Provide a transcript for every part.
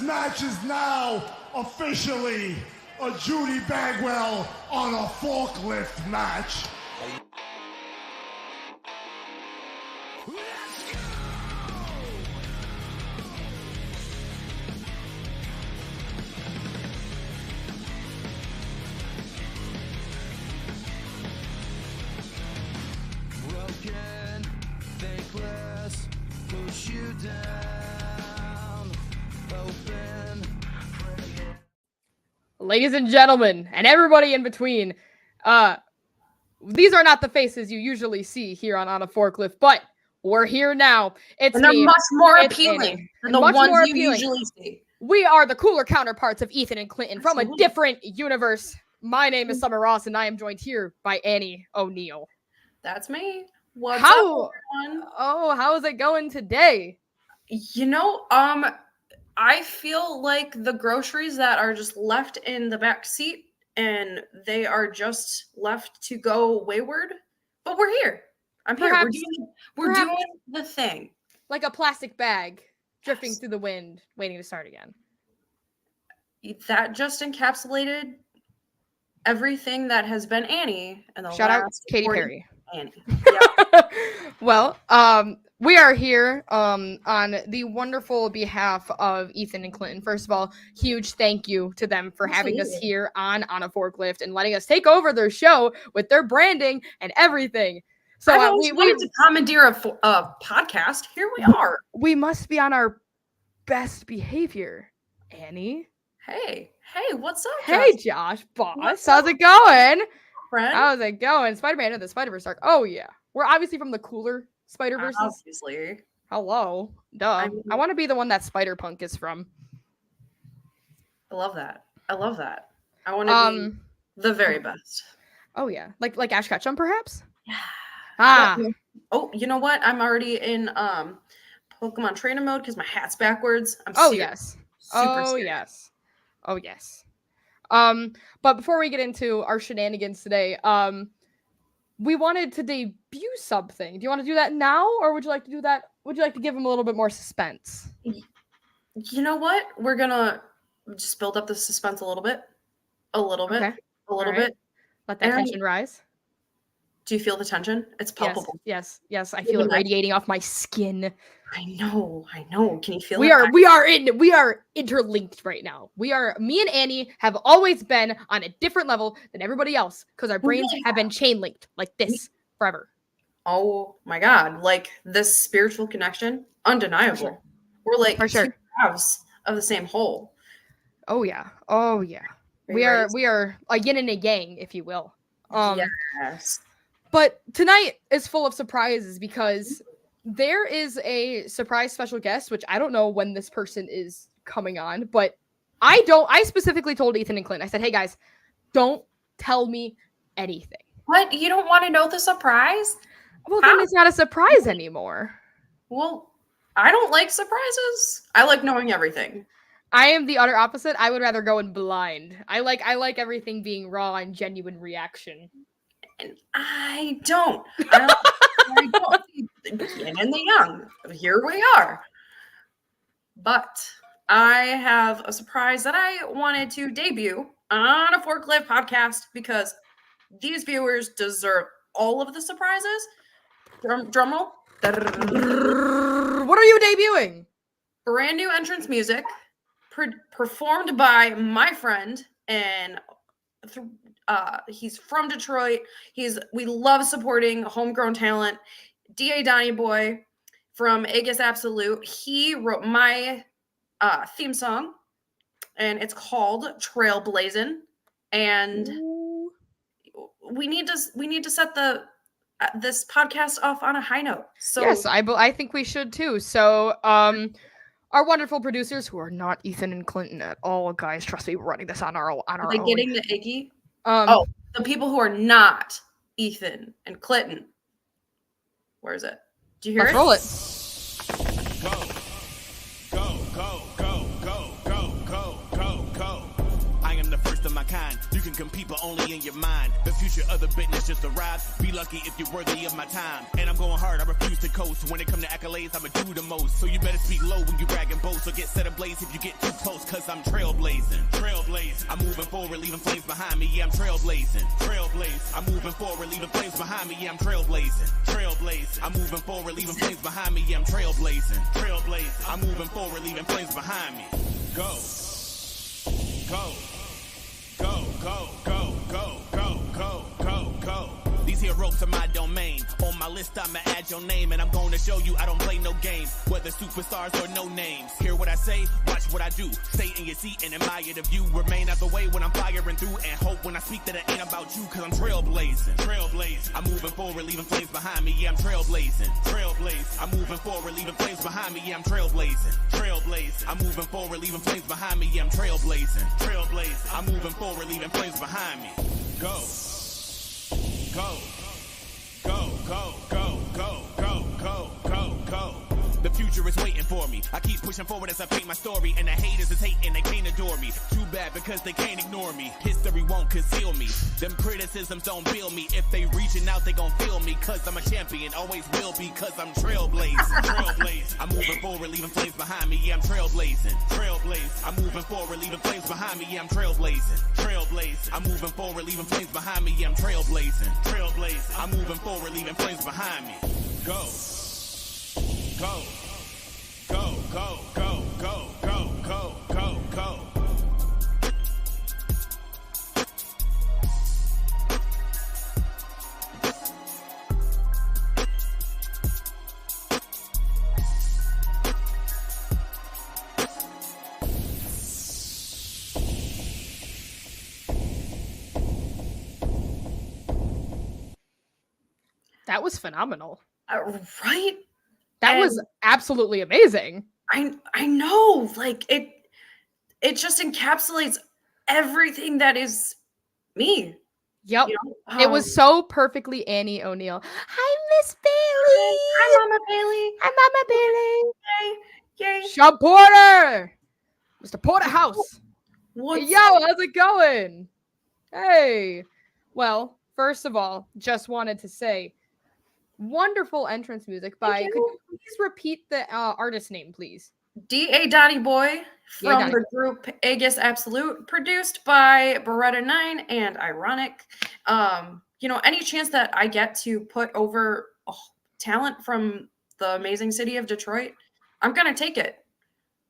match is now officially a Judy Bagwell on a forklift match. Broken, thankless, push you down, open. Ladies and gentlemen, and everybody in between, these are not the faces you usually see here on a forklift, but we're here now. It's and they're me. much more It's appealing Annie. than the Much ones more you appealing. usually see. We are the cooler counterparts of Ethan and Clinton from a Absolutely. different universe. My name is Summer Ross, and I am joined here by Annie O'Neal. That's me. What's How? up, everyone? Oh, how is it going today? You know, I feel like the groceries that are just left in the back seat and they are just left to go wayward. But we're here. I'm here. We're perhaps- doing the thing. Like a plastic bag drifting Yes. through the wind, waiting to start again. That just encapsulated everything that has been Annie in the Shout out last Katy 40 Perry. Annie. Yeah. Well, we are here on the wonderful behalf of Ethan and Clinton. First of all, huge thank you to them for having us Absolutely. here on a forklift and letting us take over their show with their branding and everything. So I've always wanted to commandeer a podcast. Here we are. we must be on our best behavior, Annie. Hey, what's up, Hey, Josh, Josh, boss, What's how's up? it going? friend? How's it going? Spider-Man and the Spider-Verse arc. Oh yeah, we're obviously from the cooler Spider-Verses. Obviously. Hello, duh. I I mean- want to be the one that Spider-Punk is from. I love that. I want to be the very best. Oh yeah, like Ash Ketchum, perhaps. Yeah. Ah, Oh, you know what? I'm already in Pokemon trainer mode because my hat's backwards. I'm oh serious. yes, Super oh serious. yes, oh yes. But before we get into our shenanigans today, we wanted to debut something. Do you want to do that now, or would you like to do that? Would you like to give them a little bit more suspense? You know what? We're gonna just build up the suspense a little bit. A little bit. Okay. A little Alright. bit. Let that And- tension rise. Do you feel the tension? It's palpable. Yes. I feel it Even I- radiating off my skin. I know. Can you feel We it? are interlinked right now. Me and Annie have always been on a different level than everybody else because our brains really have been chain linked like this forever. Oh my god, like this spiritual connection, undeniable. sure. We're like For sure. two halves of the same whole. Oh yeah. We you are ready? we are a yin and a yang, if you will. Yes. But tonight is full of surprises because there is a surprise special guest, which I don't know when this person is coming on, but I specifically told Ethan and Clint, I said, hey guys, don't tell me anything. What? You don't want to know the surprise? Well, then How? it's not a surprise anymore. Well, I don't like surprises. I like knowing everything. I am the utter opposite. I would rather go in blind. I like everything being raw and genuine reaction. And I don't. I don't. The yin and the yang. Here we are. But I have a surprise that I wanted to debut on a Forklift podcast because these viewers deserve all of the surprises. Drum roll. What are you debuting? Brand new entrance music performed by my friend, and he's from Detroit. We love supporting homegrown talent. D.A. Donnie Boy from Aegis Absolute. He wrote my theme song, and it's called Trailblazin'. And Ooh. we need to set this podcast off on a high note. So Yes, I think we should too. So, our wonderful producers, who are not Ethan and Clinton at all, guys, trust me, we're running this on our are they own. getting the icky? Oh, The people who are not Ethan and Clinton. Where is it? Do you hear let's it? roll it. Go. I am the first of my kind. You can compete, but only in your mind. The future of the business just arrived. Be lucky if you're worthy of my time. And I'm going hard, I refuse to coast. When it come to accolades, I'ma do the most. So you better speak low when you brag and boast. Or get set ablaze if you get too close, cause I'm trailblazing. Trailblazing. I'm moving forward, leaving flames behind me. Yeah, I'm trailblazing. Trailblazing. I'm moving forward, leaving flames behind me. Yeah, I'm trailblazing. Trailblazing. I'm moving forward, leaving flames behind me. Yeah, I'm trailblazing. Trailblazing. I'm moving forward, leaving flames behind me. Go. Go. Go, go, go, go, go, go, go, go. These here ropes are my domain. On my list, I'ma add your name, and I'm gonna show you I don't play no games, whether superstars or no names. Hear what I say, watch what I do. Stay in your seat and admire the view. Remain out the way when I'm firing through, and hope when I speak that it ain't about you, cause I'm trailblazing. Trailblazing. I'm moving forward, leaving flames behind me. Yeah, I'm trailblazing. Trailblazing. I'm moving forward, leaving flames behind me. Yeah, I'm trailblazing. Trailblazing. I'm moving forward, leaving flames behind me. Yeah, I'm trailblazing. Trailblazing. I'm moving forward, leaving flames behind me. Go. Go. Go, go, go, go, go, go, go, go. The future is waiting for me. I keep pushing forward as I paint my story, and the haters is hating, they can't adore me. Too bad because they can't ignore me. History won't conceal me. Them criticisms don't feel me. If they reaching out, they gon' feel me. Cause I'm a champion, always will be, cause I'm trailblazing. Trailblazing. I'm moving forward, leaving flames behind me. Yeah, I'm trailblazing. Trailblazing. I'm moving forward, leaving flames behind me. Yeah, I'm trailblazing. Trailblazing. I'm moving forward, leaving flames behind me. Yeah, I'm trailblazing. Trailblazing. I'm moving forward, leaving flames behind me. Go. Go. Go, go, go, go, go, go, go, go. That was phenomenal. Right? That And- was absolutely amazing. I know, like it just encapsulates everything that is me. Yep. You know? It was so perfectly Annie O'Neal. Hi, Miss Bailey. Hi, Mama Bailey. Hi, Mama Bailey. Yay. Sean Porter. Mr. Porterhouse. What's Hey, yo, how's it going? Hey. Well, first of all, just wanted to say, wonderful entrance music by. Thank Could you. you please repeat the artist name, please? D.A. Donny Boy from Donny the group Aegis Absolute, produced by Beretta 9 and Ironic. You know, any chance that I get to put over talent from the amazing city of Detroit, I'm gonna take it.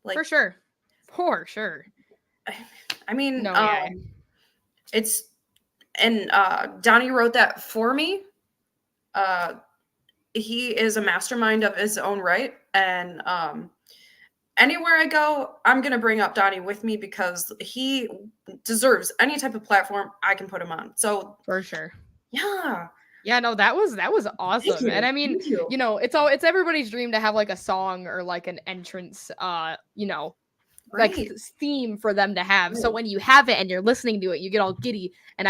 Like, For sure. For sure. I mean, No, yeah. it's and Donnie wrote that for me. He is a mastermind of his own right, and anywhere I go, I'm gonna bring up Donnie with me because he deserves any type of platform I can put him on. So For sure. yeah, Yeah, no, that was awesome. you. And I mean, Thank you. you know, it's everybody's dream to have like a song or like an entrance you know, like Right. theme for them to have. So Right. when you have it and you're listening to it, you get all giddy. And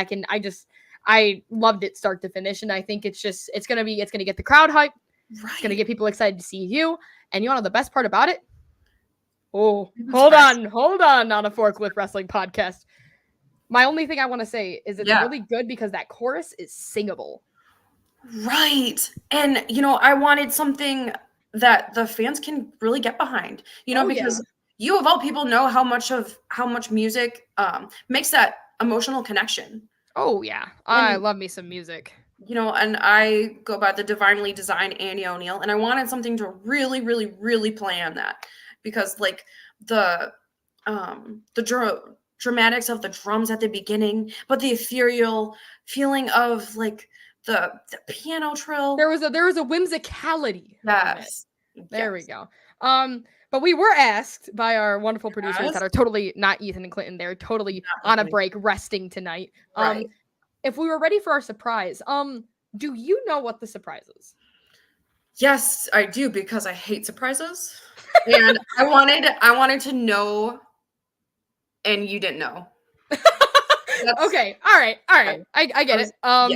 I loved it start to finish. And I think it's gonna get the crowd hype. It's gonna get people excited to see you. And you know the best part about it? Oh, hold on a Forklift Wrestling podcast. My only thing I want to say is it's really good because that chorus is singable. Right. And you know, I wanted something that the fans can really get behind. You know, Oh, yeah. because you of all people know how much music makes that emotional connection. Oh yeah, I love me some music. You know, and I go by the divinely designed Annie O'Neal, and I wanted something to really, really, really play on that because, like, the dramatics of the drums at the beginning, but the ethereal feeling of like the piano trill. There was a whimsicality. Yes. There we go. But we were asked by our wonderful producers Yes. that are totally not Ethan and Clinton. They're totally on a break, resting tonight. Right. If we were ready for our surprise, do you know what the surprise is? Yes, I do because I hate surprises, and I wanted to know, and you didn't know. Okay, all right. I get it. yeah.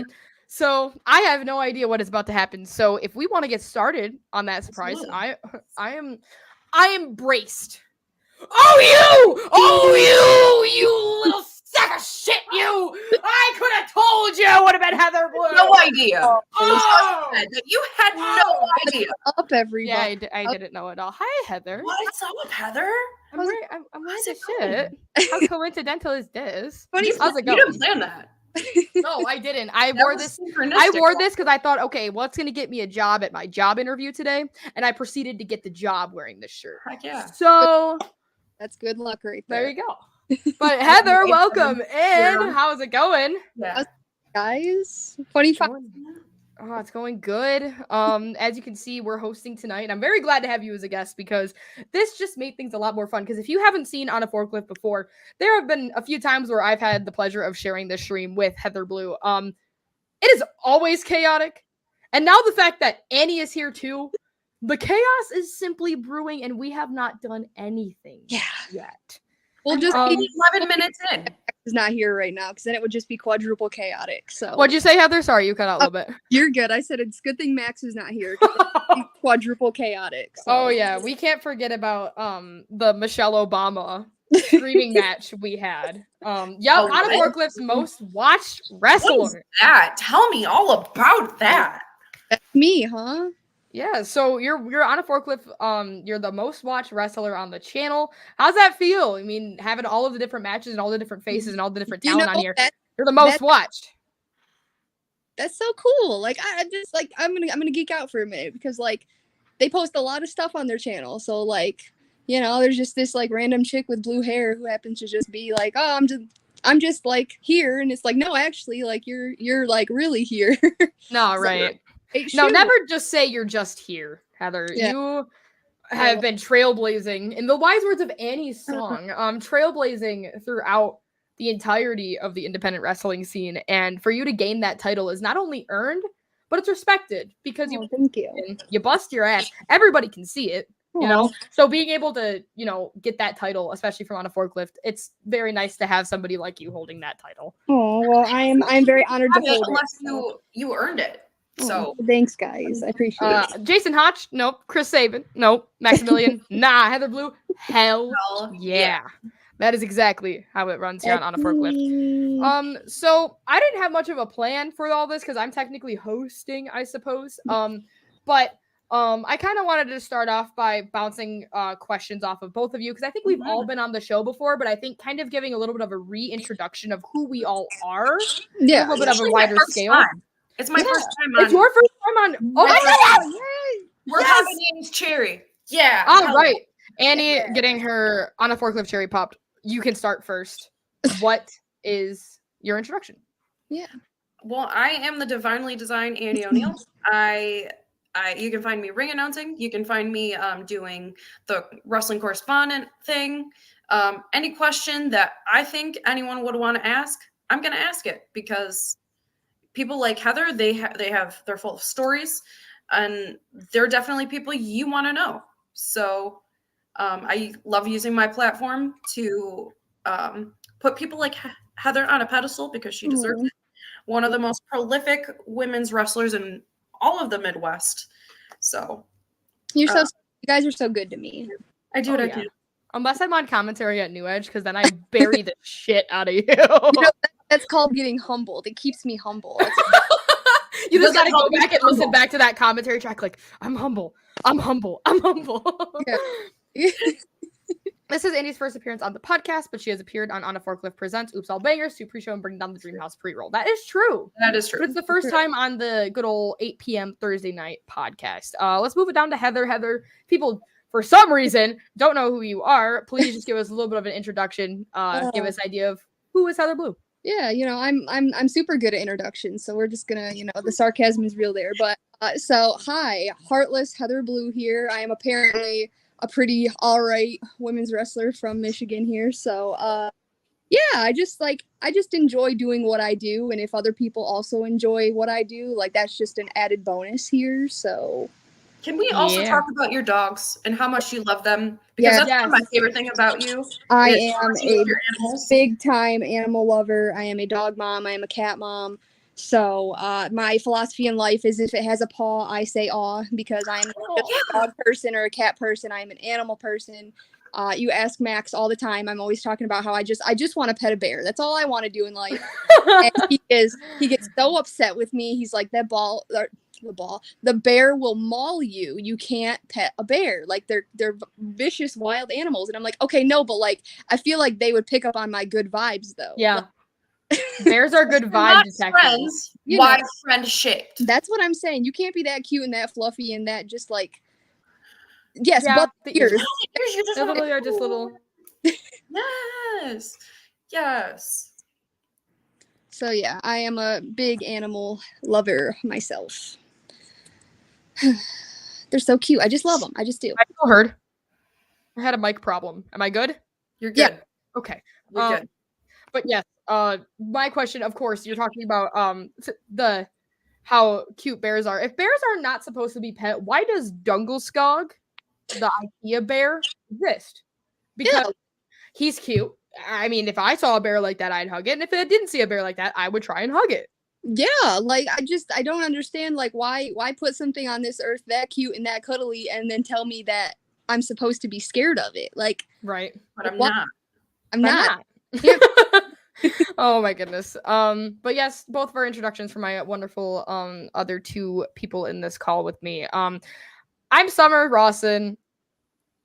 So I have no idea what is about to happen. So if we want to get started on that surprise, Absolutely. I am braced. Oh, you little sack of shit, you! I could have told you it would have been Heather Blue. No idea. Oh! You had no idea. Up, everybody. Yeah, I didn't know at all. Hi, Heather. What's up, Heather? I'm wearing how's this it shit. How coincidental is this? Funny How's it You going? didn't plan that. No, I didn't. I That wore was this. synchronistic. I wore this because I thought, okay, what's gonna get me a job at my job interview today? And I proceeded to get the job wearing this shirt. Heck yeah. So That's good luck right there there. you go. But Heather, welcome in. Yeah. How's it going? Yeah. Guys, 25. Oh, it's going good. As you can see, we're hosting tonight. I'm very glad to have you as a guest because this just made things a lot more fun. Because if you haven't seen On a Forklift before, there have been a few times where I've had the pleasure of sharing this stream with Heather Blue. It is always chaotic. And now the fact that Annie is here too, the chaos is simply brewing and we have not done anything yet. We'll just Um, be 11 minutes in. is not here right now because then it would just be quadruple chaotic. So What'd you say, Heather? Sorry, you cut out a little bit. you're good. I said it's good thing Max is not here. 'Cause it'd be quadruple chaotic. So. Oh yeah, we can't forget about the Michelle Obama streaming match we had. On a what? Forklift's most watched wrestler. What is that? Tell me all about that. That's me, huh? Yeah, so you're on a Forklift. You're the most watched wrestler on the channel. How's that feel? I mean, having all of the different matches and all the different faces and all the different talent on here. You're the most watched. That's so cool. Like I just like I'm gonna geek out for a minute because like they post a lot of stuff on their channel. So like, you know, there's just this like random chick with blue hair who happens to just be like, oh, I'm just like here, and it's like, no, actually, like you're like really here. No, So, right. hey, No, shoot. never just say you're just here, Heather. Yeah. You have been trailblazing, in the wise words of Annie's song, trailblazing throughout the entirety of the independent wrestling scene. And for you to gain that title is not only earned, but it's respected because Oh, thank you. you bust your ass. Everybody can see it, you know? So being able to, get that title, especially from On a Forklift, it's very nice to have somebody like you holding that title. Oh well, I'm very honored to hold Unless it. you earned it. So Thanks, guys. I appreciate it. Jason Hotch, nope. Chris Sabin, nope. Maximilian, nah. Heather Blue, hell Hell yeah. That is exactly how it runs here on a Forklift. Me. So I didn't have much of a plan for all this because I'm technically hosting, I suppose. But I kind of wanted to start off by bouncing questions off of both of you because I think we've all been on the show before, but I think kind of giving a little bit of a reintroduction of who we all are, Yeah. a little bit of a Actually, my wider first scale. time. It's my first time on. It's your first time on. Oh my god! We're Yes! popping name's Cherry. Yeah. All hell right. Annie getting her On a Forklift cherry popped. You can start first. What is your introduction? Well, I am the divinely designed Annie O'Neal. You can find me ring announcing. You can find me doing the wrestling correspondent thing. Any question that I think anyone would want to ask, I'm gonna ask it because people like Heather, they're full of stories, and they're definitely people you want to know. So I love using my platform to put people like Heather on a pedestal because she deserves it. One of the most prolific women's wrestlers in all of the Midwest. So You guys are so good to me. I do Oh, what I yeah. can. Unless I'm on commentary at New Edge, because then I bury the shit out of you. You know, that's called getting humbled. It keeps me humble. You just Doesn't gotta go help me back and listen humble. back to that commentary track. Like, I'm humble. I'm humble. I'm humble. Yeah. This is Annie's first appearance on the podcast, but she has appeared on a Forklift Presents Oops All Bangers to pre-show and bring down the Dream House pre-roll. That is true. That is But true. it's the first time on the good old 8 p.m. Thursday night podcast. Let's move it down to Heather. Heather, people for some reason don't know who you are. Please just give us a little bit of an introduction. Give us an idea of who is Heather Blue. Yeah, you know, I'm super good at introductions, so we're just gonna, you know, the sarcasm is real there. But so hi, Heartless Heather Blue here. I am apparently a pretty alright women's wrestler from Michigan here. So yeah, I just enjoy doing what I do, and if other people also enjoy what I do, like that's just an added bonus here. So Can we also Yeah. talk about your dogs and how much you love them? Because Yeah. that's one of my favorite thing about you. I is am talking about a your animals. big time animal lover. I am a dog mom. I am a cat mom. So my philosophy in life is if it has a paw, I say aw, because I'm not just a dog person or a cat person. I'm an animal person. You ask Max all the time. I'm always talking about how I just want to pet a bear. That's all I want to do in life. And he gets so upset with me. He's like, the bear will maul you. You can't pet a bear. Like they're vicious wild animals. And I'm like, okay, no, but like I feel like they would pick up on my good vibes though. Yeah. Bears are good vibe Not detectors. friends. You Why know. friend shaped? That's what I'm saying. You can't be that cute and that fluffy and that just like yes, Yeah, but the ears. ears. You just They wanna- literally are just little. Yes. Yes. So yeah, I am a big animal lover myself. They're so cute. I just love them. I just do. I still heard. I had a mic problem. Am I good? You're Yeah. good. Okay. You're good. But yes, my question, of course, you're talking about the how cute bears are. If bears are not supposed to be pet, why does Dungelskog, the IKEA bear, exist? Because he's cute. I mean, if I saw a bear like that, I'd hug it. And if I didn't see a bear like that, I would try and hug it. Yeah, like I don't understand like why put something on this earth that cute and that cuddly and then tell me that I'm supposed to be scared of it. Like Right. But I'm what? not. I'm But not. Oh my goodness. But yes, both of our introductions for my wonderful other two people in this call with me. I'm Summer Rawson.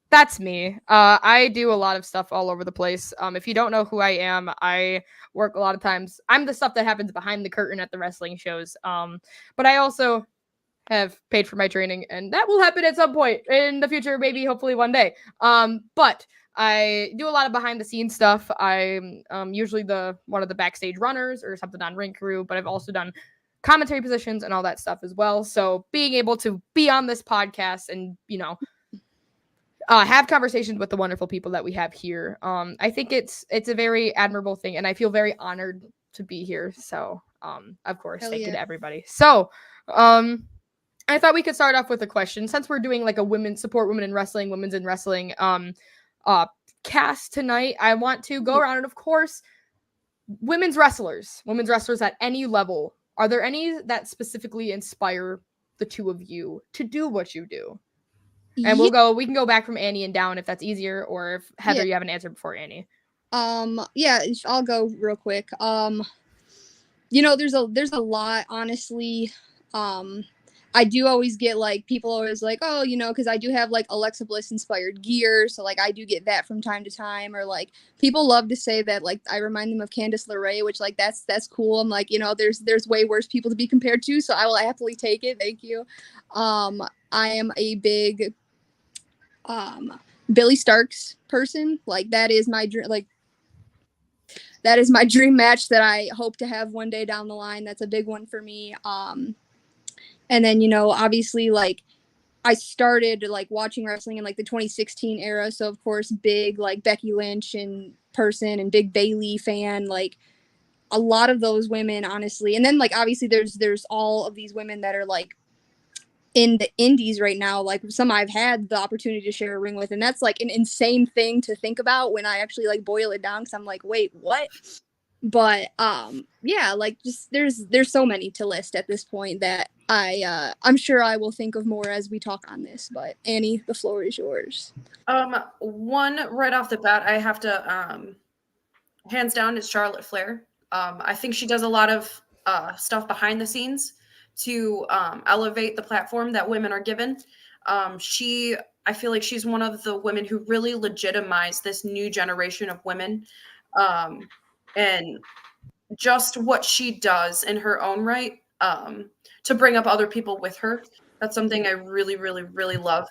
That's me. I do a lot of stuff all over the place. If you don't know who I am, I work a lot of times. I'm the stuff that happens behind the curtain at the wrestling shows. But I also have paid for my training, and that will happen at some point in the future, maybe hopefully one day. But I do a lot of behind the scenes stuff. I'm usually one of the backstage runners or something on ring crew, but I've also done commentary positions and all that stuff as well. So being able to be on this podcast and, have conversations with the wonderful people that we have here. I think it's a very admirable thing, and I feel very honored to be here. So, of course, Hell thank you yeah. to everybody. So, I thought we could start off with a question since we're doing like a women's in wrestling, cast tonight. I want to go around and, of course, women's wrestlers at any level. Are there any that specifically inspire the two of you to do what you do? And we can go back from Annie and down if that's easier, or if Heather, you have an answer before Annie. Yeah, I'll go real quick. There's a lot, honestly. I do always get like people always like, oh, because I do have like Alexa Bliss inspired gear, so like I do get that from time to time, or like people love to say that like I remind them of Candice LeRae, which like that's cool. I'm like, there's way worse people to be compared to, so I will happily take it. Thank you. I am a big Billy Starks person. Like that is my dream. Like that is my dream match that I hope to have one day down the line. That's a big one for me. And then, obviously, like, I started, like, watching wrestling in, like, the 2016 era. So, of course, big, like, Becky Lynch and person and big Bayley fan. Like, a lot of those women, honestly. And then, like, obviously, there's all of these women that are, like, in the indies right now. Like, some I've had the opportunity to share a ring with. And that's, like, an insane thing to think about when I actually, like, boil it down. Because I'm like, wait, what? But yeah, like just there's so many to list at this point that I'm sure I will think of more as we talk on this. But Annie, the floor is yours. One right off the bat, I have to hands down is Charlotte Flair. I think she does a lot of stuff behind the scenes to elevate the platform that women are given. I feel like she's one of the women who really legitimized this new generation of women. And just what she does in her own right to bring up other people with her. That's something I really, really, really love.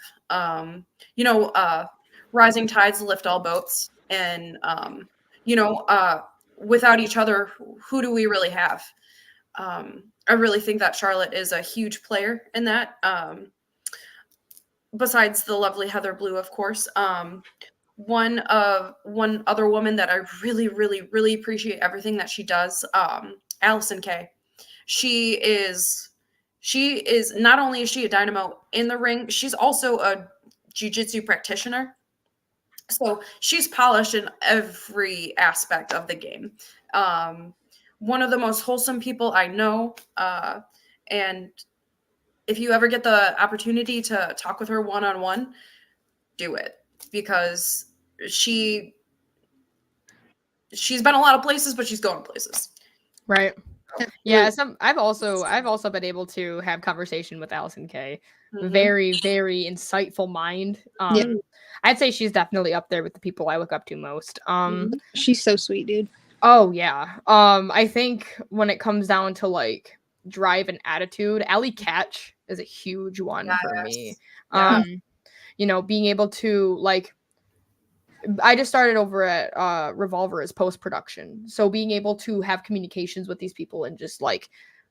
Rising tides lift all boats. And, without each other, who do we really have? I really think that Charlotte is a huge player in that. Besides the lovely Heather Blue, of course. One other woman that I really, really, really appreciate everything that she does, Allison Kay. She is not only is she a dynamo in the ring, she's also a jiu-jitsu practitioner. So she's polished in every aspect of the game. One of the most wholesome people I know. And if you ever get the opportunity to talk with her one-on-one, do it. Because she's been a lot of places, but she's going places. Right. Yeah, I've also been able to have conversation with Allison Kay. Mhm. Very, very insightful mind. I'd say she's definitely up there with the people I look up to most. She's so sweet, dude. Oh yeah. I think when it comes down to like drive and attitude, Allie Catch is a huge one for me. Yeah. You know, being able to like, I just started over at Revolver as post-production. So being able to have communications with these people and just like,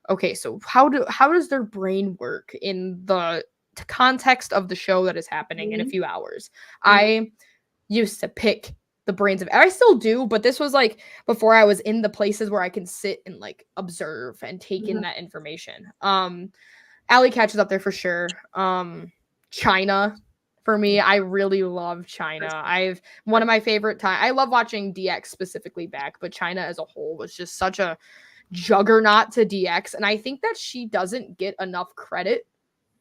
okay, so how does their brain work in the context of the show that is happening in a few hours? I used to pick the brains of, I still do, but this was like before I was in the places where I can sit and like observe and take in that information. Allie Catch is up there for sure. China. For me, I really love China. One of my favorite time. I love watching DX specifically back, but China as a whole was just such a juggernaut to DX, and I think that she doesn't get enough credit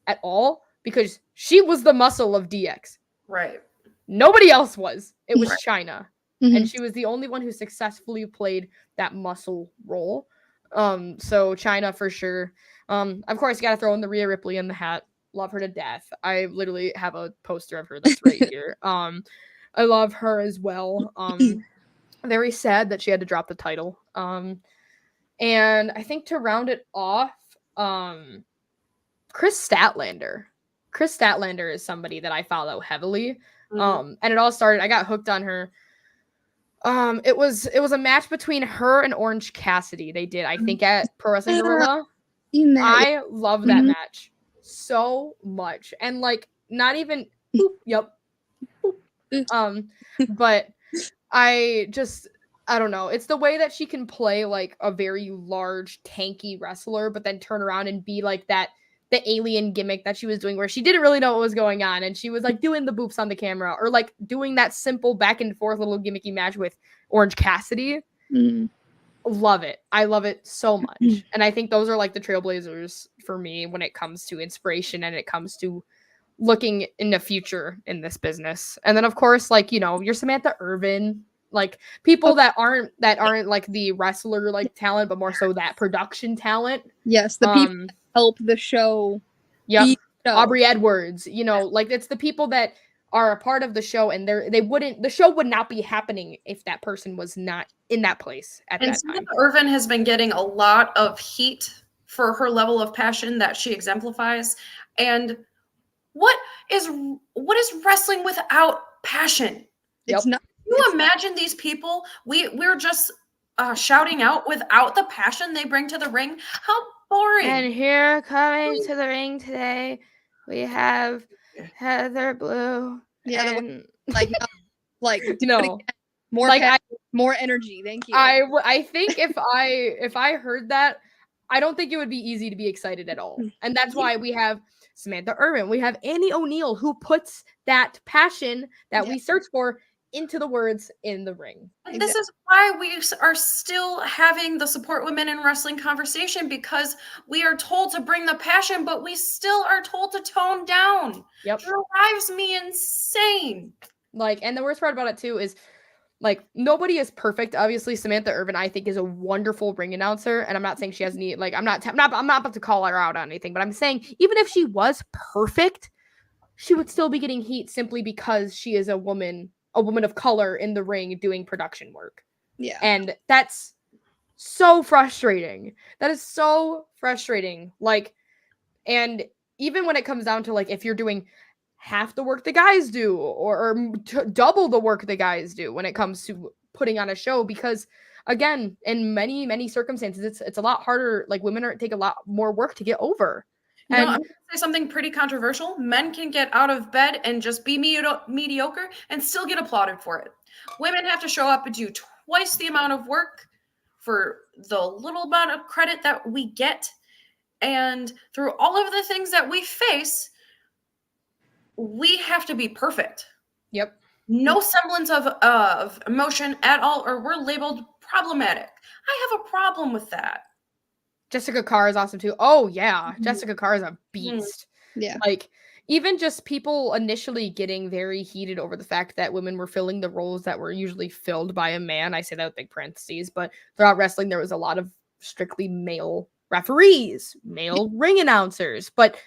at all because she was the muscle of DX. Right. Nobody else was. It was Right. China, Mhm. and she was the only one who successfully played that muscle role. So China for sure. Of course, you got to throw in the Rhea Ripley in the hat. Love her to death. I literally have a poster of her that's right here. I love her as well. Very sad that she had to drop the title. And I think to round it off, Chris Statlander. Chris Statlander is somebody that I follow heavily. And it all started, I got hooked on her. It was a match between her and Orange Cassidy. They did, I think, at Pro Wrestling Guerrilla. I love that match so much, and like not even but I don't know, it's the way that she can play like a very large tanky wrestler but then turn around and be like the alien gimmick that she was doing where she didn't really know what was going on and she was like doing the boops on the camera or like doing that simple back and forth little gimmicky match with Orange Cassidy. Love it. I love it so much. And I think those are like the trailblazers for me when it comes to inspiration and it comes to looking in the future in this business. And then of course, like, you know, you're Samantha Irvin, like people that aren't like the wrestler like talent, but more so that production talent. Yes, the people that help the show. Yep. Aubrey Edwards, you know, like it's the people that are a part of the show, and the show would not be happening if that person was not in that place at that time. Samantha Irvin has been getting a lot of heat for her level of passion that she exemplifies. And what is wrestling without passion? It's not. Can you imagine these people? We're just shouting out without the passion they bring to the ring. How boring! And here coming to the ring today, we have Heather Blue. Yeah, and like no, more like passion, more energy. Thank you. I think if I heard that, I don't think it would be easy to be excited at all. And that's why we have Samantha Irvin, we have Annie O'Neal, who puts that passion that we search for into the words in the ring. And this is why we are still having the support women in wrestling conversation, because we are told to bring the passion, but we still are told to tone down. Yep. It drives me insane. Like, and the worst part about it too is, like, nobody is perfect. Obviously, Samantha Irvin, I think, is a wonderful ring announcer, and I'm not saying she has any. Like, I'm not about to call her out on anything, but I'm saying even if she was perfect, she would still be getting heat simply because she is a woman of color in the ring doing production work. Yeah, and that's so frustrating. That is so frustrating. Like, and even when it comes down to like if you're doing half the work the guys do or double the work the guys do when it comes to putting on a show, because again, in many circumstances it's a lot harder. Like, women take a lot more work to get over. You know, I'm going to say something pretty controversial. Men can get out of bed and just be mediocre and still get applauded for it. Women have to show up and do twice the amount of work for the little amount of credit that we get. And through all of the things that we face, we have to be perfect. Yep. No semblance of emotion at all, or we're labeled problematic. I have a problem with that. Jessica Carr is awesome too. Oh yeah, Jessica Carr is a beast. Yeah. Like, even just people initially getting very heated over the fact that women were filling the roles that were usually filled by a man. I say that with big parentheses, but throughout wrestling, there was a lot of strictly male referees, male ring announcers. But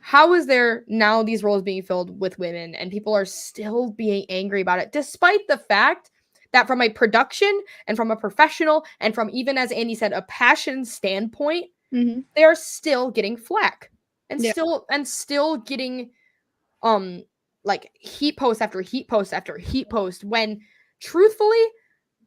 how is there now these roles being filled with women and people are still being angry about it, despite the fact that from a production and from a professional and from even, as Andy said, a passion standpoint, they are still getting flack and still getting like heat post after heat post after heat post, when truthfully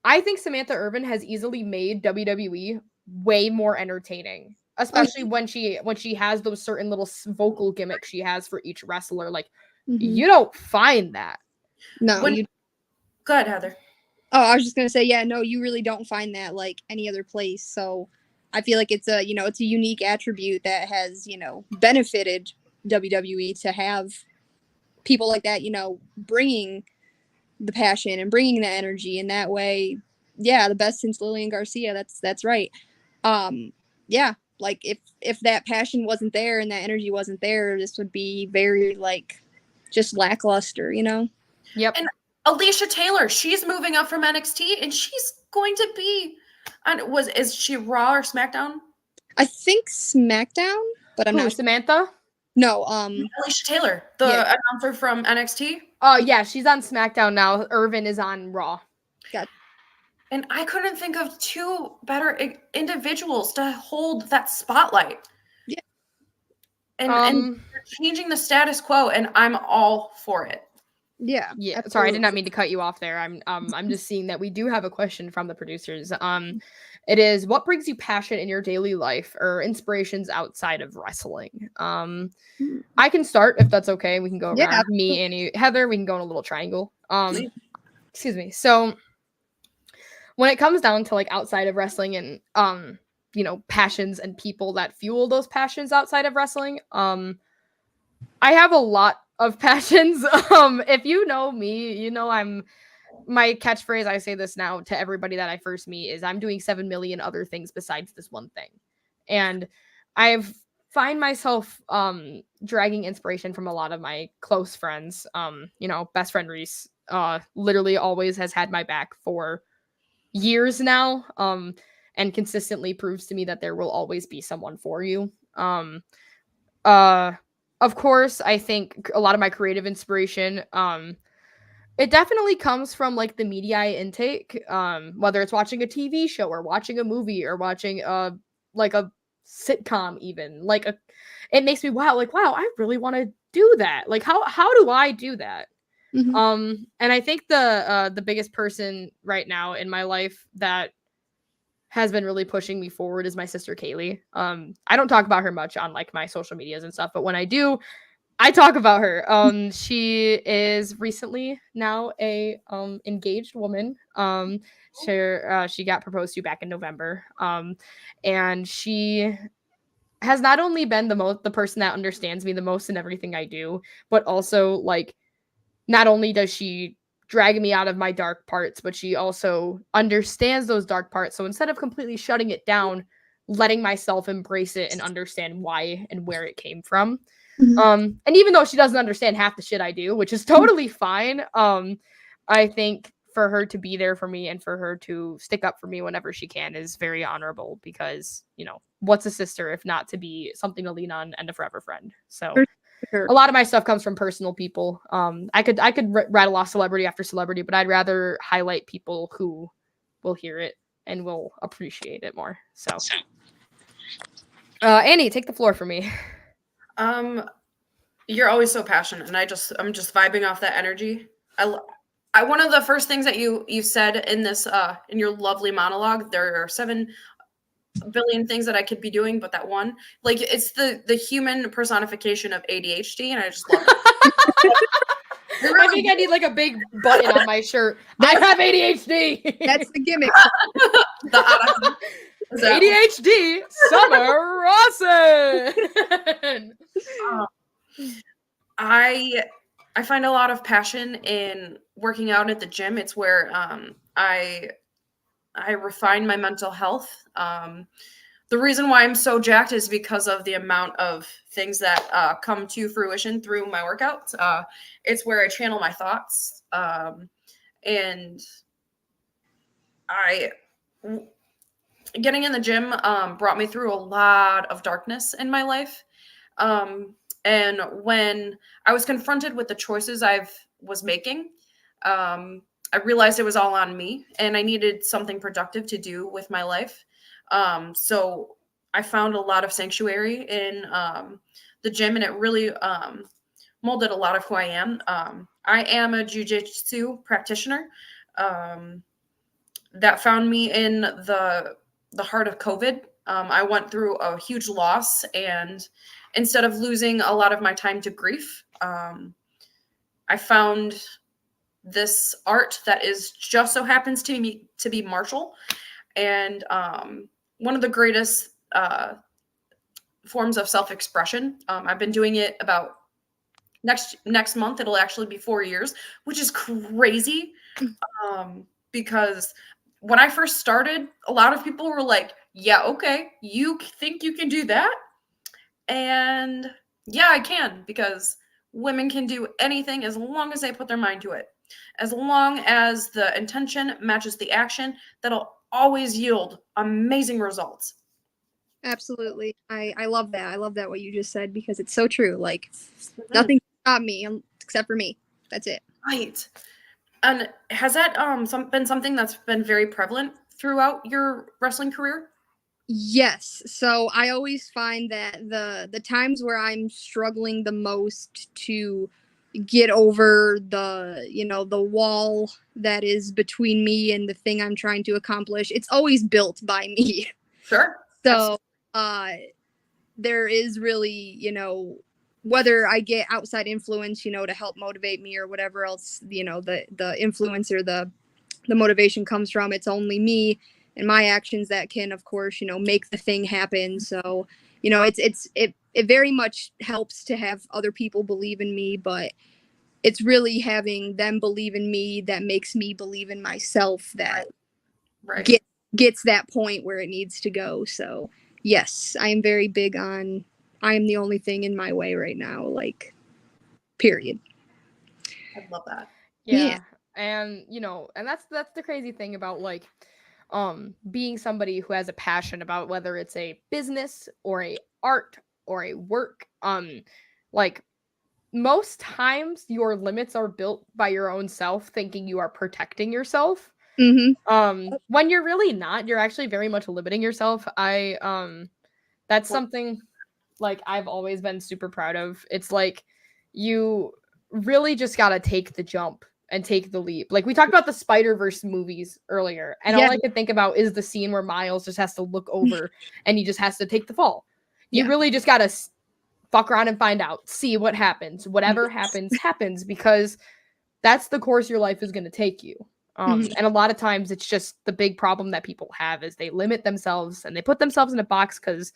I think Samantha Irvin has easily made WWE way more entertaining, especially when she has those certain little vocal gimmicks she has for each wrestler. Like you don't find that. No. Go ahead, Heather. Oh, I was just gonna say, yeah, no, you really don't find that like any other place. So I feel like it's a, it's a unique attribute that has, benefited WWE to have people like that, bringing the passion and bringing the energy in that way. Yeah, the best since Lillian Garcia. That's right. Yeah, like if that passion wasn't there and that energy wasn't there, this would be very like just lackluster, Yep. And Alicia Taylor, she's moving up from NXT and she's going to be is she Raw or SmackDown? I think SmackDown, but I'm not Samantha? No, Alicia Taylor, the announcer from NXT. Oh yeah, she's on SmackDown now. Irvin is on Raw. Got. And I couldn't think of two better individuals to hold that spotlight. Yeah. And changing the status quo, and I'm all for it. Yeah. Absolutely. Sorry, I did not mean to cut you off there. I'm just seeing that we do have a question from the producers. It is, what brings you passion in your daily life or inspirations outside of wrestling? I can start if that's okay. We can go around me, Annie, Heather. We can go in a little triangle. Excuse me. So when it comes down to like outside of wrestling and passions and people that fuel those passions outside of wrestling, I have a lot of passions. If you know me, my catchphrase, I say this now to everybody that I first meet, is I'm doing 7 million other things besides this one thing. And I've find myself dragging inspiration from a lot of my close friends. Best friend Reese literally always has had my back for years now, and consistently proves to me that there will always be someone for you. Of course, I think a lot of my creative inspiration, it definitely comes from like the media I intake, whether it's watching a TV show or watching a movie or watching like a sitcom, even it makes me wow, I really want to do that. Like how do I do that? And I think the biggest person right now in my life that has been really pushing me forward is my sister Kaylee. I don't talk about her much on like my social medias and stuff, but when I do, I talk about her. She is recently now a engaged woman. She got proposed to back in November. And she has not only been the person that understands me the most in everything I do, but also like not only does she drag me out of my dark parts, but she also understands those dark parts. So instead of completely shutting it down, letting myself embrace it and understand why and where it came from. And even though she doesn't understand half the shit I do, which is totally fine, I think for her to be there for me and for her to stick up for me whenever she can is very honorable, because, what's a sister if not to be something to lean on and a forever friend? So Sure. A lot of my stuff comes from personal people. I could rattle off celebrity after celebrity, but I'd rather highlight people who will hear it and will appreciate it more. So, Annie, take the floor for me. You're always so passionate, and I'm just vibing off that energy. I one of the first things that you said in this in your lovely monologue, there are 7 billion things that I could be doing, but that one, like, it's the human personification of ADHD, and I just love it. I think I need like a big button on my shirt. I have ADHD. That's the gimmick. ADHD Summer Rawson. I find a lot of passion in working out at the gym. It's where I refine my mental health. The the reason why I'm so jacked is because of the amount of things that come to fruition through my workouts. It's where I channel my thoughts. And getting in the gym brought me through a lot of darkness in my life. And when I was confronted with the choices I was making, I realized it was all on me and I needed something productive to do with my life. So I found a lot of sanctuary in the gym, and it really molded a lot of who I am. I am a jiu-jitsu practitioner that found me in the heart of COVID. I went through a huge loss, and instead of losing a lot of my time to grief, I found this art that is just so happens to be martial, and one of the greatest forms of self-expression. I've been doing it about next month. It'll actually be 4 years, which is crazy, because when I first started, a lot of people were like, "Yeah, okay, you think you can do that?" And yeah, I can, because women can do anything as long as they put their mind to it. As long as the intention matches the action, that'll always yield amazing results. Absolutely. I love that. I love that what you just said, because it's so true. Like, nothing can stop me except for me. That's it. Right. And has that been something that's been very prevalent throughout your wrestling career? Yes. So I always find that the times where I'm struggling the most to get over the wall that is between me and the thing I'm trying to accomplish, it's always built by me. Sure. So there is really, whether I get outside influence, to help motivate me or whatever else, the influence or the motivation comes from, it's only me and my actions that can, of course, make the thing happen. So, it very much helps to have other people believe in me, but it's really having them believe in me that makes me believe in myself, that gets that point where it needs to go. So yes, I am very big on, I am the only thing in my way right now, like, period. I love that. Yeah. And and that's the crazy thing about like being somebody who has a passion about whether it's a business or a art or a work. Like, most times your limits are built by your own self, thinking you are protecting yourself. When you're really not. You're actually very much limiting yourself. That's something like I've always been super proud of. It's like you really just gotta take the jump and take the leap. Like, we talked about the Spider-Verse movies earlier, and all I could think about is the scene where Miles just has to look over and he just has to take the fall. You really just gotta fuck around and find out, see what happens. Whatever happens, because that's the course your life is going to take you. And a lot of times it's just the big problem that people have is they limit themselves and they put themselves in a box because,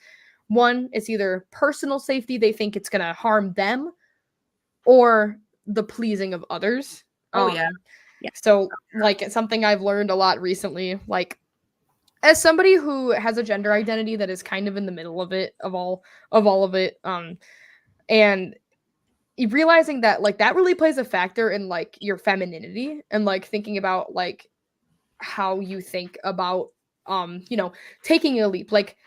one, it's either personal safety, they think it's going to harm them, or the pleasing of others. So, like, it's something I've learned a lot recently, like, as somebody who has a gender identity that is kind of in the middle of it, of all of it, and realizing that, like, that really plays a factor in, like, your femininity, and, like, thinking about, like, how you think about, taking a leap. Like,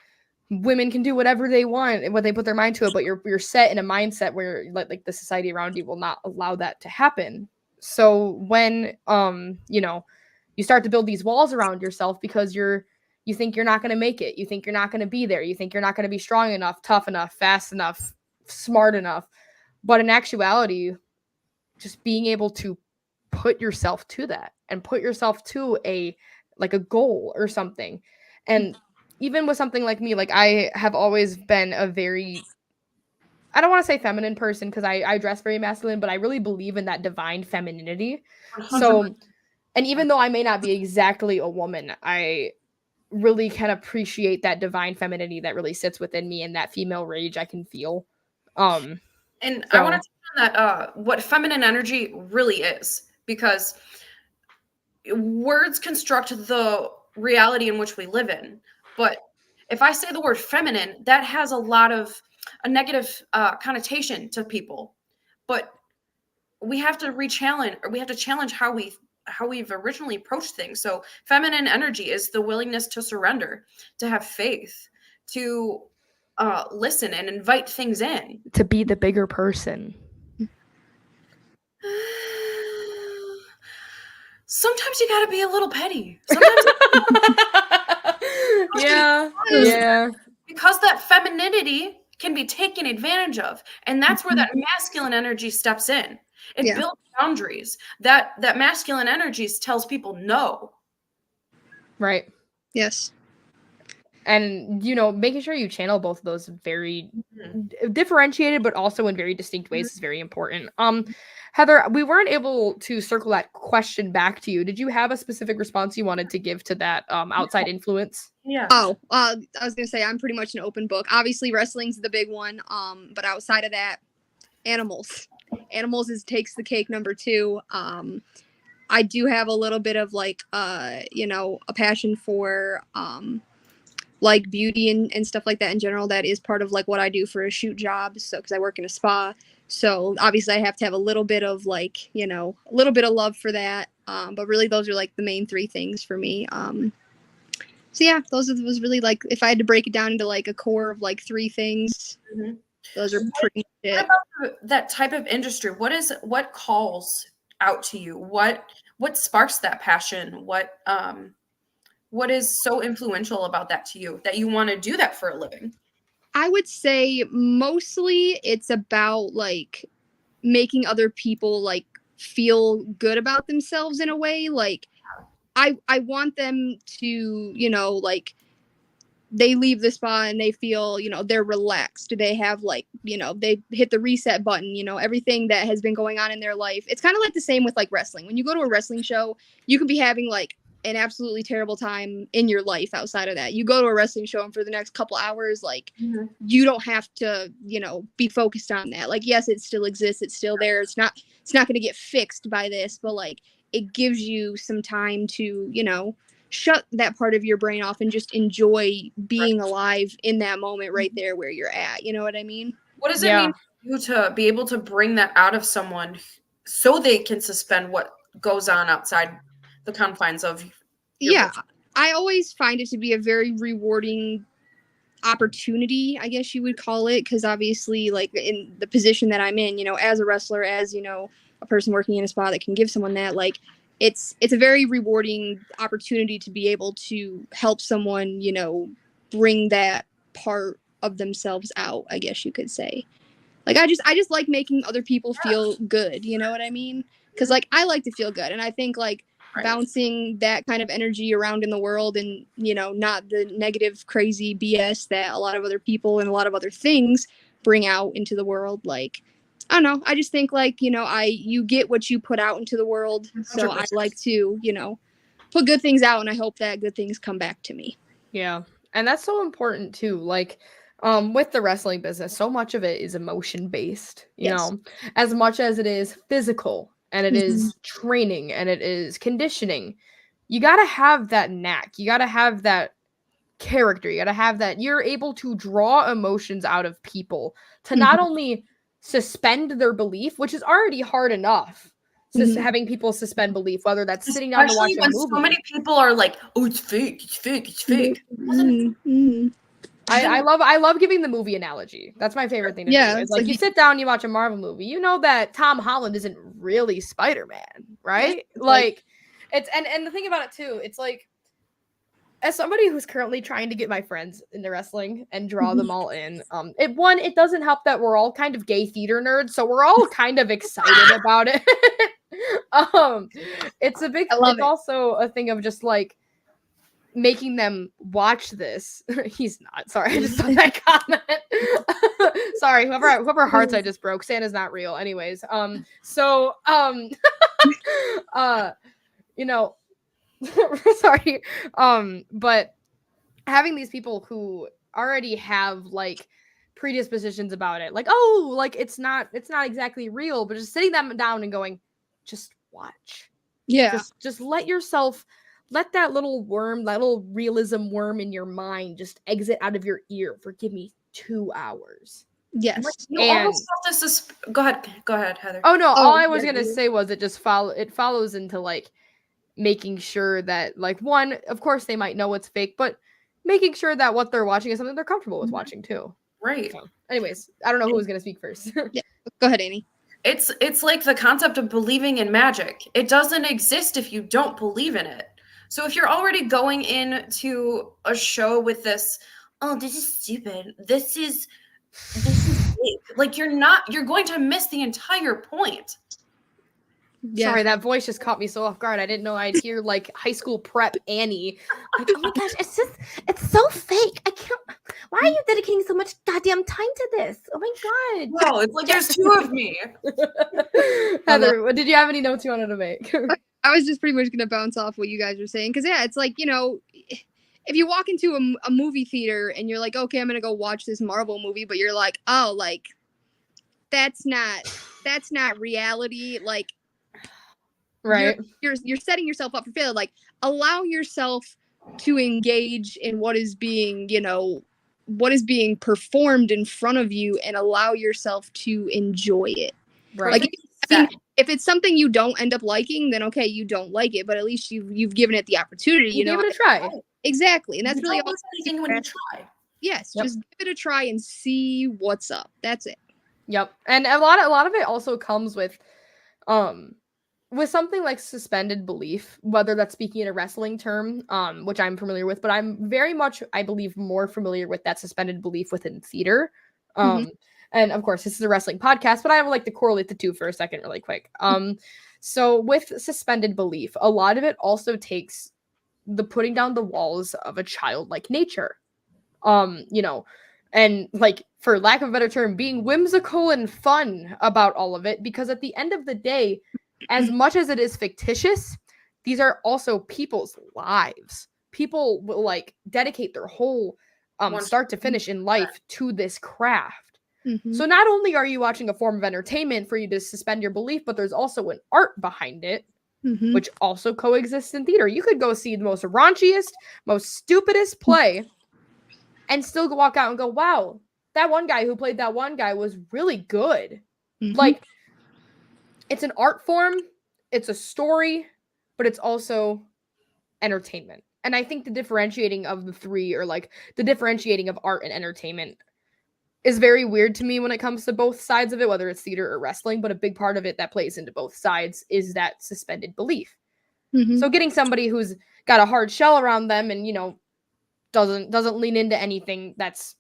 women can do whatever they want and what they put their mind to it, but you're set in a mindset where, like, the society around you will not allow that to happen. So when, you start to build these walls around yourself because you think you're not going to make it. You think you're not going to be there. You think you're not going to be strong enough, tough enough, fast enough, smart enough. But in actuality, just being able to put yourself to that and put yourself to a goal or something. And even with something like me, like, I have always been a very, I don't want to say feminine person because I dress very masculine, but I really believe in that divine femininity. 100%. So, and even though I may not be exactly a woman, I really can appreciate that divine femininity that really sits within me and that female rage I can feel. And I want to touch on that, what feminine energy really is, because words construct the reality in which we live in, but if I say the word feminine, that has a negative connotation to people. But we have to challenge how we've originally approached things. So feminine energy is the willingness to surrender, to have faith, to listen and invite things in. To be the bigger person. Sometimes you got to be a little petty. Sometimes yeah. Because that femininity can be taken advantage of, and that's where that masculine energy steps in. It builds boundaries. That masculine energy tells people no. Right. Yes. And, making sure you channel both of those very differentiated, but also in very distinct ways is very important. Heather, we weren't able to circle that question back to you. Did you have a specific response you wanted to give to that outside influence? Yeah. Oh, I was going to say, I'm pretty much an open book. Obviously, wrestling's the big one. But outside of that, animals. Animals takes the cake, number 2. I do have a little bit of a passion for beauty and stuff like that in general. That is part of what I do for a shoot job. So, because I work in a spa, so obviously I have to have a little bit of a little bit of love for that. But really, those are the main 3 things for me. So yeah, was really if I had to break it down into a core of 3 things. Those are pretty much it. What about that type of industry? What calls out to you? What sparks that passion? What is so influential about that to you that you want to do that for a living? I would say mostly it's about making other people feel good about themselves in a way. I want them to, they leave the spa and they feel, they're relaxed. They have they hit the reset button, everything that has been going on in their life. It's kind of the same with wrestling. When you go to a wrestling show, you can be having an absolutely terrible time in your life outside of that. You go to a wrestling show and for the next couple hours, you don't have to, be focused on that. Yes, it still exists. It's still there. It's not going to get fixed by this, but it gives you some time to, shut that part of your brain off and just enjoy being alive in that moment right there where you're at. You know what I mean? What does it mean for you to be able to bring that out of someone so they can suspend what goes on outside the confines of your work? I always find it to be a very rewarding opportunity, I guess you would call it, because obviously in the position that I'm in, as a wrestler, as a person working in a spa that can give someone that, it's a very rewarding opportunity to be able to help someone, bring that part of themselves out, I guess you could say. I just like making other people feel good, you know what I mean? Because I like to feel good, and I think bouncing that kind of energy around in the world and, not the negative, crazy BS that a lot of other people and a lot of other things bring out into the world. I don't know. I just think you get what you put out into the world. So 100%. I like to, put good things out, and I hope that good things come back to me. Yeah. And that's so important too. With the wrestling business, so much of it is emotion based, you know, as much as it is physical and it is training and it is conditioning. You got to have that knack. You got to have that character. You got to have that. You're able to draw emotions out of people to not only suspend their belief, which is already hard enough. Having people suspend belief, whether that's sitting down to watch a movie. So many people are oh, it's fake, it's fake, it's fake. I love giving the movie analogy. That's my favorite thing to do. It's you sit down, you watch a Marvel movie, you know that Tom Holland isn't really Spider-Man, right? It's and the thing about it too, it's as somebody who's currently trying to get my friends into wrestling and draw them all in, it doesn't help that we're all kind of gay theater nerds, so we're all kind of excited about it. It's also a thing of just making them watch this. He's not. Sorry, I just saw that comment. Sorry, whoever hearts I just broke. Santa's not real. Anyways, sorry. But having these people who already have predispositions about it, it's not exactly real, but just sitting them down and going, just watch. Yeah. Just let yourself let that little worm, that little realism worm in your mind just exit out of your ear for give me 2 hours. Yes. You And- almost felt this. Go ahead, Heather. Oh no, Oh, all I was yeah, gonna say was it follows into like making sure that like one, of course they might know it's fake, but making sure that what they're watching is something they're comfortable with watching too. Right. So, anyways, I don't know who was gonna speak first. Go ahead, Annie. It's like the concept of believing in magic. It doesn't exist if you don't believe in it. So if you're already going into a show with this, oh, this is stupid. This is fake. Like you're going to miss the entire point. Yeah. Sorry, that voice just caught me so off guard. I didn't know I'd hear like high school prep Annie. Like, oh my gosh, it's so fake. I can't. Why are you dedicating so much goddamn time to this? Oh my god. Well, it's like there's two of me. Heather, did you have any notes you wanted to make? I was just pretty much gonna bounce off what you guys were saying, because yeah, it's like, you know, if you walk into a movie theater and you're like, okay, I'm gonna go watch this Marvel movie, but you're like, oh, like that's not reality. Like, Right. you're setting yourself up for failure. Like, allow yourself to engage in what is being, you know, what is being performed in front of you, and allow yourself to enjoy it. Right. Like, I mean, if it's something you don't end up liking, then okay, you don't like it, but at least you've given it the opportunity. You know, give it a try. Exactly, and that's You really don't all. lose anything when you try. Yes, Yep. just give it a try and see what's up. That's it. Yep. And a lot of it also comes with something like suspended belief, whether that's speaking in a wrestling term, which I'm familiar with, but I'm very much, I believe, more familiar with that suspended belief within theater. And of course, this is a wrestling podcast, but I would like to correlate the two for a second really quick. So with suspended belief, a lot of it also takes the putting down the walls of a childlike nature. You know, and like, for lack of a better term, being whimsical and fun about all of it, because at the end of the day, as much as it is fictitious, these are also people's lives. People will like dedicate their whole start to finish in life to this craft. Mhm. So not only are you watching a form of entertainment for you to suspend your belief, but there's also an art behind it, Mhm. which also coexists in theater. You could go see the most raunchiest, most stupidest play and still walk out and go, wow, that one guy who played that one guy was really good. Mhm. Like, it's an art form, it's a story, but it's also entertainment. And I think the differentiating of the three, or like the differentiating of art and entertainment, is very weird to me when it comes to both sides of it, whether it's theater or wrestling. But a big part of it that plays into both sides is that suspended belief. Mhm. So getting somebody who's got a hard shell around them and, you know, doesn't lean into anything that's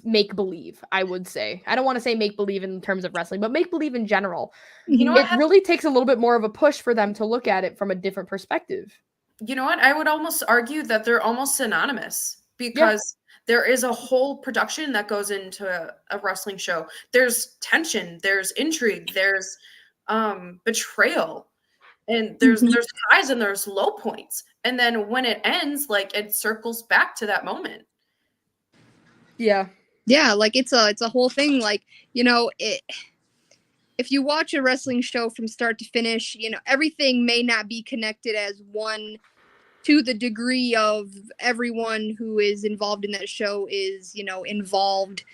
make believe, I would say. I don't want to say make believe in terms of wrestling, but make believe in general. You know It what? really takes a little bit more of a push for them to look at it from a different perspective. You know what? I would almost argue that they're almost synonymous, because there is a whole production that goes into a wrestling show. There's tension, there's intrigue, there's betrayal, and there's highs and there's low points. And then when it ends, like, it circles back to that moment. Yeah. Yeah, like it's a whole thing. Like, you know, if you watch a wrestling show from start to finish, you know, everything may not be connected as one to the degree of everyone who is involved in that show is, you know, involved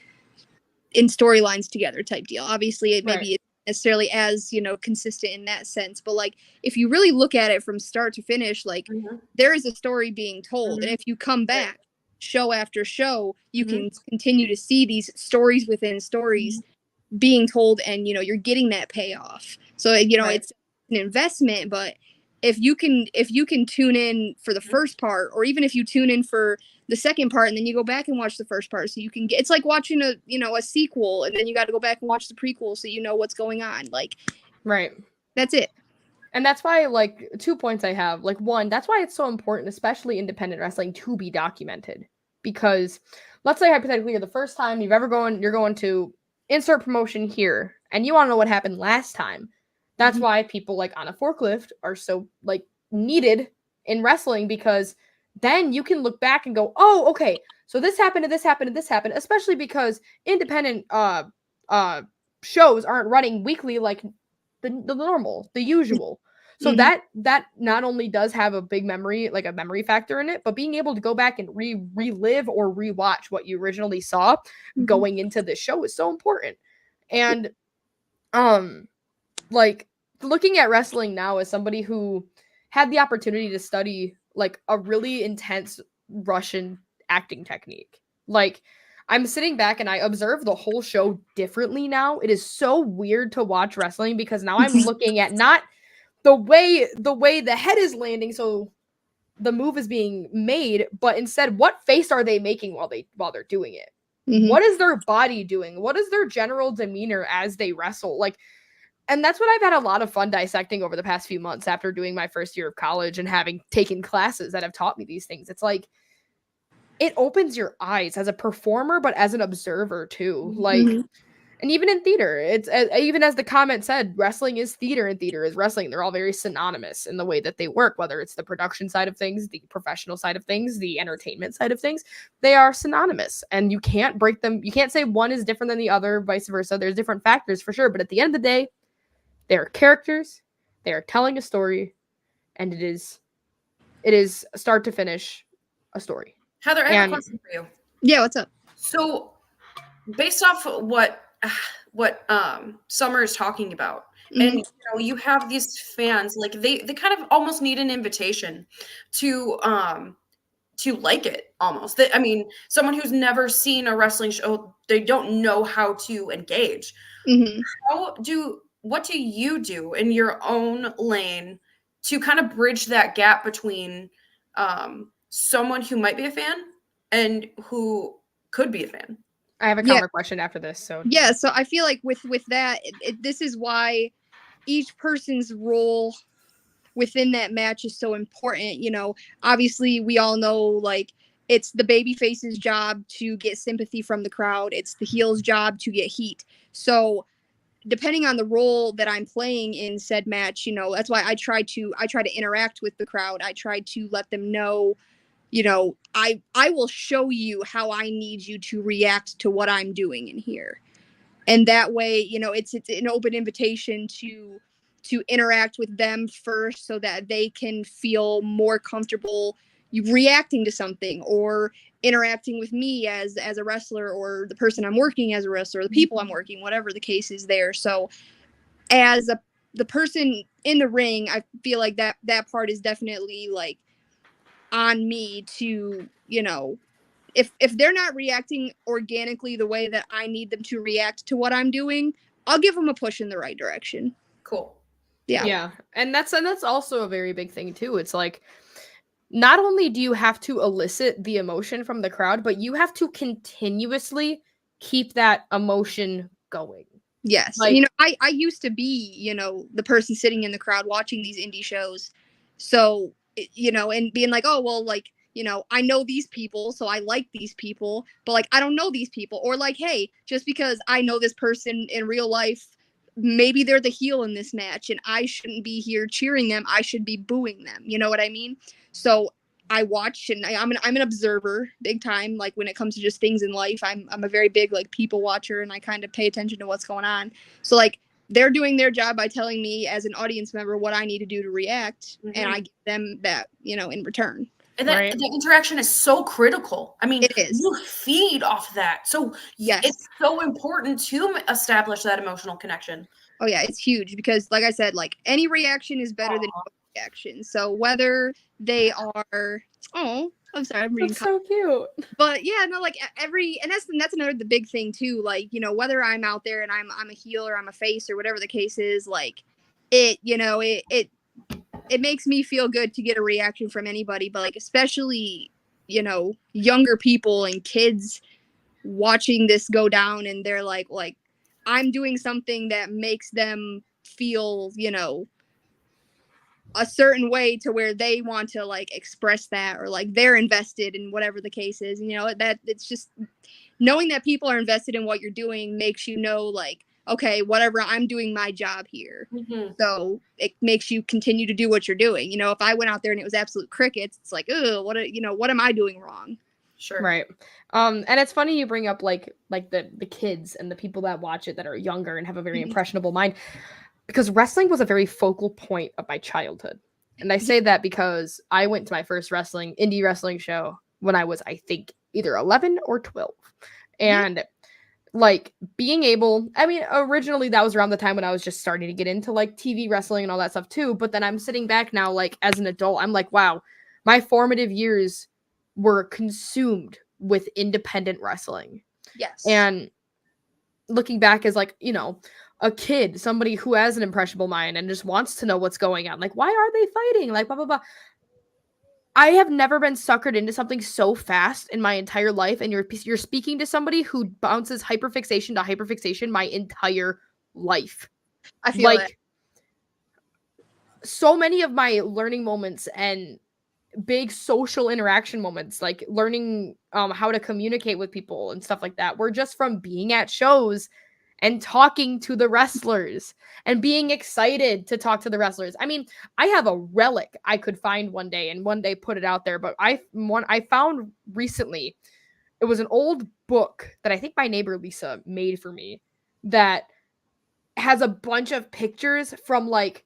in storylines together type deal. Obviously, it maybe isn't necessarily as, you know, consistent in that sense, but like, if you really look at it from start to finish, like, there is a story being told. And if you come back show after show, you can continue to see these stories within stories being told, and, you know, you're getting that payoff. So, you know, it's an investment, but if you can tune in for the first part, or even if you tune in for the second part and then you go back and watch the first part, so you can get, it's like watching a sequel, and then you got to go back and watch the prequel so you know what's going on. Like, that's it. And that's why, like, 2 points I have. Like, one, that's why it's so important, especially independent wrestling, to be documented. Because let's say hypothetically you're the first time you're going to insert promotion here, and you want to know what happened last time. That's why people like on a forklift are so like needed in wrestling, because then you can look back and go, oh, okay, so this happened and this happened and this happened, especially because independent shows aren't running weekly like the normal, the usual. So that not only does have a big memory, like a memory factor in it, but being able to go back and relive or rewatch what you originally saw going into the show is so important. And like looking at wrestling now as somebody who had the opportunity to study like a really intense Russian acting technique. Like I'm sitting back and I observe the whole show differently now. It is so weird to watch wrestling because now I'm looking at not the way the head is landing, so the move is being made, but instead what face are they making while they're doing it? What is their body doing? What is their general demeanor as they wrestle? Like, and that's what I've had a lot of fun dissecting over the past few months after doing my first year of college and having taken classes that have taught me these things. It's like it opens your eyes as a performer, but as an observer too. Like, and even in theater, it's even as the comment said, wrestling is theater and theater is wrestling. They're all very synonymous in the way that they work, whether it's the production side of things, the professional side of things, the entertainment side of things. They are synonymous and you can't break them. You can't say one is different than the other, vice versa. There's different factors for sure. But at the end of the day, they are characters. They are telling a story, and it is start to finish a story. Heather, I have a question for you. Yeah, what's up? So, based off what Summer is talking about, and you have these fans, like they kind of almost need an invitation to like it almost. I mean, someone who's never seen a wrestling show, they don't know how to engage. What do you do in your own lane to kind of bridge that gap between someone who might be a fan and who could be a fan? I have a counter question after this. So so I feel like with that, this is why each person's role within that match is so important. You know, obviously we all know like it's the babyface's job to get sympathy from the crowd. It's the heel's job to get heat. So depending on the role that I'm playing in said match, you know, that's why I try to interact with the crowd. I try to let them know, you know, I will show you how I need you to react to what I'm doing in here. And that way, you know, it's an open invitation to interact with them first so that they can feel more comfortable reacting to something or interacting with me as a wrestler or the person I'm working as a wrestler, or the people I'm working, whatever the case is there. So as the person in the ring, I feel like that part is definitely like on me to, you know, if they're not reacting organically the way that I need them to react to what I'm doing, I'll give them a push in the right direction. Cool. Yeah. And that's also a very big thing too. It's like, not only do you have to elicit the emotion from the crowd, but you have to continuously keep that emotion going. Yes. Like, you know, I used to be, you know, the person sitting in the crowd watching these indie shows. So, you know, and being like, oh, well, like, you know, I know these people, so I like these people, but like, I don't know these people. Or like, hey, just because I know this person in real life, maybe they're the heel in this match and I shouldn't be here cheering them. I should be booing them. You know what I mean? So I watch and I'm an observer big time. Like when it comes to just things in life, I'm a very big like people watcher and I kind of pay attention to what's going on. So like they're doing their job by telling me as an audience member what I need to do to react. And I give them that, you know, in return. And that the interaction is so critical. I mean, you feed off that. So it's so important to establish that emotional connection. Oh yeah, it's huge because like I said, like any reaction is better than no reaction. So whether they are, I'm sorry, I'm reading. That's so cute. But yeah, no, like and that's another the big thing too. Like, you know, whether I'm out there and I'm a heel or I'm a face or whatever the case is, like it makes me feel good to get a reaction from anybody, but like especially, you know, younger people and kids watching this go down and they're like I'm doing something that makes them feel, you know, a certain way to where they want to like express that or like they're invested in whatever the case is. And, you know, that it's just knowing that people are invested in what you're doing makes you know like, okay, whatever, I'm doing my job here. So it makes you continue to do what you're doing. You know, if I went out there and it was absolute crickets, it's like, oh, what am I doing wrong? Sure. Right. And it's funny you bring up like the kids and the people that watch it that are younger and have a very impressionable mind. because wrestling was a very focal point of my childhood. And I say that because I went to my first indie wrestling show when I was, I think, either 11 or 12. And like being able, I mean, originally that was around the time when I was just starting to get into like TV wrestling and all that stuff too. But then I'm sitting back now, like as an adult, I'm like, wow, my formative years were consumed with independent wrestling. Yes. And looking back as like, you know, a kid, somebody who has an impressionable mind and just wants to know what's going on. Like, why are they fighting? Like, blah, blah, blah. I have never been suckered into something so fast in my entire life. And you're speaking to somebody who bounces hyperfixation to hyperfixation my entire life. I feel like it. So many of my learning moments and big social interaction moments, like learning how to communicate with people and stuff like that, were just from being at shows and talking to the wrestlers and being excited to talk to the wrestlers. I mean, I have a relic I could find one day and one day put it out there, but I found recently, it was an old book that I think my neighbor Lisa made for me that has a bunch of pictures from like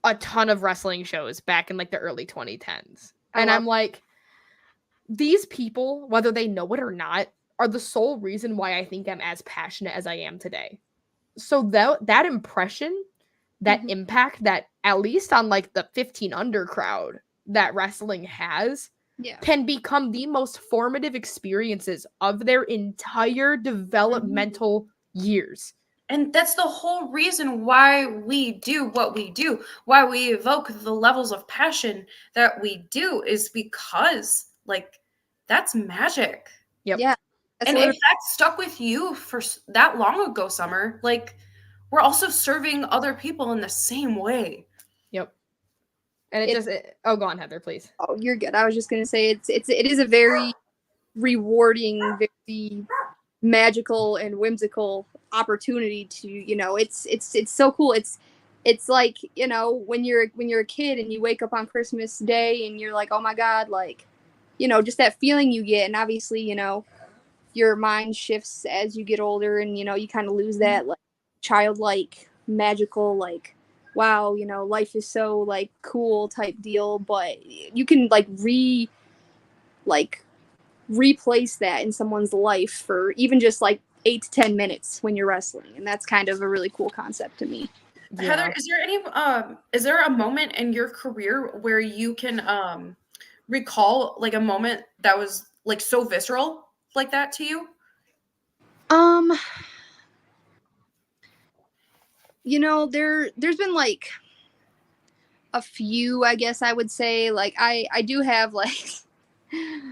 a ton of wrestling shows back in like the early 2010s. And I'm like, these people, whether they know it or not, are the sole reason why I think I'm as passionate as I am today. So that impression, that impact, that at least on like the 15 under crowd that wrestling has, can become the most formative experiences of their entire developmental years. And that's the whole reason why we do what we do, why we evoke the levels of passion that we do, is because like that's magic. Yep. Yeah. And if that stuck with you for that long ago, Summer, like we're also serving other people in the same way. Yep. And oh, go on, Heather, please. Oh, you're good. I was just gonna say it is a very rewarding, very magical and whimsical opportunity to, you know, it's so cool. It's like, you know, when you're a kid and you wake up on Christmas Day and you're like, oh my God, like, you know, just that feeling you get. And obviously, you know, your mind shifts as you get older and, you know, you kind of lose that like childlike, magical, like, wow, you know, life is so like cool type deal. But you can like replace that in someone's life for even just like 8 to 10 minutes when you're wrestling. And that's kind of a really cool concept to me. Yeah. Heather, is there a moment in your career where you can recall like a moment that was like so visceral like that to you? You know, there's been like a few, I guess I would say. Like I do have like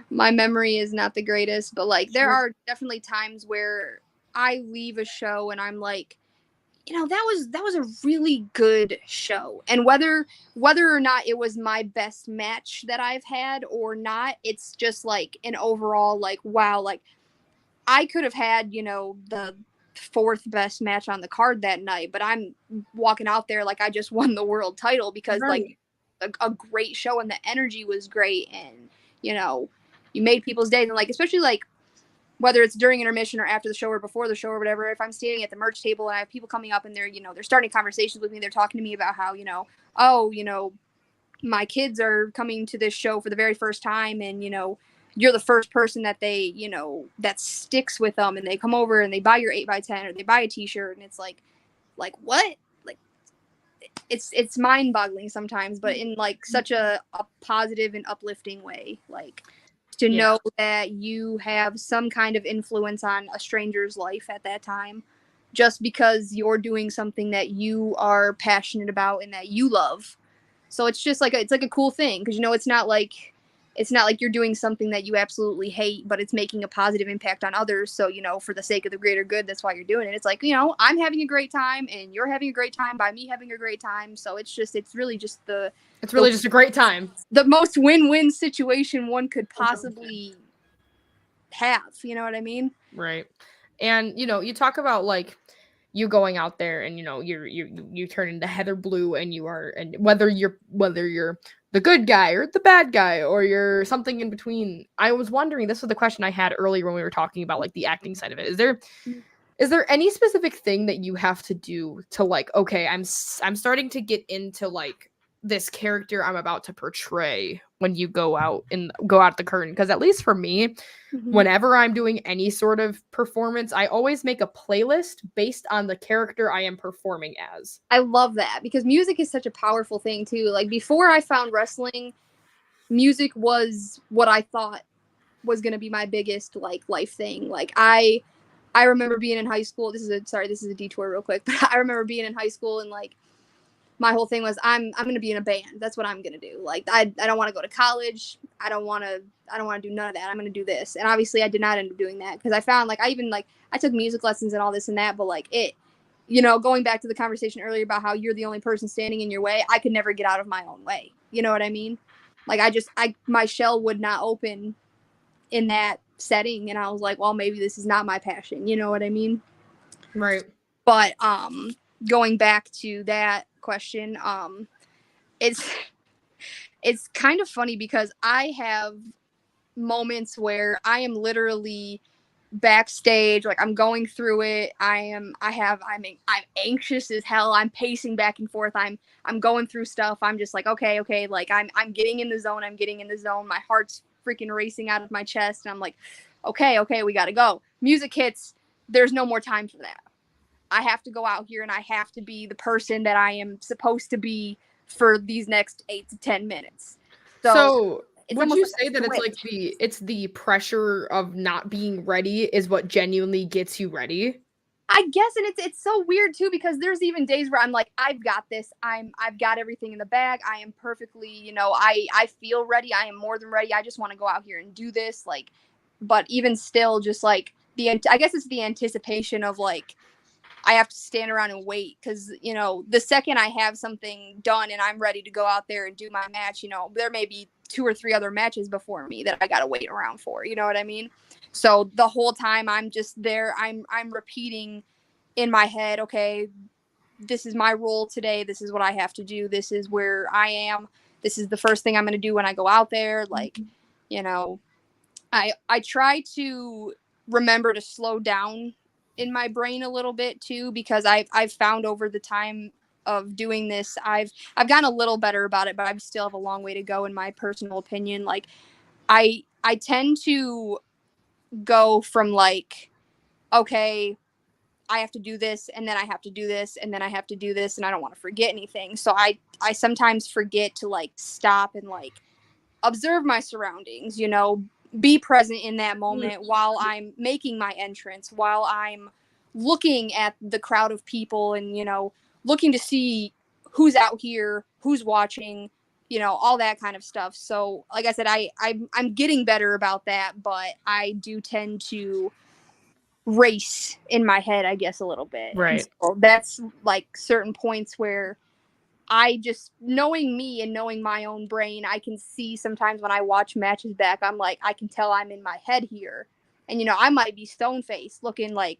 my memory is not the greatest, but like there are definitely times where I leave a show and I'm like, you know, that was a really good show. And whether or not it was my best match that I've had or not, it's just like an overall like, wow, like I could have had, you know, the 4th best match on the card that night, but I'm walking out there like I just won the world title because like a great show and the energy was great and, you know, you made people's days. And like, especially like whether it's during intermission or after the show or before the show or whatever, if I'm standing at the merch table and I have people coming up and they're, you know, they're starting conversations with me, they're talking to me about how, you know, oh, you know, my kids are coming to this show for the very first time and, you know, you're the first person that they, you know, that sticks with them and they come over and they buy your 8x10 or they buy a t-shirt and it's like what? Like it's mind boggling sometimes, but in like such a positive and uplifting way. Like to know that you have some kind of influence on a stranger's life at that time, just because you're doing something that you are passionate about and that you love. So it's just like it's like a cool thing because, you know, it's not like you're doing something that you absolutely hate, but it's making a positive impact on others. So, you know, for the sake of the greater good, that's why you're doing it. It's like, you know, I'm having a great time and you're having a great time by me having a great time. So it's really just a great time. The most win-win situation one could possibly have. You know what I mean? Right. And, you know, you talk about like you going out there and, you know, you turn into Heather Blue and whether you're the good guy or the bad guy or you're something in between. I was wondering, this was the question I had earlier when we were talking about like the acting side of it. Is there Is there any specific thing that you have to do to like, okay, I'm starting to get into like this character I'm about to portray when you go out the curtain? Because at least for me, whenever I'm doing any sort of performance, I always make a playlist based on the character I am performing as. I love that because music is such a powerful thing too. Like before I found wrestling, music was what I thought was going to be my biggest like life thing. Like I remember being in high school. This is a detour real quick, but I remember being in high school and like my whole thing was I'm going to be in a band. That's what I'm going to do. Like I don't want to go to college. I don't want to do none of that. I'm going to do this. And obviously I did not end up doing that because I found like I took music lessons and all this and that, but like going back to the conversation earlier about how you're the only person standing in your way, I could never get out of my own way. You know what I mean? Like my shell would not open in that setting, and I was like, well, maybe this is not my passion. You know what I mean? Right. But going back to that question, it's kind of funny because I have moments where I am literally backstage, like I'm going through it. I'm anxious as hell. I'm pacing back and forth. I'm going through stuff. I'm just like, okay, like I'm getting in the zone. My heart's freaking racing out of my chest, and I'm like, okay, we gotta go. Music hits. There's no more time for that. I have to go out here and I have to be the person that I am supposed to be for these next 8 to 10 minutes. So would you like say that it's like the pressure of not being ready is what genuinely gets you ready? I guess, and it's so weird too because there's even days where I'm like, I've got this. I've got everything in the bag. I am perfectly, I feel ready. I am more than ready. I just want to go out here and do this. Like, but even still, just like I guess it's the anticipation of like I have to stand around and wait because, the second I have something done and I'm ready to go out there and do my match, there may be 2 or 3 other matches before me that I got to wait around for. You know what I mean? So the whole time I'm just there, I'm repeating in my head, okay, this is my role today. This is what I have to do. This is where I am. This is the first thing I'm going to do when I go out there. Like, I try to remember to slow down in my brain a little bit too, because I've found over the time of doing this, I've gotten a little better about it, but I still have a long way to go in my personal opinion. Like I tend to go from like, okay, I have to do this and then I have to do this and then I have to do this and I don't want to forget anything. So I sometimes forget to like stop and like observe my surroundings, be present in that moment while I'm making my entrance, while I'm looking at the crowd of people and, looking to see who's out here, who's watching, all that kind of stuff. So like I said, I'm getting better about that, but I do tend to race in my head, I guess, a little bit. Right. So that's like certain points where I just, knowing me and knowing my own brain, I can see sometimes when I watch matches back, I'm like, I can tell I'm in my head here. And, I might be stone-faced, looking like,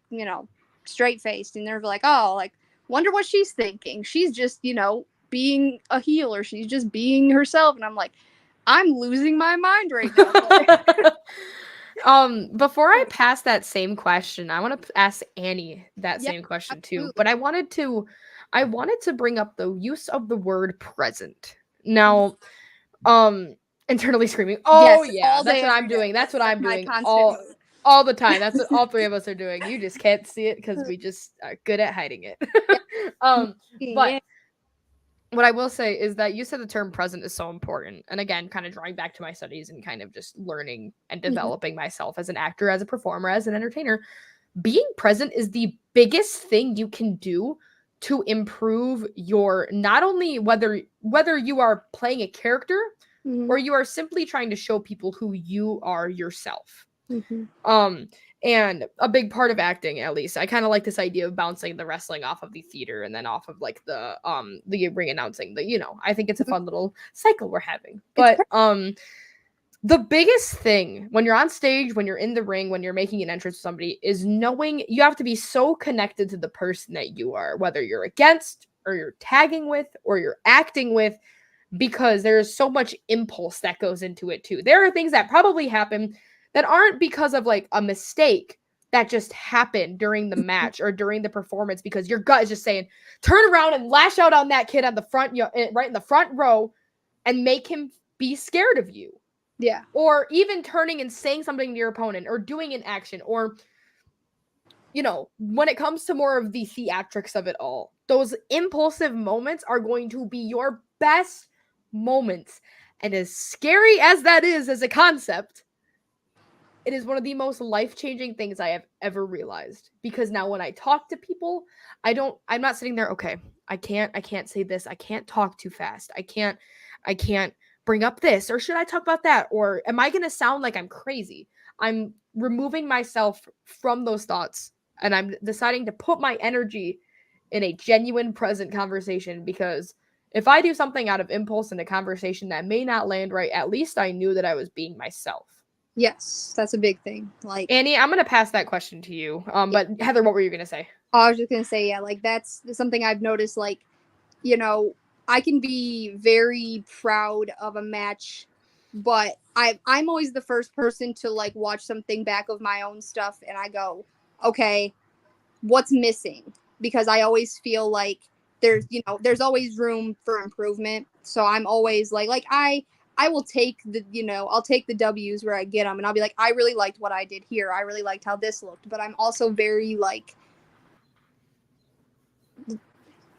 straight-faced. And they're like, oh, like, wonder what she's thinking. She's just, being a heel, or she's just being herself. And I'm like, I'm losing my mind right now. Before I pass that same question, I want to ask Annie that same question absolutely. too. But I wanted to bring up the use of the word present. Now, internally screaming, oh Yes, yeah, all that's day, what I'm every day. doing. That's what I'm my doing constant all move. all the time. That's what all 3 of us are doing. You just can't see it because we just are good at hiding it. But Yeah. what I will say is that you said the term present is so important. And again, kind of drawing back to my studies and kind of just learning and developing myself as an actor, as a performer, as an entertainer. Being present is the biggest thing you can do to improve your, not only whether you are playing a character or you are simply trying to show people who you are yourself. And a big part of acting, at least, I kind of like this idea of bouncing the wrestling off of the theater and then off of like the ring announcing, I think it's a fun little cycle we're having. But the biggest thing when you're on stage, when you're in the ring, when you're making an entrance to somebody, is knowing you have to be so connected to the person that you are, whether you're against or you're tagging with or you're acting with, because there's so much impulse that goes into it too. There are things that probably happen that aren't because of like a mistake, that just happened during the match or during the performance because your gut is just saying, turn around and lash out on that kid on the front, right in the front row and make him be scared of you. Yeah. Or even turning and saying something to your opponent or doing an action or, when it comes to more of the theatrics of it all, those impulsive moments are going to be your best moments. And as scary as that is as a concept, it is one of the most life-changing things I have ever realized. Because now when I talk to people, I'm not sitting there, okay, I can't say this. I can't talk too fast. I can't bring up this, or should I talk about that? Or am I going to sound like I'm crazy? I'm removing myself from those thoughts, and I'm deciding to put my energy in a genuine present conversation, because if I do something out of impulse in a conversation that may not land right, at least I knew that I was being myself. Yes, that's a big thing. Like, Annie, I'm going to pass that question to you. But Heather, what were you going to say? I was just going to say, yeah, like that's something I've noticed, like, I can be very proud of a match, but I'm always the first person to like watch something back of my own stuff and I go, okay, what's missing? Because I always feel like there's always room for improvement. So I'm always like I will take I'll take the W's where I get them, and I'll be like, I really liked what I did here. I really liked how this looked, but I'm also very like,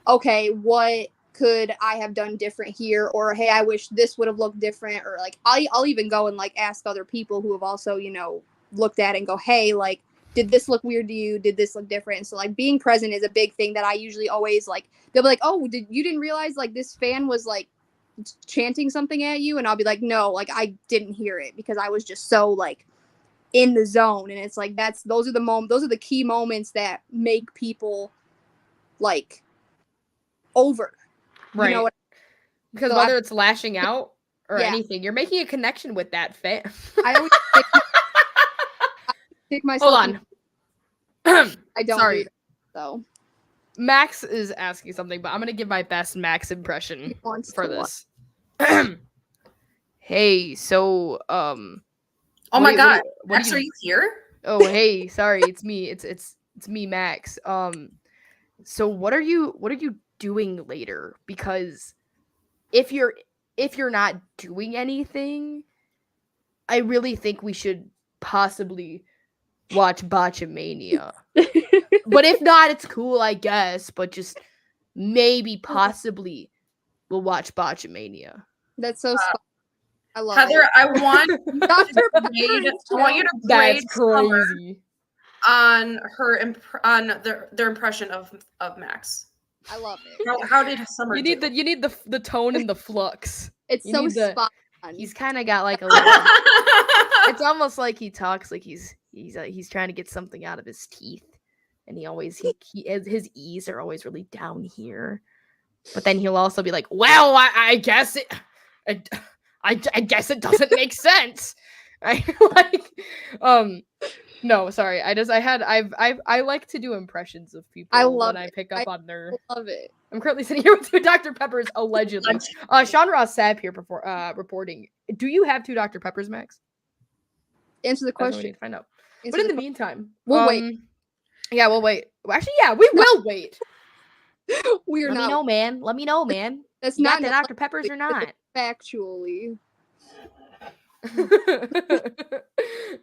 okay, what could I have done different here? Or, hey, I wish this would have looked different. Or like, I'll even go and like ask other people who have also, looked at it and go, hey, like, did this look weird to you? Did this look different? And so like being present is a big thing that I usually always like, they'll be like, oh, you didn't realize like this fan was like chanting something at you? And I'll be like, no, like I didn't hear it because I was just so like in the zone. And it's like, those are the key moments that make people like over. Right. Because so whether it's lashing out or Yeah. anything, you're making a connection with that fan. I always pick myself. Hold on. I don't. Sorry. Do that, so Max is asking something, but I'm going to give my best Max impression wants for to this. Hey, so, Oh my God. what Max, are you here? Oh, hey, sorry, it's me. It's me, Max. So what are you doing later? Because if you're not doing anything, I really think we should possibly watch Botchamania. But if not, it's cool, I guess. But just maybe possibly we'll watch Botchamania. that's so. I love Heather, it. I want Dr. you to grade That's Summer crazy. on their impression of Max. I love it. How did Summer You need do? the tone and the flux. It's You so need the- spot on. He's kind of got like a little. It's almost like he talks like he's trying to get something out of his teeth, and his E's are always really down here, but then he'll also be like, "Well, I guess I guess it doesn't make sense." I no, sorry. I like to do impressions of people I love when I it. pick up on their. love it. I'm currently sitting here with 2 Dr. Peppers, allegedly. Sean Ross Sapp here reporting. Do you have 2 Dr. Peppers, Max? Answer the That's what we question. need to find out. Answer But in the que- meantime, We'll wait. Yeah, we'll wait. Well, actually, yeah, we will wait. We're Let not. me know, man. Let me know, man. That's You not got the Dr. Peppers or not? factually.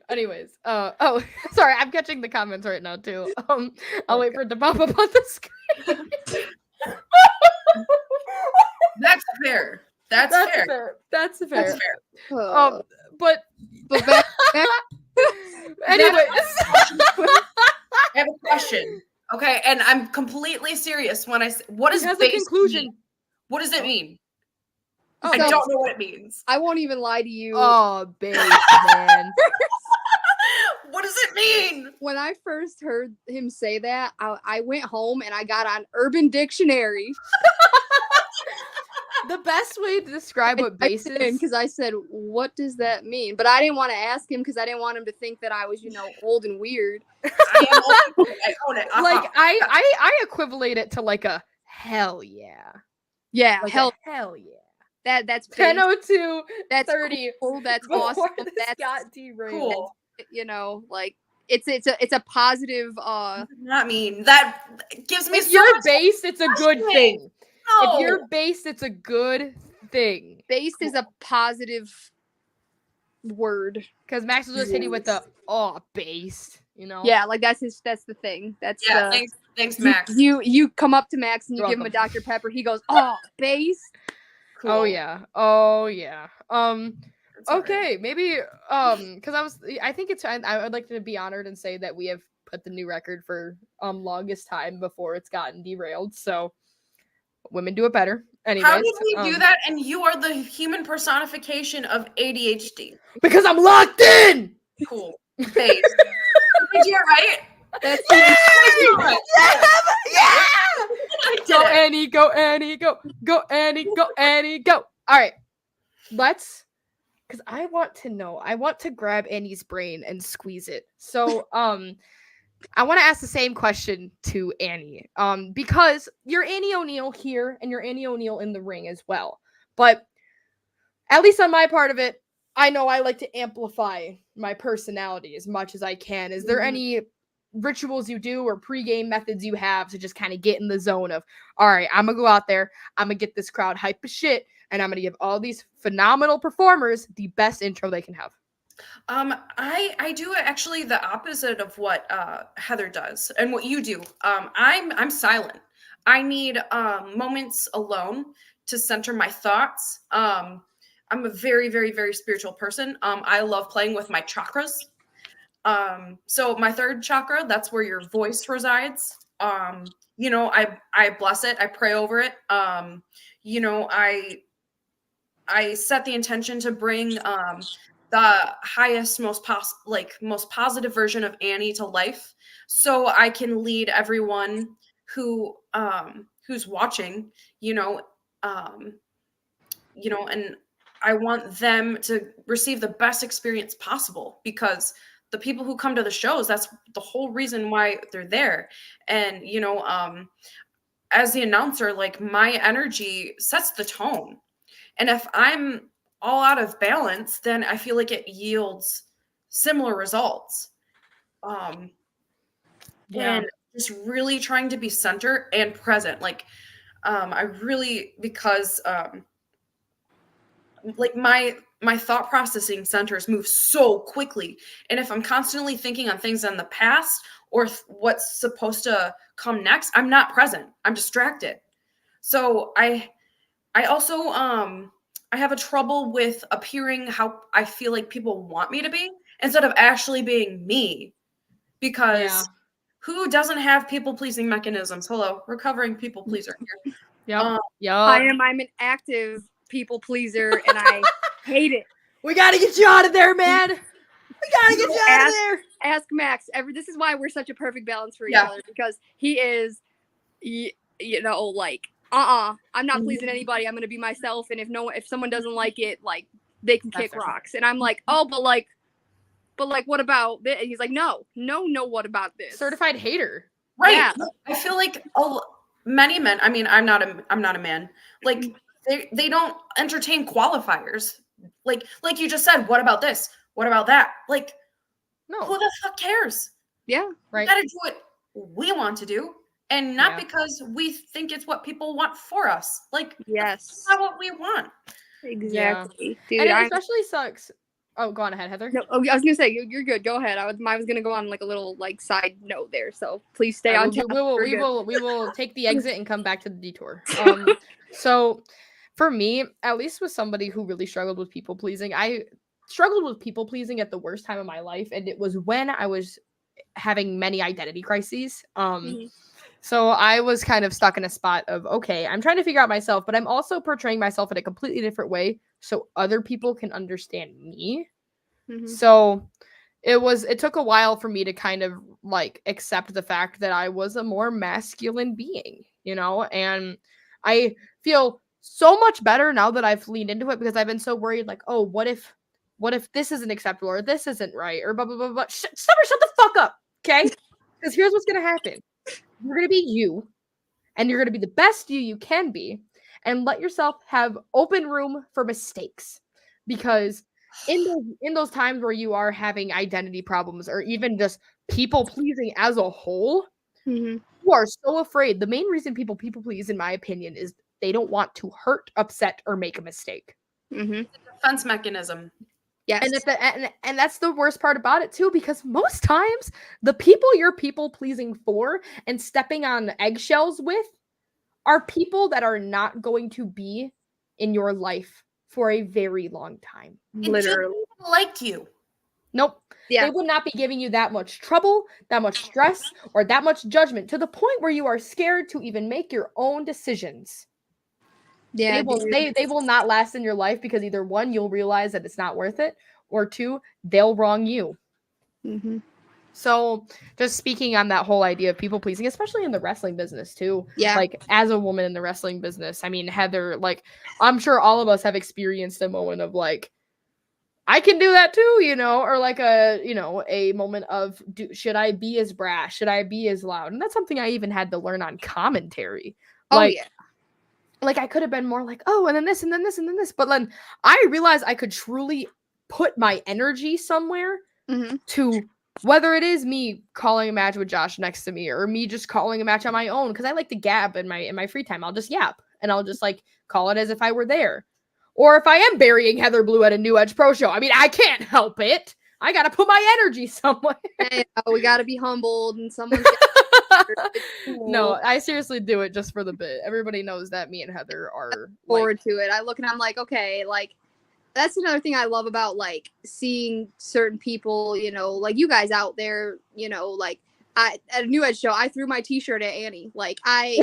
Anyways, sorry, I'm catching the comments right now too. I'll wait for it to pop up on the screen. That's fair. That's fair. That's fair. That's fair. But But back anyways, I have a question. Okay, and I'm completely serious when I say, what it does has a base conclusion. mean? What does it mean? Oh, I So- don't know what it means. I won't even lie to you. Oh, babe, man. What does it mean? When I first heard him say that, I went home and I got on Urban Dictionary. The best way to describe what base is. Because I said, what does that mean? But I didn't want to ask him because I didn't want him to think that I was, old and weird. I own it. Like I equivalate it to like a hell yeah. Yeah, Like hell, hell yeah. that's 10:02. that's 30 Cool. That's before awesome. this That's got derailed. cool. like It's a positive. Not mean that gives me. If so you're much based, it's a good questioning. thing. No. If you're based, it's a good thing. Based is a positive word. Because Max will just hit you with the based. You know. Yeah, like that's the thing. That's Yeah, the, thanks, Max. You come up to Max and you You're give him a welcome. Dr. Pepper. He goes, "Oh, base." Cool. Oh yeah. Oh yeah. It's all right. Okay, maybe because I think it's I would like to be honored and say that we have put the new record for longest time before it's gotten derailed. So women do it better. Anyways, How did we do that? And you are the human personification of ADHD. Because I'm locked in. Cool. Base. Did you right? That's Yeah! Right. Yeah! I did Go it. Annie, go Annie, go Annie, go Annie, go. All right, let's. Because I want to know. I want to grab Annie's brain and squeeze it. So I want to ask the same question to Annie. Because you're Annie O'Neal here and you're Annie O'Neal in the ring as well. But at least on my part of it, I know I like to amplify my personality as much as I can. Is there any rituals you do or pregame methods you have to just kind of get in the zone of, all right, I'm going to go out there, I'm going to get this crowd hype as shit, and I'm going to give all these phenomenal performers the best intro they can have? I do actually the opposite of what Heather does and what you do. I'm silent. I need moments alone to center my thoughts. I'm a very, very, very spiritual person. I love playing with my chakras. So my third chakra, that's where your voice resides. You know, I bless it. I pray over it. You know, I set the intention to bring the highest, most positive version of Annie to life, so I can lead everyone who's watching. And I want them to receive the best experience possible, because the people who come to the shows, that's the whole reason why they're there. And as the announcer, like, my energy sets the tone. And if I'm all out of balance, then I feel like it yields similar results. And just really trying to be center and present. Like, I really, because like my thought processing centers move so quickly. And if I'm constantly thinking on things in the past or what's supposed to come next, I'm not present. I'm distracted. So I also I have a trouble with appearing how I feel like people want me to be instead of actually being me, because who doesn't have people pleasing mechanisms? Hello, recovering people pleaser here. I'm an active people pleaser and I hate it. We gotta get you out of there, man. We gotta get you out of there. Ask Max. This is why we're such a perfect balance for each other, because he is, like, I'm not pleasing anybody. I'm gonna be myself, and if someone doesn't like it, like, they can kick rocks. And I'm like, oh, but what about this? And he's like, no, what about this? Certified hater. Right. Yeah. I feel like many men, I mean, I'm not a man. Like, they don't entertain qualifiers. Like you just said, what about this? What about that? Like, No. who the fuck cares? Yeah. Right. We gotta do what we want to do, and not because we think it's what people want for us. Like, that's not what we want. Exactly. Dude, and it especially sucks. Oh, go on ahead, Heather. No, I was gonna say you're good. Go ahead. I was gonna go on like a little like side note there. So please stay on top. We will take the exit and come back to the detour. So for me, at least with somebody who really struggled with people pleasing, I struggled with people pleasing at the worst time of my life, and it was when I was having many identity crises. So I was kind of stuck in a spot of, okay, I'm trying to figure out myself, but I'm also portraying myself in a completely different way so other people can understand me. So it took a while for me to kind of like accept the fact that I was a more masculine being, and I feel so much better now that I've leaned into it, because I've been so worried, like, oh, what if this isn't acceptable, or this isn't right, or blah, blah, blah, blah. Shut the fuck up, okay? Because here's what's going to happen. You're going to be you, and you're going to be the best you can be, and let yourself have open room for mistakes. Because in those times where you are having identity problems, or even just people pleasing as a whole, Mhm. you are so afraid. The main reason people please, in my opinion, is they don't want to hurt, upset, or make a mistake. Mhm. Defense mechanism. Yes. And that's the worst part about it too, because most times the people you're people pleasing for and stepping on eggshells with are people that are not going to be in your life for a very long time. Literally. It liked you. Nope. Yeah. They would not be giving you that much trouble, that much stress, or that much judgment to the point where you are scared to even make your own decisions. Yeah. They will not last in your life because either one, you'll realize that it's not worth it, or two, they'll wrong you. Mhm. So just speaking on that whole idea of people pleasing, especially in the wrestling business too. Yeah. Like as a woman in the wrestling business, I mean, Heather, like I'm sure all of us have experienced a moment of like, I can do that too, you know, or like a moment of should I be as brash? Should I be as loud? And that's something I even had to learn on commentary. Oh Like, yeah. like I could have been more like, oh, and then this, and then this, and then this. But then I realized I could truly put my energy somewhere Mhm. to whether it is me calling a match with Josh next to me or me just calling a match on my own, because I like to gab in my free time. I'll just yap and I'll just like call it as if I were there. Or if I am burying Heather Blue at a New Edge Pro show, I mean, I can't help it. I gotta put my energy somewhere. Hey, we gotta be humbled, and someone's No, I seriously do it just for the bit. Everybody knows that me and Heather are forward to it. I look and I'm like, okay, like that's another thing I love about like seeing certain people, you know, like you guys out there, you know, like at a New Edge show, I threw my t-shirt at Annie. Like I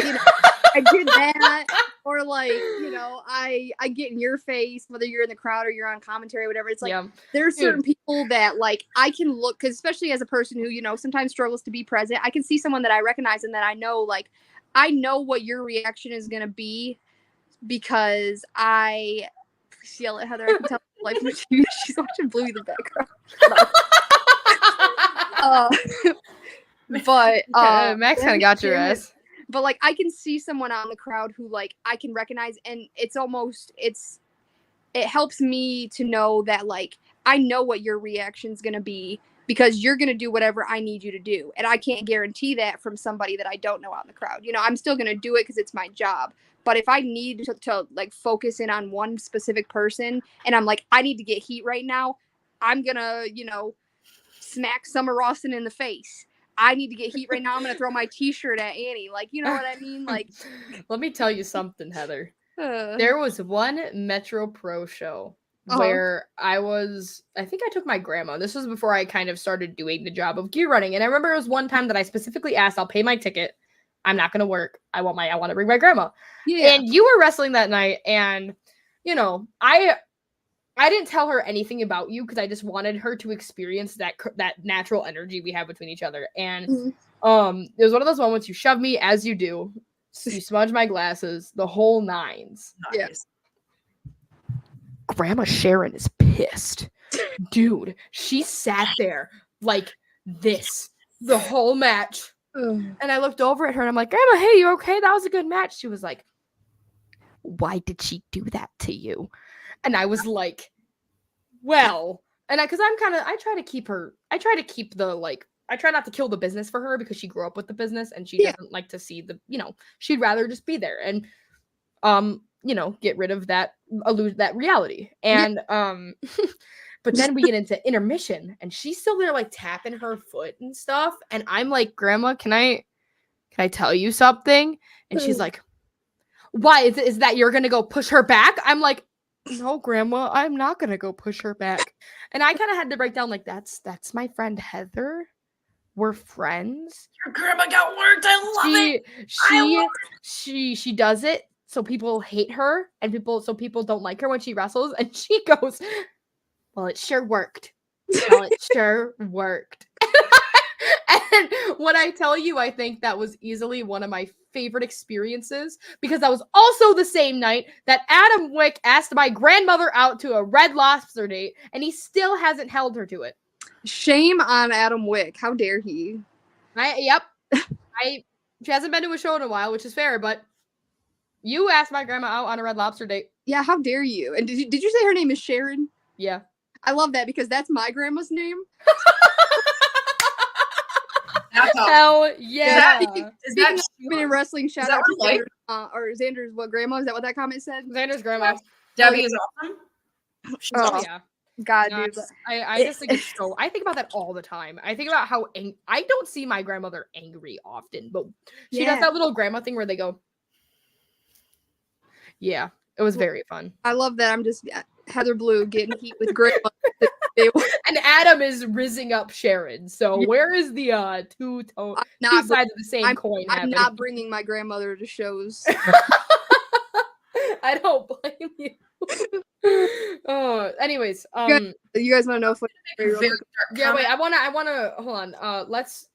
did that, or like, you know, I get in your face, whether you're in the crowd or you're on commentary or whatever. It's like there's certain people that like I can look, because especially as a person who, you know, sometimes struggles to be present, I can see someone that I recognize and that I know, like I know what your reaction is gonna be, because I yell at Heather. I can tell life on TV. She's watching Bluey in the background. But Max kind of got your ass. But like I can see someone out in the crowd who like I can recognize, and it helps me to know that like I know what your reaction's gonna be, because you're gonna do whatever I need you to do, and I can't guarantee that from somebody that I don't know out in the crowd. You know, I'm still gonna do it because it's my job. But if I need to like focus in on one specific person, and I'm like, I need to get heat right now, I'm gonna, you know, smack Summer Rawson in the face. I need to get heat right now. I'm gonna throw my t-shirt at Annie. Like, you know what I mean? Like, let me tell you something, Heather. There was one Metro Pro show where I think I took my grandma. This was before I kind of started doing the job of gear running. And I remember it was one time that I specifically asked, I'll pay my ticket. I'm not gonna work. I want to bring my grandma. Yeah. And you were wrestling that night, and you know, I didn't tell her anything about you because I just wanted her to experience that natural energy we have between each other. And it was one of those moments you shove me as you do. You smudge my glasses, the whole nines. Nice. Grandma Sharon is pissed. Dude, she sat there like this the whole match. And I looked over at her and I'm like, Grandma, hey, you okay? That was a good match. She was like, why did she do that to you? And I was like, well, and I try not to kill the business for her, because she grew up with the business and she doesn't like to see she'd rather just be there and, you know, get rid of that reality. And, but then we get into intermission and she's still there, like tapping her foot and stuff. And I'm like, Grandma, can I tell you something? And she's like, why is that you're going to go push her back? I'm like, no, Grandma, I'm not going to go push her back. And I kind of had to break down like, that's my friend Heather. We're friends. Your grandma got worked. I love it. She does it so people hate her and so people don't like her when she wrestles. And she goes, well, it sure worked. Well, it sure worked. And when I tell you, I think that was easily one of my favorite experiences, because that was also the same night that Adam Wick asked my grandmother out to a Red Lobster date, and he still hasn't held her to it. Shame on Adam Wick. How dare he? She hasn't been to a show in a while, which is fair, but you asked my grandma out on a Red Lobster date. Yeah, how dare you? And did you say her name is Sharon? Yeah. I love that, because that's my grandma's name. That's all. Hell yeah. Is that Speaking of wrestling, shout that out to right? Xander, or Xander's what grandma? Is that what that comment said? Xander's grandma. Debbie is awesome? She's Oh, Oh yeah. God, No, dude. I just think it's so. I think about that all the time. I think about how I don't see my grandmother angry often, but she does Yeah. that little grandma thing where they go. Yeah, it was very fun. I love that. I'm just Heather Blue getting heat with grandma. And Adam is rizzing up Sharon. So Yeah. where is the two sides of the same coin I'm happening? not bringing my grandmother to shows. I don't blame you. Oh, anyways, You guys want to know if Very dark yeah, wait, comment. I wanna hold on.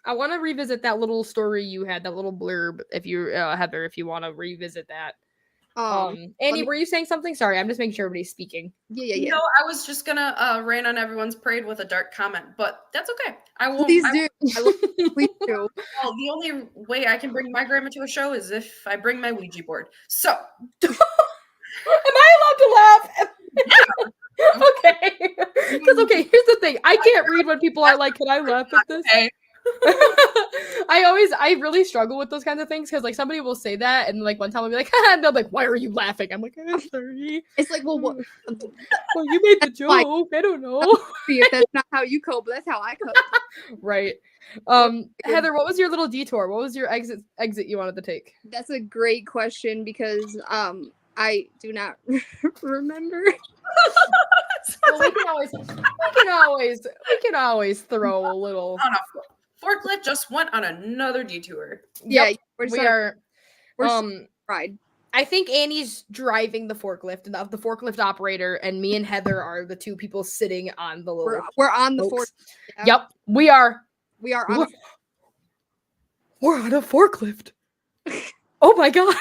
I wanna revisit that little story you had, that little blurb, if you Heather, if you wanna revisit that. Annie, were you saying something? Sorry, I'm just making sure everybody's speaking. Yeah. No, I was just gonna rain on everyone's parade with a dark comment, but that's okay. I won't. Please do. Please do. Well, the only way I can bring my grandma to a show is if I bring my Ouija board. So, Am I allowed to laugh? Okay. Because here's the thing. I can't read when people are like, "Can I laugh at this?" okay. I really struggle with those kinds of things because like somebody will say that and like one time I'll be like, and they're like, "Why are you laughing?" I'm like, "I'm sorry." It's like, well, what? Well, you made the joke. Like- I don't know. If that's not how you cope, that's how I cope. Right. Heather, what was your little detour? What was your exit you wanted to take? That's a great question because I do not remember. Well, we can always throw a little. Oh, no. Forklift just went on another detour. Yeah, Yep, we're we are. we're fried. I think Annie's driving the forklift, and the forklift operator, and me and Heather are the two people sitting on the little. We're on the spokes. fork. Yep, we are. We are on. We're on a forklift. Oh my god.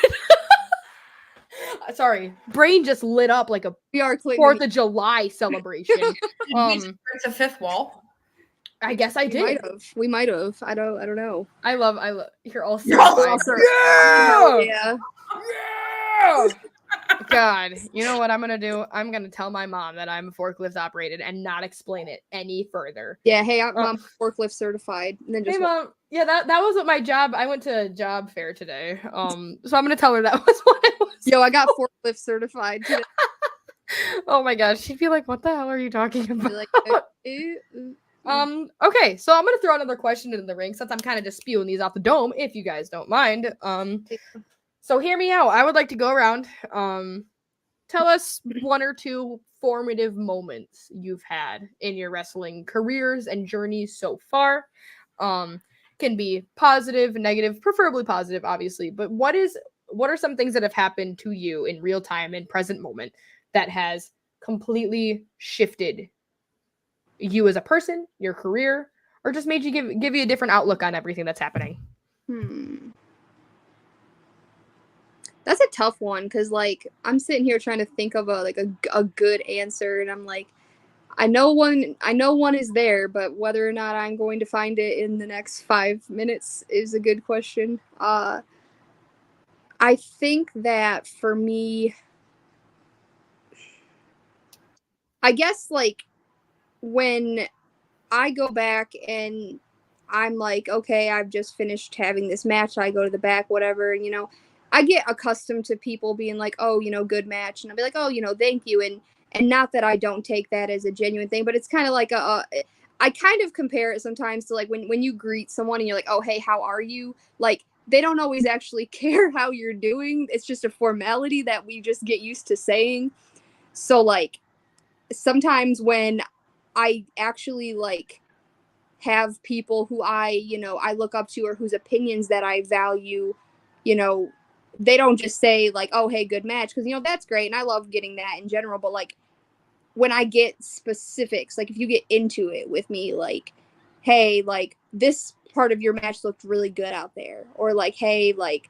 Sorry, brain just lit up like a We are 4th of July celebration. Did we break the fifth wall? I guess I did. We might have. I don't know. I love. You're all You're all certified. Yeah. Yeah. God, you know what I'm gonna do? I'm gonna tell my mom that I'm forklift operated and not explain it any further. Yeah. Hey, I'm forklift certified. And then just Hey mom, yeah, that was what my job. I went to a job fair today. So I'm gonna tell her that was what it was. Yo, I got forklift certified today. Oh my gosh, she'd be like, "What the hell are you talking about?" Like, Okay, so I'm gonna throw another question into the ring since I'm kind of just spewing these off the dome, if you guys don't mind. So hear me out. I would like to go around. Tell us one or two formative moments you've had in your wrestling careers and journeys so far. Can be positive, negative, preferably positive, obviously. But what are some things that have happened to you in real time, in present moment, that has completely shifted you as a person, your career, or just made you give you a different outlook on everything that's happening? That's a tough one because like I'm sitting here trying to think of a good answer, and I'm like, I know one is there, but whether or not I'm going to find it in the next 5 minutes is a good question. I think that for me, I guess like when I go back and I'm like, okay, I've just finished having this match, I go to the back, whatever, I get accustomed to people being like, oh, good match. And I'll be like, oh, thank you. And not that I don't take that as a genuine thing, but it's kind of like I kind of compare it sometimes to like when you greet someone and you're like, oh, hey, how are you? Like, they don't always actually care how you're doing. It's just a formality that we just get used to saying. So like sometimes when I actually like have people who I look up to or whose opinions that I value, they don't just say like, oh, hey, good match. Cause that's great. And I love getting that in general. But like when I get specifics, like if you get into it with me, like, hey, like this part of your match looked really good out there. Or like, hey, like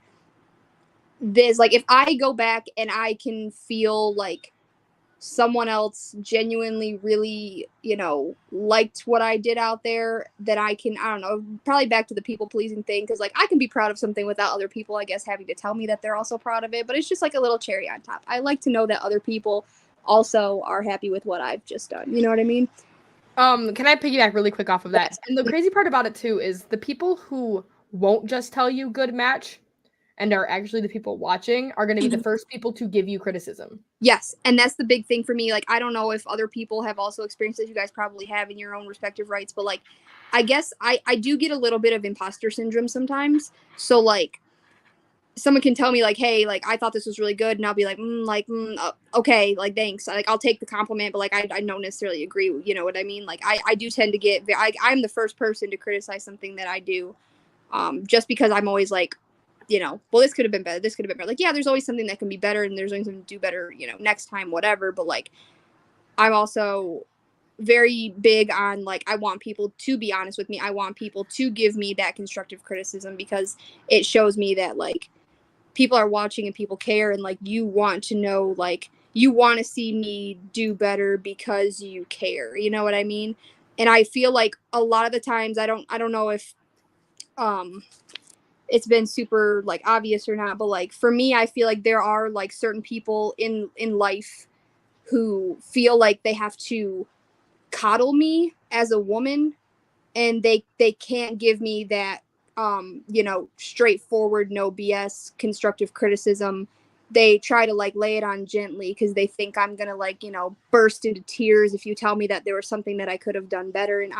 this, like if I go back and I can feel like someone else genuinely really, liked what I did out there, that I don't know, probably back to the people pleasing thing. Cause like I can be proud of something without other people, I guess, having to tell me that they're also proud of it, but it's just like a little cherry on top. I like to know that other people also are happy with what I've just done. You know what I mean? Can I piggyback really quick off of that? And the crazy part about it too is the people who won't just tell you good match and are actually the people watching are going to be the first people to give you criticism. Yes, and that's the big thing for me. Like, I don't know if other people have also experienced it. You guys probably have in your own respective rights, but like, I guess I do get a little bit of imposter syndrome sometimes. So like, someone can tell me like, hey, like I thought this was really good, and I'll be like, okay, like thanks. Like I'll take the compliment, but like I don't necessarily agree. You know what I mean? Like I do tend to get. I'm the first person to criticize something that I do, just because I'm always like, well, this could have been better. This could have been better. Like, yeah, there's always something that can be better, and there's always something to do better. Next time, whatever. But like, I'm also very big on like I want people to be honest with me. I want people to give me that constructive criticism because it shows me that like people are watching and people care, and like you want to know, like you want to see me do better because you care. You know what I mean? And I feel like a lot of the times I don't know if it's been super like obvious or not, but like for me, I feel like there are like certain people in life who feel like they have to coddle me as a woman, and they can't give me that straightforward, no BS constructive criticism. They try to like lay it on gently because they think I'm gonna like burst into tears if you tell me that there was something that I could have done better, and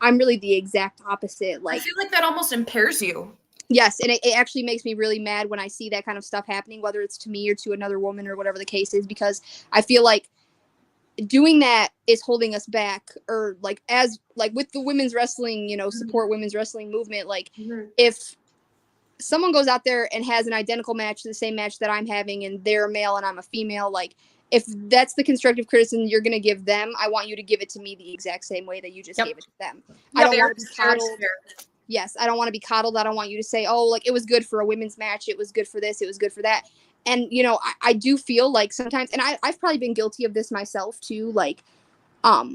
I'm really the exact opposite. Like, I feel like that almost impairs you. Yes, and it actually makes me really mad when I see that kind of stuff happening, whether it's to me or to another woman or whatever the case is, because I feel like doing that is holding us back. Or like as like with the women's wrestling, support women's wrestling movement, like if someone goes out there and has an identical match to the same match that I'm having, and they're a male and I'm a female, like if that's the constructive criticism you're going to give them, I want you to give it to me the exact same way that you just gave it to them. I don't want to be coddled. Yes, I don't want to be coddled. I don't want you to say, oh, like it was good for a women's match, it was good for this, it was good for that. And I do feel like sometimes, and I've probably been guilty of this myself too, like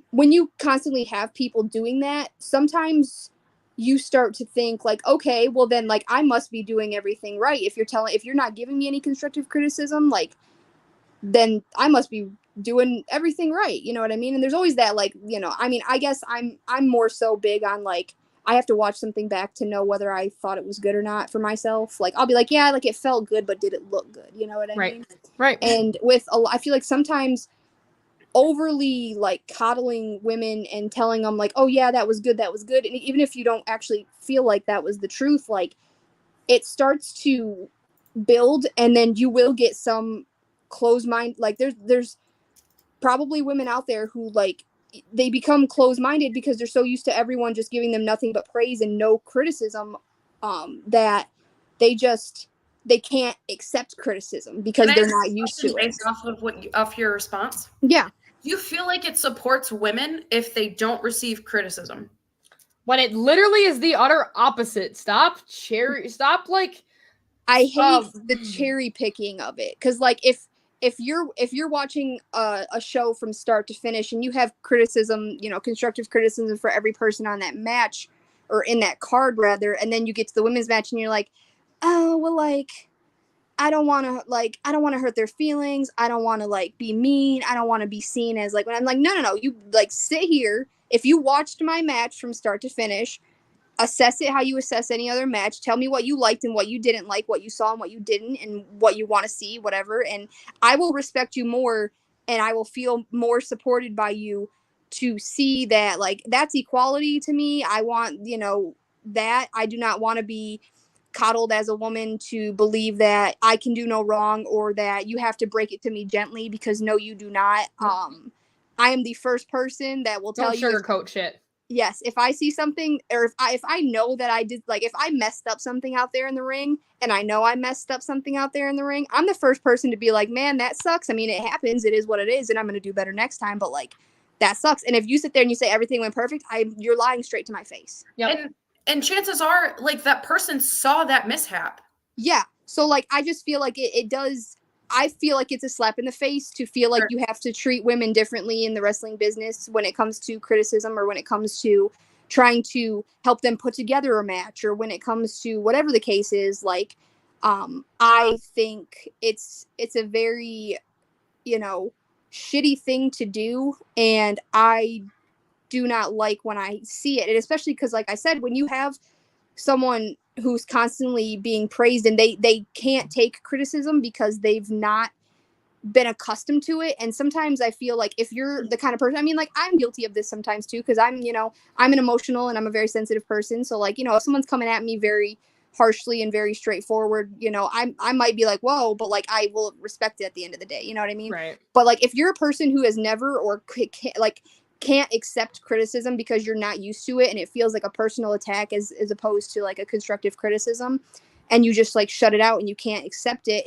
when you constantly have people doing that, sometimes you start to think like, okay, well then like I must be doing everything right. If you're not giving me any constructive criticism, like then I must be doing everything right. You know what I mean? And there's always that like, I mean, I guess I'm more so big on like I have to watch something back to know whether I thought it was good or not for myself. Like I'll be like, yeah, like it felt good, but did it look good? You know what I mean? Right. And I feel like sometimes overly like coddling women and telling them like, oh yeah, that was good, and even if you don't actually feel like that was the truth, like it starts to build, and then you will get some closed mind. Like there's probably women out there who like they become closed-minded because they're so used to everyone just giving them nothing but praise and no criticism, that they can't accept criticism because they're not used to it. Based off your response, yeah. Do you feel like it supports women if they don't receive criticism? When it literally is the utter opposite. Stop like I hate the cherry picking of it, because like if you're watching a show from start to finish and you have criticism, constructive criticism for every person on that match or in that card rather, and then you get to the women's match and you're like, oh well, like I don't want to hurt their feelings, I don't want to like be mean, I don't want to be seen as like, when I'm like, no, you like sit here. If you watched my match from start to finish, assess it how you assess any other match. Tell me what you liked and what you didn't like, what you saw and what you didn't, and what you want to see, whatever. And I will respect you more, and I will feel more supported by you to see that, like, that's equality to me. I want, that. I do not want to be coddled as a woman to believe that I can do no wrong, or that you have to break it to me gently, because no, you do not. I am the first person that will tell you. Don't sugarcoat shit. Yes, if I see something, or if I know that I did, like if I messed up something out there in the ring, and I know I messed up something out there in the ring, I'm the first person to be like, man, that sucks. I mean, it happens. It is what it is, and I'm going to do better next time. But like, that sucks. And if you sit there and you say everything went perfect, you're lying straight to my face. Yep. And chances are, like, that person saw that mishap. Yeah. So like, I just feel like it does. I feel like it's a slap in the face to feel like you have to treat women differently in the wrestling business when it comes to criticism, or when it comes to trying to help them put together a match, or when it comes to whatever the case is. Like, I think it's a very, shitty thing to do. And I do not like when I see it. And especially because, like I said, when you have someone who's constantly being praised and they can't take criticism because they've not been accustomed to it. And sometimes I feel like if you're the kind of person, I mean, like, I'm guilty of this sometimes too, because I'm an emotional and I'm a very sensitive person. So, like, if someone's coming at me very harshly and very straightforward, I might be like, whoa, but like I will respect it at the end of the day. You know what I mean? Right. But like if you're a person who has never or can't accept criticism because you're not used to it and it feels like a personal attack as opposed to like a constructive criticism, and you just like shut it out and you can't accept it,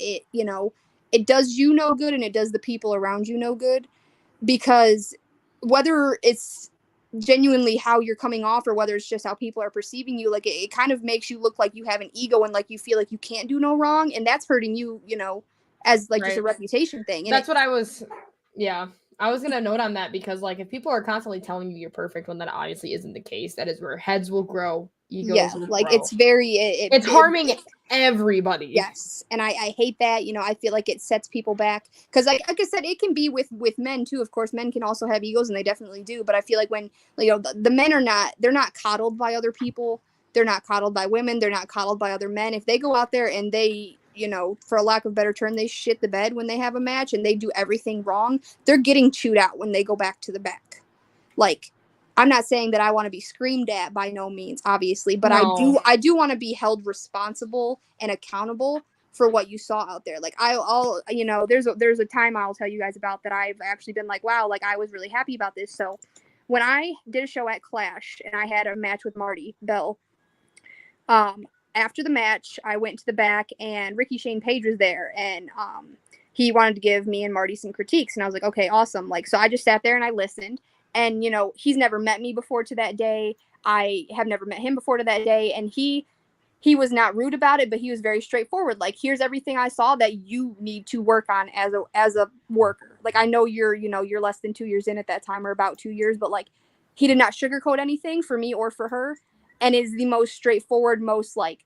it does you no good and it does the people around you no good, because whether it's genuinely how you're coming off or whether it's just how people are perceiving you, like it kind of makes you look like you have an ego and like you feel like you can't do no wrong, and that's hurting you, as like just a reputation thing. And that's what I was gonna note on that, because like if people are constantly telling you you're perfect when that obviously isn't the case, that is where heads will grow, egos will grow. It's very it's harming everybody. Yes, and I hate that. I feel like it sets people back, because like I said, it can be with men too. Of course, men can also have egos, and they definitely do. But I feel like when the men they're not coddled by other people. They're not coddled by women. They're not coddled by other men. If they go out there and they, for a lack of a better term, they shit the bed when they have a match and they do everything wrong, they're getting chewed out when they go back to the back. Like, I'm not saying that I want to be screamed at, by no means, obviously, but no. I do want to be held responsible and accountable for what you saw out there. Like I'll there's a time I'll tell you guys about that I've actually been like, wow, like I was really happy about this. So when I did a show at Clash and I had a match with Marty Bell, after the match, I went to the back and Ricky Shane Page was there, and he wanted to give me and Marty some critiques, and I was like, okay, awesome. Like, so I just sat there and I listened. And, he's never met me before to that day. I have never met him before to that day. And he was not rude about it, but he was very straightforward. Like, here's everything I saw that you need to work on as a worker. Like, I know you're less than 2 years in at that time, or about 2 years, but like, he did not sugarcoat anything for me or for her. And is the most straightforward, most like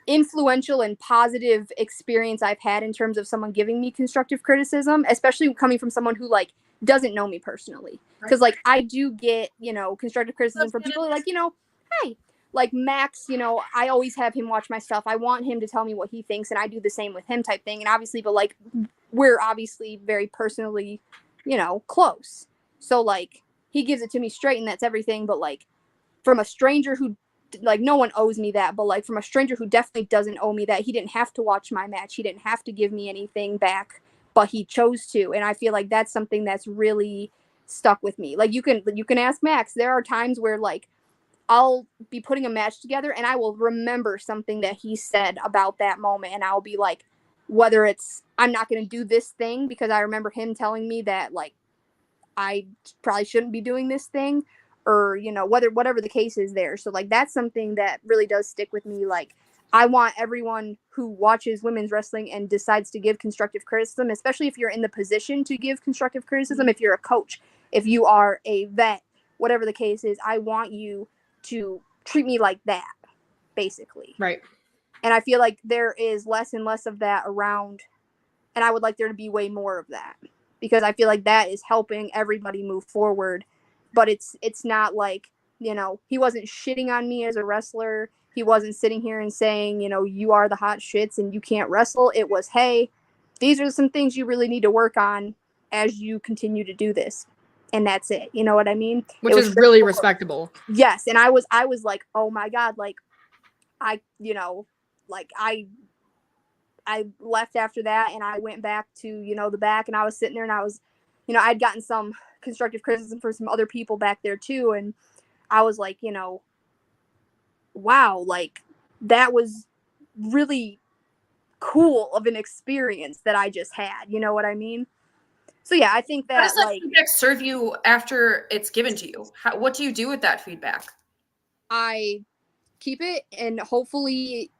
influential and positive experience I've had in terms of someone giving me constructive criticism, especially coming from someone who like doesn't know me personally. Because like I do get constructive criticism from people like hey, like Max, I always have him watch my stuff. I want him to tell me what he thinks, and I do the same with him, type thing. And obviously, but like we're obviously very personally close, so like he gives it to me straight, and that's everything. But like from a stranger who, like, no one owes me that, but like from a stranger who definitely doesn't owe me that, he didn't have to watch my match, he didn't have to give me anything back, but he chose to. And I feel like that's something that's really stuck with me. Like you can ask Max. There are times where like I'll be putting a match together and I will remember something that he said about that moment, and I'll be like, whether it's I'm not going to do this thing because I remember him telling me that like I probably shouldn't be doing this thing, or whatever the case is there. So like that's something that really does stick with me. Like I want everyone who watches women's wrestling and decides to give constructive criticism, especially if you're in the position to give constructive criticism, if you're a coach, if you are a vet, whatever the case is, I want you to treat me like that, basically. Right. And I feel like there is less and less of that around, and I would like there to be way more of that, because I feel like that is helping everybody move forward. But it's not like, he wasn't shitting on me as a wrestler. He wasn't sitting here and saying, you are the hot shits and you can't wrestle. It was, hey, these are some things you really need to work on as you continue to do this. And that's it. You know what I mean? Which is really respectable. Yes. And I was like, oh my God, like I left after that and I went back to, the back, and I was sitting there and I was, I'd gotten some constructive criticism for some other people back there too. And I was like, wow, like that was really cool of an experience that I just had. You know what I mean? So yeah, I think that how does that feedback serve you after it's given to you? What do you do with that feedback? I keep it, and hopefully,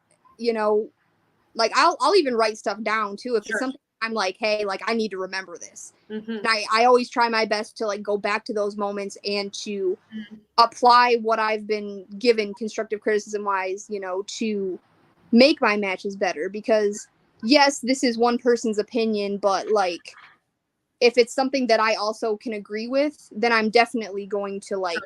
like I'll even write stuff down too if it's something I'm like, hey, like I need to remember this. Mm-hmm. And I always try my best to like go back to those moments and to apply what I've been given constructive criticism wise, to make my matches better. Because yes, this is one person's opinion, but like if it's something that I also can agree with, then I'm definitely going to like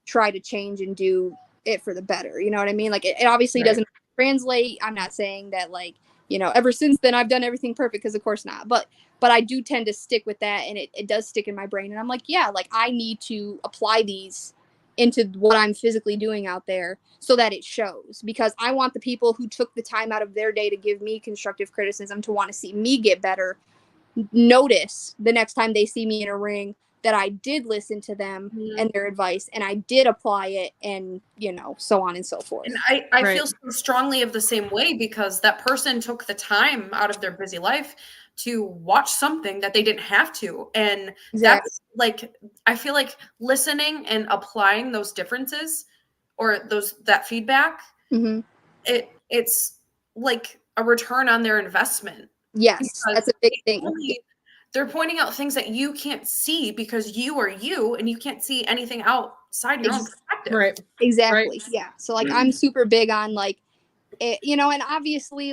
try to change and do it for the better. You know what I mean? Like it obviously doesn't translate. I'm not saying that like, you know, ever since then I've done everything perfect, because of course not. But I do tend to stick with that, and it does stick in my brain. And I'm like, yeah, like I need to apply these into what I'm physically doing out there so that it shows, because I want the people who took the time out of their day to give me constructive criticism to want to see me get better notice the next time they see me in a ring that I did listen to them and their advice, and I did apply it, and you know, so on and so forth. And I feel so strongly of the same way, because that person took the time out of their busy life to watch something that they didn't have to. And that's like, I feel like listening and applying those differences or that feedback, it's like a return on their investment. Yes, that's a big thing. They're pointing out things that you can't see because you are you, and you can't see anything outside your own perspective. Right. Exactly. Right. Yeah. So like I'm super big on like it, you know, and obviously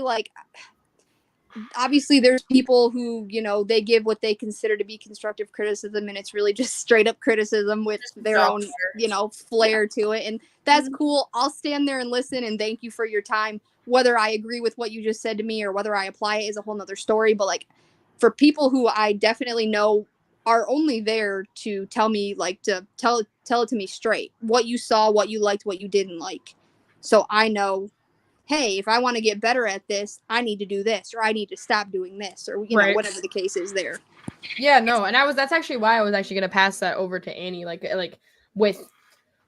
there's people who, you know, they give what they consider to be constructive criticism, and it's really just straight up criticism with their own, you know, flair to it. And that's cool. I'll stand there and listen and thank you for your time. Whether I agree with what you just said to me or whether I apply it is a whole nother story. But like for people who I definitely know are only there to tell me, like to tell it to me straight, what you saw, what you liked, what you didn't like. So I know, hey, if I want to get better at this, I need to do this, or I need to stop doing this, or, you know, whatever the case is there. Yeah, no. And that's actually why I was actually going to pass that over to Annie,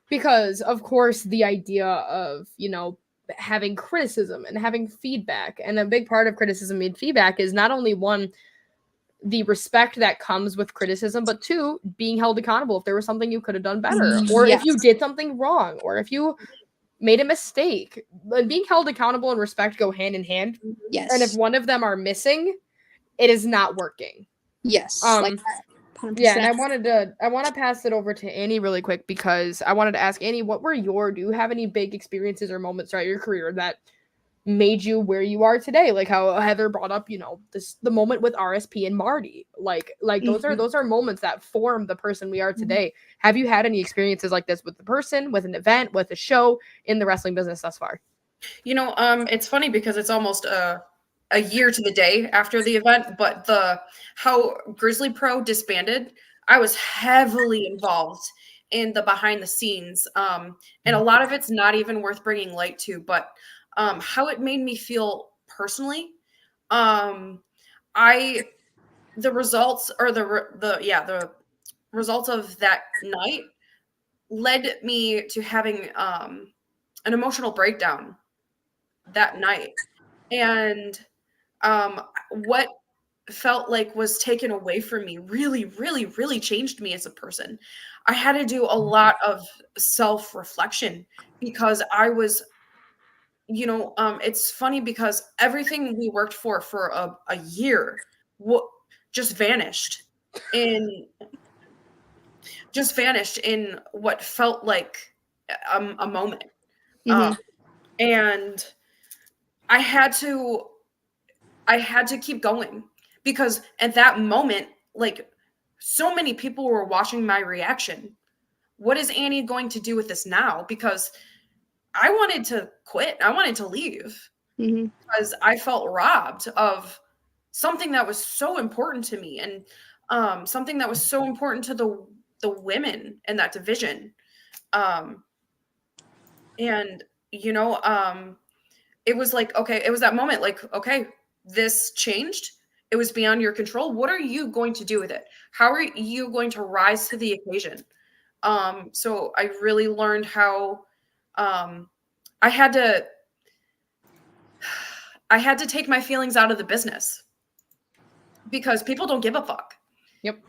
because of course the idea of, you know, having criticism and having feedback, and a big part of criticism and feedback is not only one, the respect that comes with criticism, but two, being held accountable if there was something you could have done better, or if you did something wrong, or if you made a mistake. Being held accountable and respect go hand in hand. Yes. And if one of them are missing, it is not working. Yes. Yeah, and I want to pass it over to Annie really quick, because I wanted to ask Annie, do you have any big experiences or moments throughout your career that made you where you are today? Like how Heather brought up, you know, the moment with RSP and Marty, like those are moments that form the person we are today. Have you had any experiences like this with the person, with an event, with a show in the wrestling business thus far? You know, it's funny because it's almost a year to the day after the event, but how Grizzly Pro disbanded, I was heavily involved in the behind the scenes, and a lot of it's not even worth bringing light to, but how it made me feel personally. The results of that night led me to having an emotional breakdown that night. And what felt like was taken away from me really, really, really changed me as a person. I had to do a lot of self-reflection, because I was, you know, it's funny because everything we worked for a year just vanished in what felt like a moment. And I had to keep going, because at that moment, like, so many people were watching my reaction. What is Annie going to do with this now? Because I wanted to quit. I wanted to leave, because I felt robbed of something that was so important to me, and something that was so important to the women in that division. And, you know, it was like, okay, it was that moment, like, okay, this changed. It was beyond your control. What are you going to do with it? How are you going to rise to the occasion? So I really learned how I had to take my feelings out of the business, because people don't give a fuck. Yep.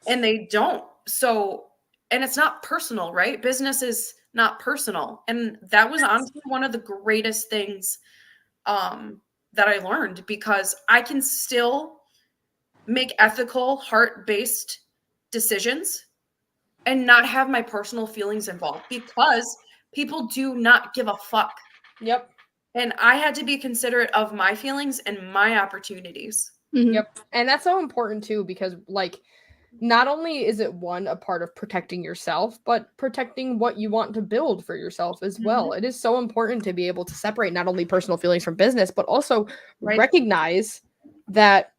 And they don't. So, and it's not personal, right? Business is not personal. And that was honestly one of the greatest things that I learned, because I can still make ethical, heart-based decisions and not have my personal feelings involved, because people do not give a fuck. Yep. And I had to be considerate of my feelings and my opportunities. Mhm. Yep. And that's so important too, because like not only is it a part of protecting yourself, but protecting what you want to build for yourself as well. It is so important to be able to separate not only personal feelings from business, but also Right. recognize that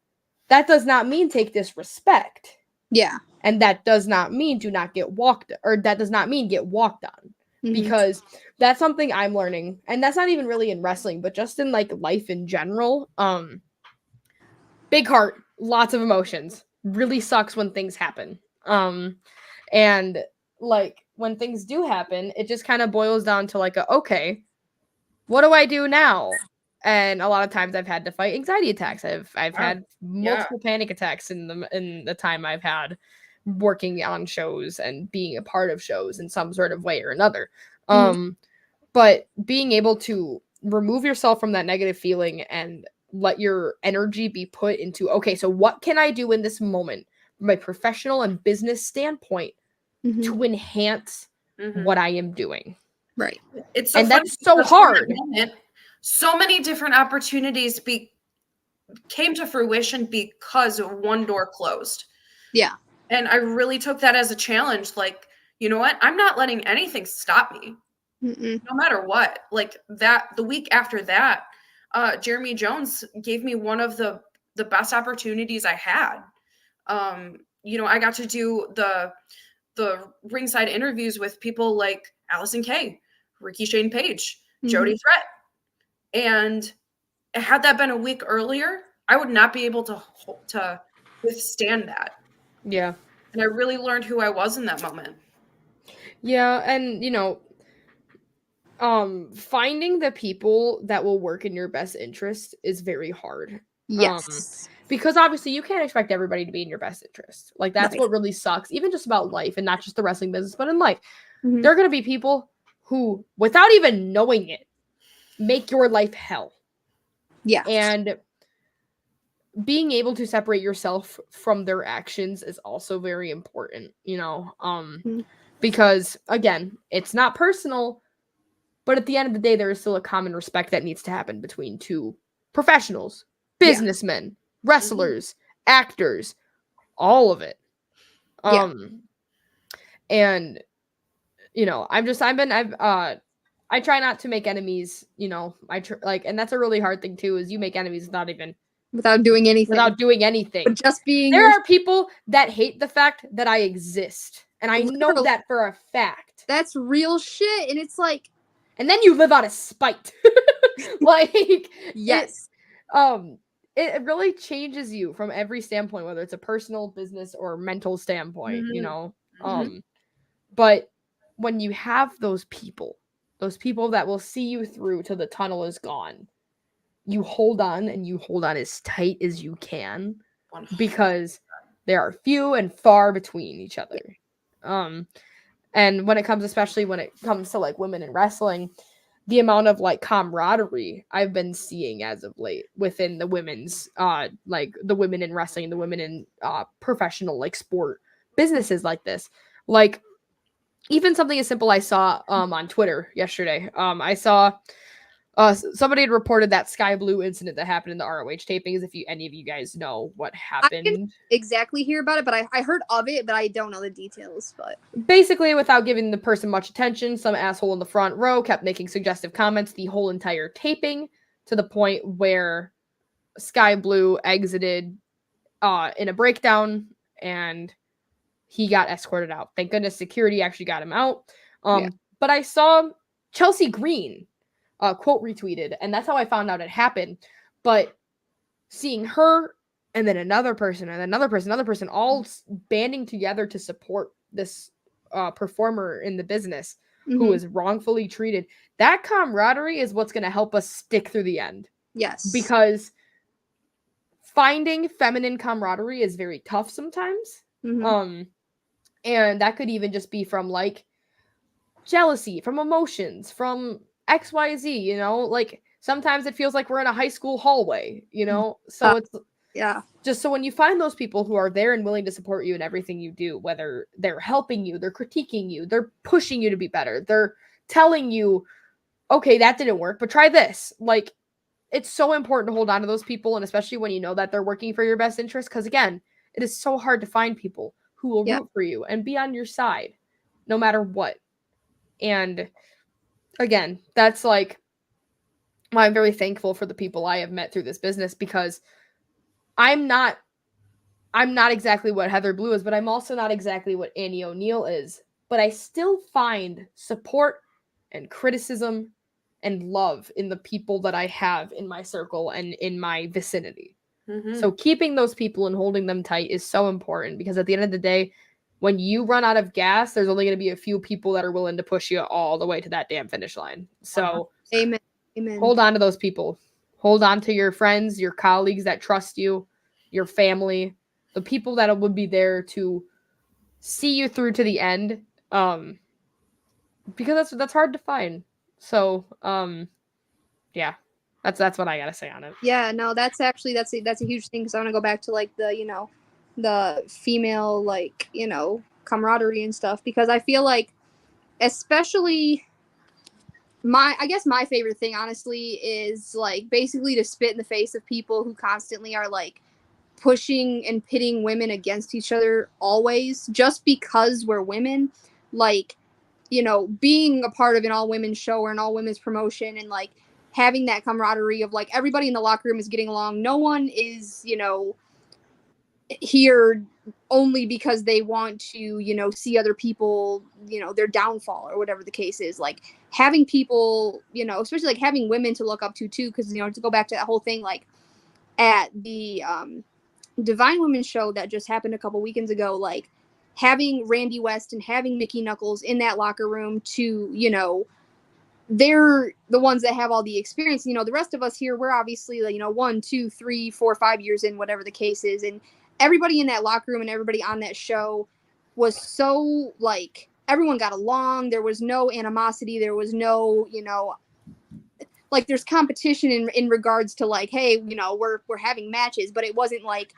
that does not mean take disrespect. Yeah. And that does not mean do not get walked, or that does not mean get walked on. Mhm. Because that's something I'm learning. And that's not even really in wrestling, but just in like life in general. Big heart, lots of emotions. Really sucks when things happen. And like when things do happen, it just kind of boils down to like okay, what do I do now? And a lot of times I've had to fight anxiety attacks. I've had multiple panic attacks in the time I've had working on shows and being a part of shows in some sort of way or another. But being able to remove yourself from that negative feeling and let your energy be put into, okay, so what can I do in this moment from a professional and business standpoint Mhm. to enhance what I am doing? Right. It's so And funny that's so because from that hard. moment, so many different opportunities came to fruition because one door closed. Yeah. And I really took that as a challenge. Like, you know what? I'm not letting anything stop me, Mm-mm. no matter what. Like that, the week after that, Jeremy Jones gave me one of the best opportunities I had. You know, I got to do the ringside interviews with people like Allison Kay, Ricky Shane Page, Jody Threat. And had that been a week earlier, I would not be able to withstand that. Yeah. And I really learned who I was in that moment. Yeah, and you know, finding the people that will work in your best interest is very hard. Yes. Because obviously you can't expect everybody to be in your best interest. Like that's Right. what really sucks, even just about life and not just the wrestling business, but in life. Mhm. There are going to be people who, without even knowing it, make your life hell. Yeah. And being able to separate yourself from their actions is also very important, you know, because again, it's not personal, but at the end of the day, there is still a common respect that needs to happen between two professionals, businessmen, wrestlers, actors, all of it. And you know, I try not to make enemies, you know, and that's a really hard thing too, is you make enemies without doing anything. But just being there are people that hate the fact that I exist. And I know Literally. that for a fact. That's real shit. And it's like, and then you live out of spite. Like, yes. It really changes you from every standpoint, whether it's a personal, business, or mental standpoint, you know. But when you have those people that will see you through till the tunnel is gone, you hold on, and you hold on as tight as you can, because there are few and far between each other. And especially when it comes to like women in wrestling, the amount of like camaraderie I've been seeing as of late within the women's like the women in wrestling, the women in professional like sport businesses like this. Like even something as simple I saw on Twitter yesterday. I saw somebody had reported that Sky Blue incident that happened in the ROH tapings. If any of you guys know what happened, I didn't exactly hear about it, but I heard of it, but I don't know the details. But basically, without giving the person much attention, some asshole in the front row kept making suggestive comments the whole entire taping, to the point where Sky Blue exited in a breakdown, and he got escorted out. Thank goodness security actually got him out. But I saw Chelsea Green quote retweeted, and that's how I found out it happened. But seeing her and then another person and another person all banding together to support this performer in the business who was wrongfully treated, that camaraderie is what's going to help us stick through the end. Yes. Because finding feminine camaraderie is very tough sometimes. And that could even just be from like jealousy, from emotions, from XYZ, you know, like sometimes it feels like we're in a high school hallway, you know, so it's just so when you find those people who are there and willing to support you in everything you do, whether they're helping you, they're critiquing you, they're pushing you to be better, they're telling you, okay, that didn't work, but try this, like it's so important to hold on to those people, and especially when you know that they're working for your best interest, because again, it is so hard to find people who will root for you and be on your side no matter what. And again, that's like why I'm very thankful for the people I have met through this business, because I'm not exactly what Heather Blue is, but I'm also not exactly what Annie O'Neal is. But I still find support and criticism and love in the people that I have in my circle and in my vicinity. So keeping those people and holding them tight is so important, because at the end of the day, when you run out of gas, there's only going to be a few people that are willing to push you all the way to that damn finish line. So Amen. hold on to those people. Hold on to your friends, your colleagues that trust you, your family, the people that would be there to see you through to the end. Because that's hard to find. So, yeah, that's what I gotta say on it. Yeah, no, that's a huge thing, because I want to go back to like the female, like, camaraderie and stuff, because I feel like, especially I guess my favorite thing, honestly, is like basically to spit in the face of people who constantly are like pushing and pitting women against each other always, just because we're women. Like, being a part of an all women's show or an all women's promotion, and like having that camaraderie of like everybody in the locker room is getting along. No one is, here only because they want to, see other people, their downfall or whatever the case is. Like having people, especially like having women to look up to too, because, to go back to that whole thing, like at the Divine Women's show that just happened a couple weekends ago, like having Randy West and having Mickey Knuckles in that locker room to, they're the ones that have all the experience. The rest of us here, we're obviously, like, 1, 2, 3, 4, 5 years in, whatever the case is. And everybody in that locker room and everybody on that show was so, like, everyone got along. There was no animosity. There was no, like, there's competition in regards to, like, hey, we're having matches, but it wasn't like,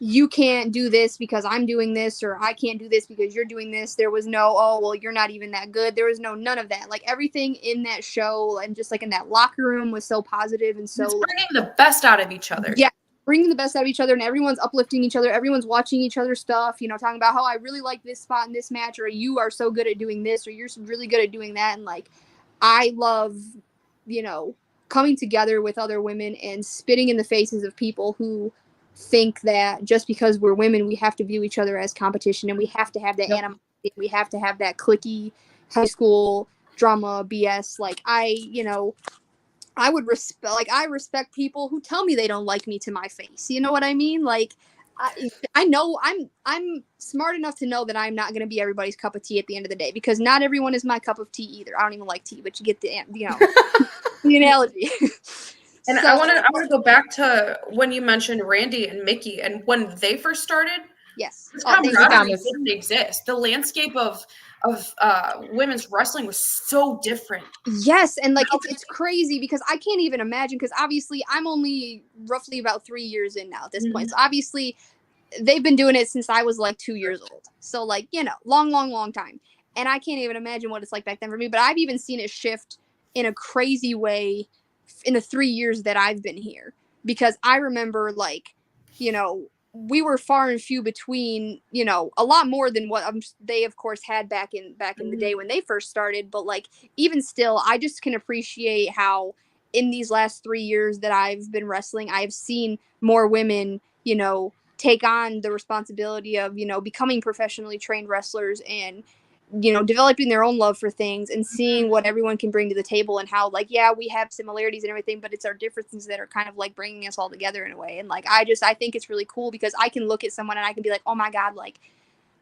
you can't do this because I'm doing this, or I can't do this because you're doing this. There was no, oh, well, you're not even that good. There was none of that. Like everything in that show and just like in that locker room was so positive and so, it's bringing the best out of each other. Yeah, bringing the best out of each other, and everyone's uplifting each other. Everyone's watching each other's stuff, talking about how I really like this spot in this match, or you are so good at doing this, or you're really good at doing that. And like, I love, coming together with other women and spitting in the faces of people who think that just because we're women, we have to view each other as competition, and we have to have that animosity, we have to have that cliquey high school drama BS. Like I respect people who tell me they don't like me to my face. You know what I mean? Like I know I'm smart enough to know that I'm not going to be everybody's cup of tea at the end of the day, because not everyone is my cup of tea either. I don't even like tea, but you get the the analogy. And so, I want to go back to when you mentioned Randy and Mickey, and when they first started. Yes, this camaraderie didn't exist. The landscape of women's wrestling was so different. Yes, and like it's crazy, because I can't even imagine, because obviously I'm only roughly about 3 years in now at this point. So obviously they've been doing it since I was like 2 years old. So like, long time. And I can't even imagine what it's like back then for me. But I've even seen it shift in a crazy way in the 3 years that I've been here, because I remember like, we were far and few between, a lot more than what they of course had back in the day when they first started. But like, even still, I just can appreciate how in these last 3 years that I've been wrestling, I've seen more women, take on the responsibility of, becoming professionally trained wrestlers, and developing their own love for things, and seeing what everyone can bring to the table, and how like, yeah, we have similarities and everything, but it's our differences that are kind of like bringing us all together in a way. And like, I think it's really cool, because I can look at someone and I can be like, oh my God, like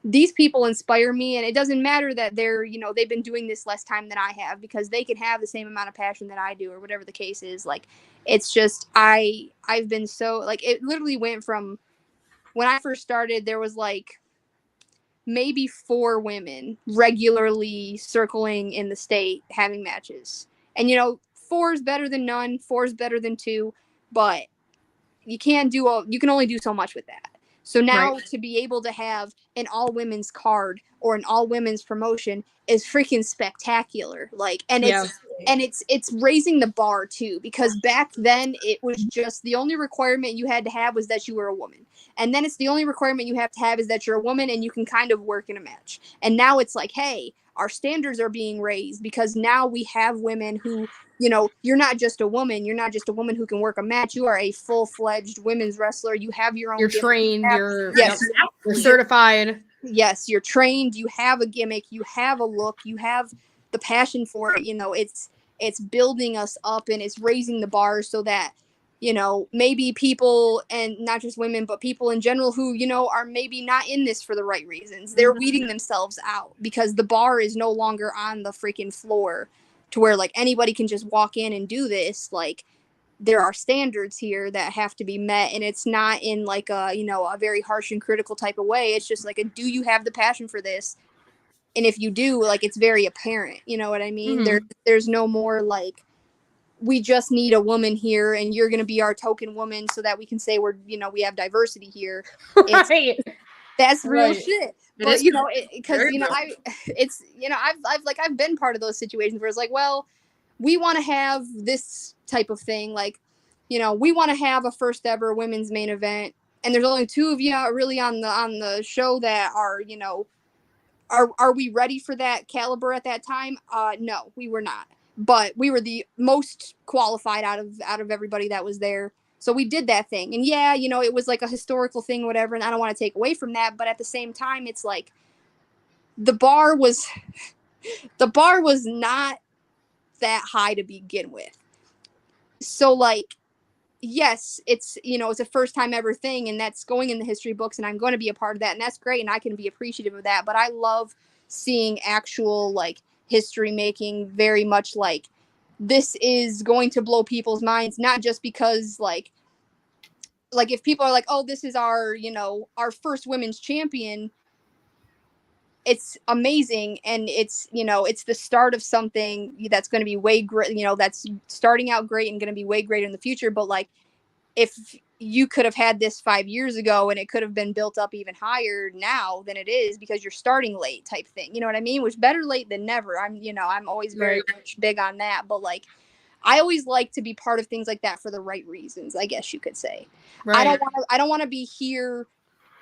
these people inspire me. And it doesn't matter that they're, they've been doing this less time than I have, because they can have the same amount of passion that I do, or whatever the case is. Like, it's just, I've been so, like, it literally went from when I first started, there was like maybe 4 women regularly circling in the state having matches. And 4 is better than none, 4 is better than 2, but you can only do so much with that. So now to be able to have an all women's card or an all women's promotion is freaking spectacular. Like, and it's raising the bar too, because back then it was just the only requirement you had to have was that you were a woman. And then it's the only requirement you have to have is that you're a woman and you can kind of work in a match. And now it's like, hey, our standards are being raised because now we have women who, you know, you're not just a woman. You're not just a woman who can work a match. You are a full-fledged women's wrestler. You have your own. You're gimmick. trained. Yes, you're certified. Yes, you're trained. You have a gimmick. You have a look. You have the passion for it. You know, it's building us up and it's raising the bar so that, you know, maybe people, and not just women, but people in general who, you know, are maybe not in this for the right reasons. They're weeding themselves out because the bar is no longer on the freaking floor to where like anybody can just walk in and do this. Like, there are standards here that have to be met, and it's not in like a, you know, a very harsh and critical type of way. It's just like do you have the passion for this? And if you do, like, it's very apparent, you know what I mean? There's no more like, we just need a woman here and you're going to be our token woman so that we can say we're, you know, we have diversity here. That's real shit. But, you know, because, you know, I've been part of those situations where it's like, well, we want to have this type of thing. Like, you know, we want to have a first ever women's main event. And there's only 2 of you really on the show that are, you know, are we ready for that caliber at that time? No, we were not. But we were the most qualified out of everybody that was there. So we did that thing. And yeah, you know, it was like a historical thing, whatever. And I don't want to take away from that. But at the same time, it's like the bar was not that high to begin with. So like, yes, it's, you know, it's a first time ever thing and that's going in the history books and I'm going to be a part of that. And that's great. And I can be appreciative of that. But I love seeing actual like history making, very much like this is going to blow people's minds, not just because like if people are like, oh, this is our, you know, our first women's champion, it's amazing and it's, you know, it's the start of something that's going to be way great, you know, that's starting out great and going to be way greater in the future. But like, if you could have had this 5 years ago and it could have been built up even higher now than it is because you're starting late type thing. You know what I mean? Which better late than never. I'm always very much big on that. But like, I always like to be part of things like that for the right reasons, I guess you could say. Right. I don't want to be here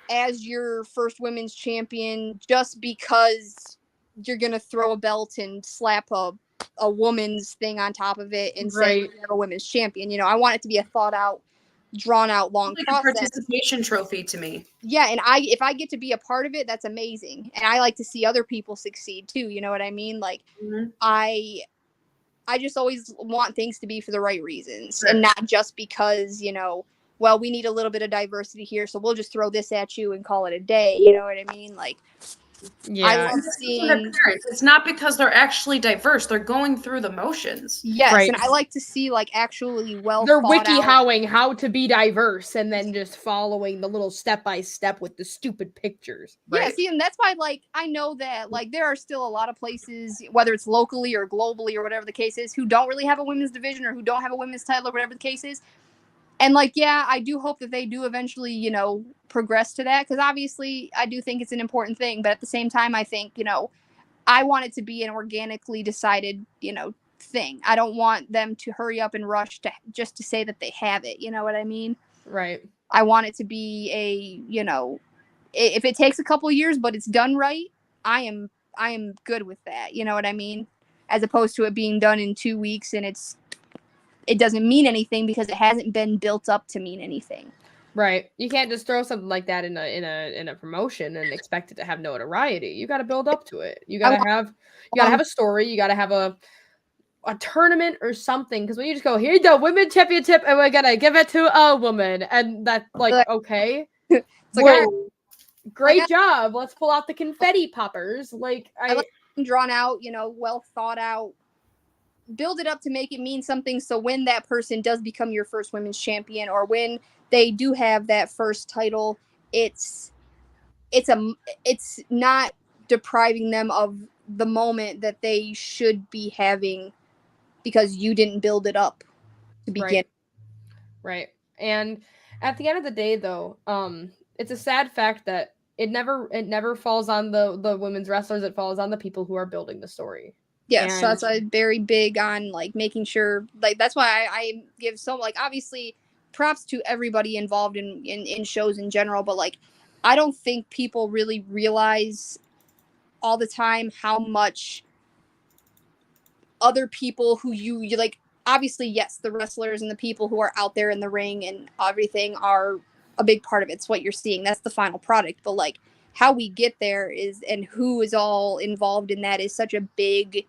as your first women's champion just because you're going to throw a belt and slap a woman's thing on top of it and say you have a women's champion. You know, I want it to be a thought out, drawn out long like process. A participation trophy to me. Yeah, and if I get to be a part of it, that's amazing. And I like to see other people succeed too, you know what I mean? Like I just always want things to be for the right reasons and not just because, you know, well, we need a little bit of diversity here, so we'll just throw this at you and call it a day, you know what I mean? Like, I love seeing. It's not because they're actually diverse; they're going through the motions. Yes, and I like to see like actually they're wiki-howing how to be diverse, and then just following the little step by step with the stupid pictures. Yeah, see, and that's why like I know that like there are still a lot of places, whether it's locally or globally or whatever the case is, who don't really have a women's division or who don't have a women's title or whatever the case is. And like, yeah, I do hope that they do eventually, you know, progress to that because obviously I do think it's an important thing. But at the same time, I think, you know, I want it to be an organically decided, you know, thing. I don't want them to hurry up and rush to just to say that they have it. You know what I mean? Right. I want it to be a, you know, if it takes a couple of years, but it's done right, I am good with that. You know what I mean? As opposed to it being done in 2 weeks and it doesn't mean anything because it hasn't been built up to mean anything. Right. You can't just throw something like that in a promotion and expect it to have notoriety. You got to build up to it. You got to have a story. You got to have a tournament or something. Because when you just go, here you go, women's championship, and we're gonna give it to a woman, and that's like okay, great job. Let's pull out the confetti poppers. Like I like drawn out, you know, well thought out. Build it up to make it mean something so when that person does become your first women's champion or when they do have that first title, it's not depriving them of the moment that they should be having because you didn't build it up to begin. Right. And at the end of the day though, it's a sad fact that it never falls on the women's wrestlers. It falls on the people who are building the story. Yes, so And- that's why I'm very big on like making sure, like that's why I give so like obviously props to everybody involved in shows in general, but like I don't think people really realize all the time how much other people who you like, obviously yes, the wrestlers and the people who are out there in the ring and everything are a big part of it. It's what you're seeing. That's the final product. But like how we get there is, and who is all involved in that is such a big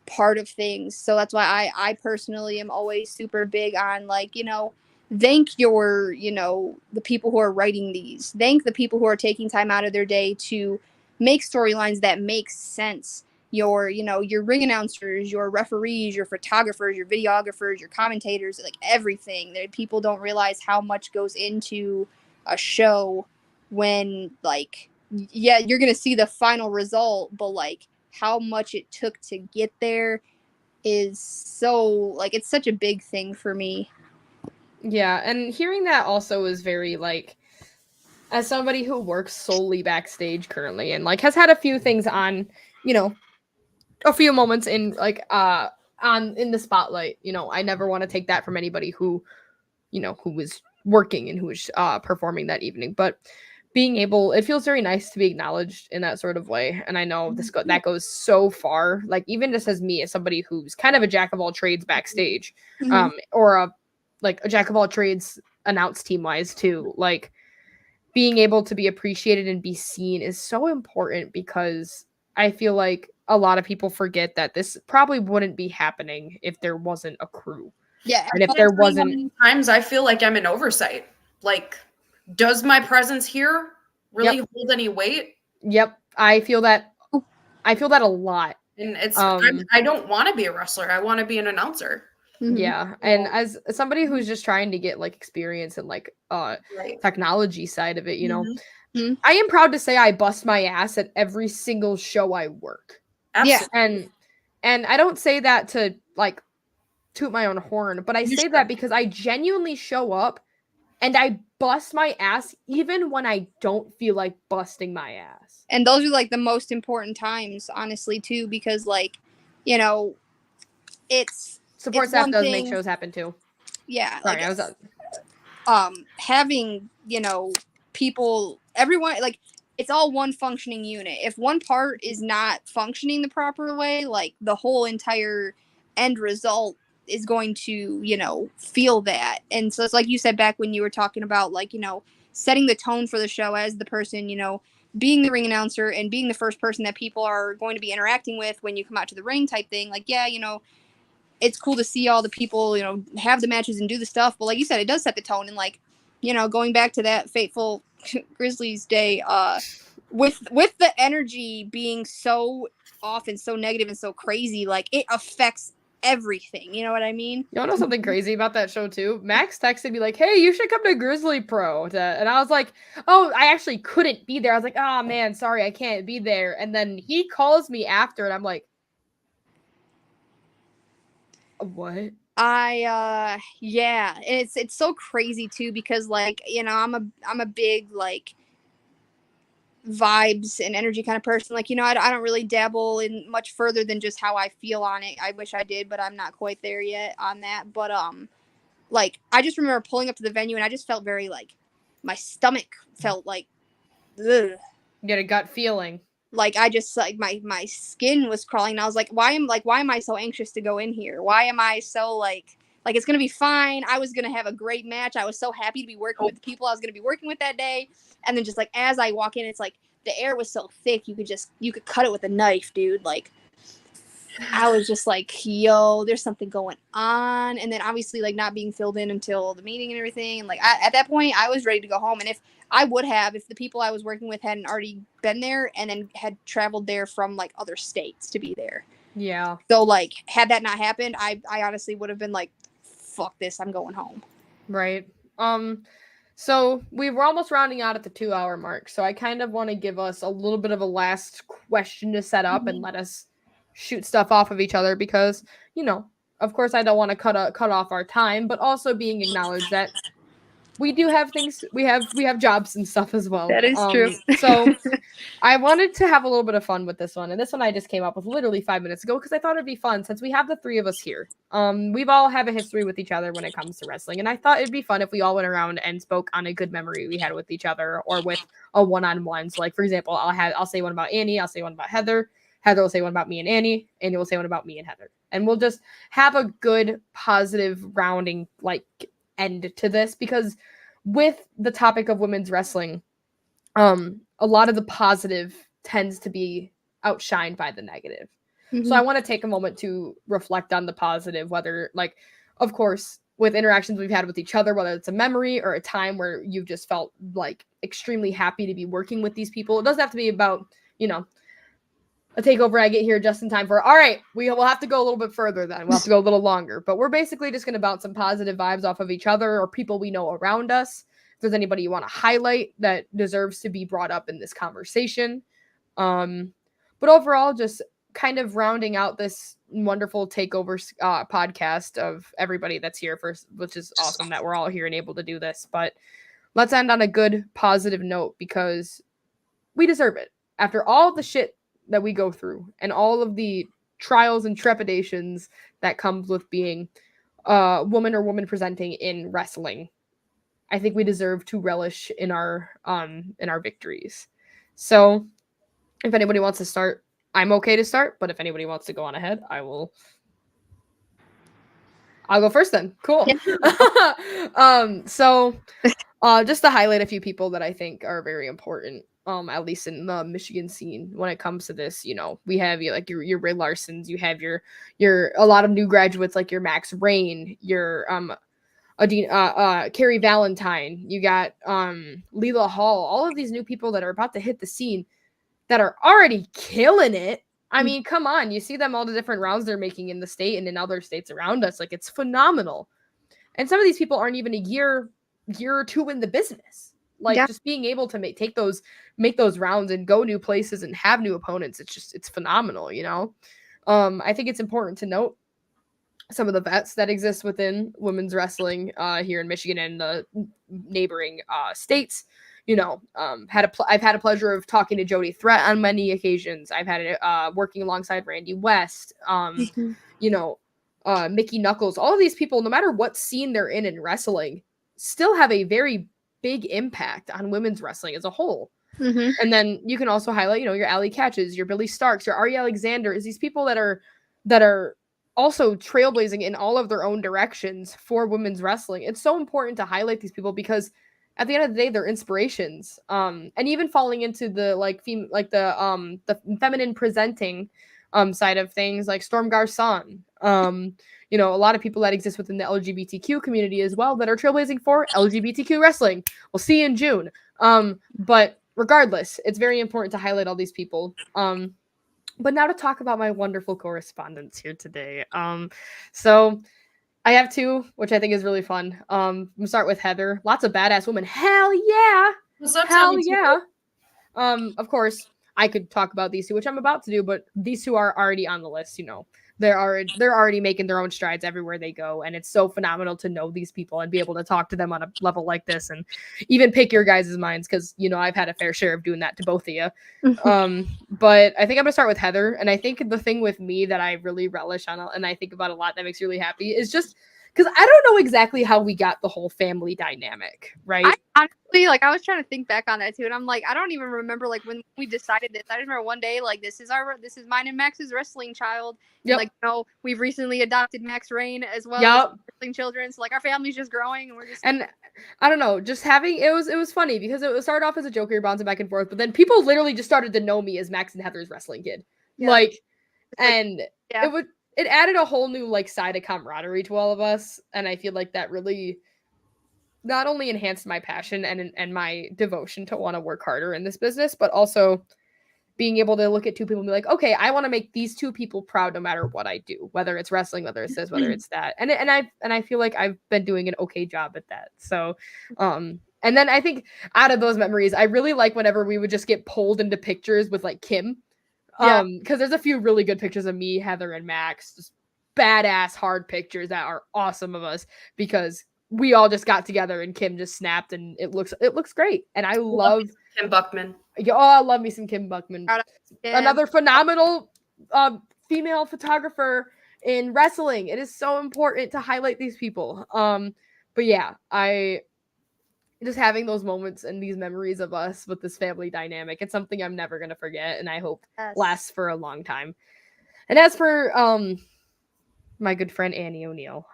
part of things. So that's why I personally am always super big on like, you know, thank your, you know, the people who are writing these. Thank the people who are taking time out of their day to make storylines that make sense. Your, you know, your ring announcers, your referees, your photographers, your videographers, your commentators, like everything. That people don't realize how much goes into a show when like, yeah, you're going to see the final result, but like how much it took to get there is so like, it's such a big thing for me. Yeah, and hearing that also is very like, as somebody who works solely backstage currently and like has had a few things on, you know, a few moments in like on in the spotlight, you know, I never want to take that from anybody who, you know, who was working and who was performing that evening. But being able, it feels very nice to be acknowledged in that sort of way. And I know that goes so far. Like even just as me, as somebody who's kind of a jack of all trades backstage, or a jack of all trades announce team wise too. Like being able to be appreciated and be seen is so important, because I feel like a lot of people forget that this probably wouldn't be happening if there wasn't a crew. Yeah. And if there wasn't, times I feel like I'm an oversight. Like, does my presence here really hold any weight? Yep. I feel that a lot. And it's I don't want to be a wrestler. I want to be an announcer. Yeah. And as somebody who's just trying to get like experience and like technology side of it, you know, I am proud to say I bust my ass at every single show I work. Absolutely. And I don't say that to like toot my own horn, but I say that because I genuinely show up and I bust my ass even when I don't feel like busting my ass. And those are like the most important times, honestly, too, because like, you know, it's support staff does make shows happen too. Yeah. Sorry, like, I was having, you know, people, everyone, like it's all one functioning unit. If one part is not functioning the proper way, like the whole entire end result is going to, you know, feel that. And so it's like you said back when you were talking about like, you know, setting the tone for the show as the person, you know, being the ring announcer and being the first person that people are going to be interacting with when you come out to the ring type thing. Like, yeah, you know, it's cool to see all the people, you know, have the matches and do the stuff. But like you said, it does set the tone. And like, you know, going back to that fateful Grizzlies day, with the energy being so off and so negative and so crazy, like it affects everything. You know what I mean? You know something crazy about that show too? Max texted me like, "Hey, you should come to Grizzly Pro," and I was like, "Oh, I actually couldn't be there." I was like, "Oh man, sorry, I can't be there." And then he calls me after, and I'm like, "What?" Yeah, it's so crazy too, because like, you know, I'm a big like vibes and energy kind of person. Like, you know, I don't really dabble in much further than just how I feel on it. I wish I did, but I'm not quite there yet on that. But like I just remember pulling up to the venue and I just felt very like my stomach felt like ugh. You get a gut feeling. Like I just like my skin was crawling and I was like, why am I so anxious to go in here? Why am I so like it's gonna be fine. I was gonna have a great match. I was so happy to be working with the people I was gonna be working with that day. And then just like as I walk in, it's like the air was so thick you could cut it with a knife, dude. Like I was just like, yo, there's something going on. And then obviously like not being filled in until the meeting and everything. And like at that point I was ready to go home. And if the people I was working with hadn't already been there and then had traveled there from like other states to be there. Yeah. So like had that not happened, I honestly would have been like, fuck this, I'm going home. Right. So we were almost rounding out at the 2-hour mark. So I kind of want to give us a little bit of a last question to set up and let us shoot stuff off of each other, because, you know, of course I don't want to cut off our time, but also being acknowledged that we do have things. We have jobs and stuff as well. That is true. So I wanted to have a little bit of fun with this one, and this one I just came up with literally 5 minutes ago because I thought it'd be fun since we have the three of us here. We've all have a history with each other when it comes to wrestling, and I thought it'd be fun if we all went around and spoke on a good memory we had with each other or with a one-on-one. So, like for example, I'll say one about Annie, I'll say one about Heather. Heather will say one about me and Annie. Annie will say one about me and Heather, and we'll just have a good, positive, rounding like end to this because with the topic of women's wrestling, a lot of the positive tends to be outshined by the negative. Mhm. So I want to take a moment to reflect on the positive, whether like, of course, with interactions we've had with each other, whether it's a memory or a time where you've just felt like extremely happy to be working with these people. It doesn't have to be about, a takeover I get here just in time for, all right, we'll have to go a little bit further then. We'll have to go a little longer. But we're basically just going to bounce some positive vibes off of each other or people we know around us. If there's anybody you want to highlight that deserves to be brought up in this conversation. But overall, just kind of rounding out this wonderful takeover podcast of everybody that's here first, which is awesome that we're all here and able to do this. But let's end on a good, positive note because we deserve it. After all the shit that we go through and all of the trials and trepidations that comes with being a woman or woman presenting in wrestling, I think we deserve to relish in our victories. So if anybody wants to start, I'm okay to start, but if anybody wants to go on ahead, I'll go first then. Cool. Yeah. So just to highlight a few people that I think are very important, at least in the Michigan scene when it comes to this, we have like your Ray Larsons, you have your a lot of new graduates like your Max Rain, your Carrie Valentine, you got Leela Hall, all of these new people that are about to hit the scene that are already killing it. I mean, come on, you see them all the different rounds they're making in the state and in other states around us. Like, it's phenomenal. And some of these people aren't even a year or two in the business. Like, just being able to make those rounds and go new places and have new opponents, it's phenomenal, I think it's important to note some of the vets that exist within women's wrestling here in Michigan and the neighboring states. I've had a pleasure of talking to Jody Threat on many occasions. I've had it working alongside Randy West, Mickey Knuckles. All of these people, no matter what scene they're in wrestling, still have a very big impact on women's wrestling as a whole. Mm-hmm. And then you can also highlight, your Allie Catches, your Billy Starks, your Ari Alexander, is these people that are also trailblazing in all of their own directions for women's wrestling. It's so important to highlight these people because at the end of the day, they're inspirations. And even falling into the the feminine presenting side of things, like Storm Garcon. A lot of people that exist within the LGBTQ community as well that are trailblazing for LGBTQ wrestling. We'll see you in June. But regardless, it's very important to highlight all these people. But now to talk about my wonderful correspondents here today. So I have two, which I think is really fun. I'm gonna start with Heather. Lots of badass women. Hell yeah. What's up, Hell yeah. Of course, I could talk about these two, which I'm about to do, but these two are already on the list. They're already making their own strides everywhere they go, and it's so phenomenal to know these people and be able to talk to them on a level like this, and even pick your guys' minds because I've had a fair share of doing that to both of you. But I think I'm gonna start with Heather, and I think the thing with me that I really relish on and I think about a lot that makes me really happy is just because I don't know exactly how we got the whole family dynamic, right? Honestly, I was trying to think back on that too, and I'm like, I don't even remember when we decided this. I remember one day this is mine and Max's wrestling child. Yep. We've recently adopted Max Rain as well as wrestling children. So our family's just growing, and we're just. And I don't know, just having it was funny because it started off as a joke, you're bouncing back and forth, but then people literally just started to know me as Max and Heather's wrestling kid, it added a whole new side of camaraderie to all of us, and I feel like that really not only enhanced my passion and my devotion to want to work harder in this business, but also being able to look at two people and be like, okay, I want to make these two people proud no matter what I do, whether it's wrestling, whether it's this, whether it's that, and I feel like I've been doing an okay job at that. So, and then I think out of those memories, I really like whenever we would just get pulled into pictures with Kim. Because there's a few really good pictures of me, Heather, and Max, just badass hard pictures that are awesome of us because we all just got together and Kim just snapped, and it looks great. And I love Kim Buckman. Oh, I love me some Kim Buckman. Yeah. Another phenomenal female photographer in wrestling. It is so important to highlight these people. But yeah, I just having those moments and these memories of us with this family dynamic. It's something I'm never gonna forget, and I hope lasts for a long time. And as for my good friend Annie O'Neal,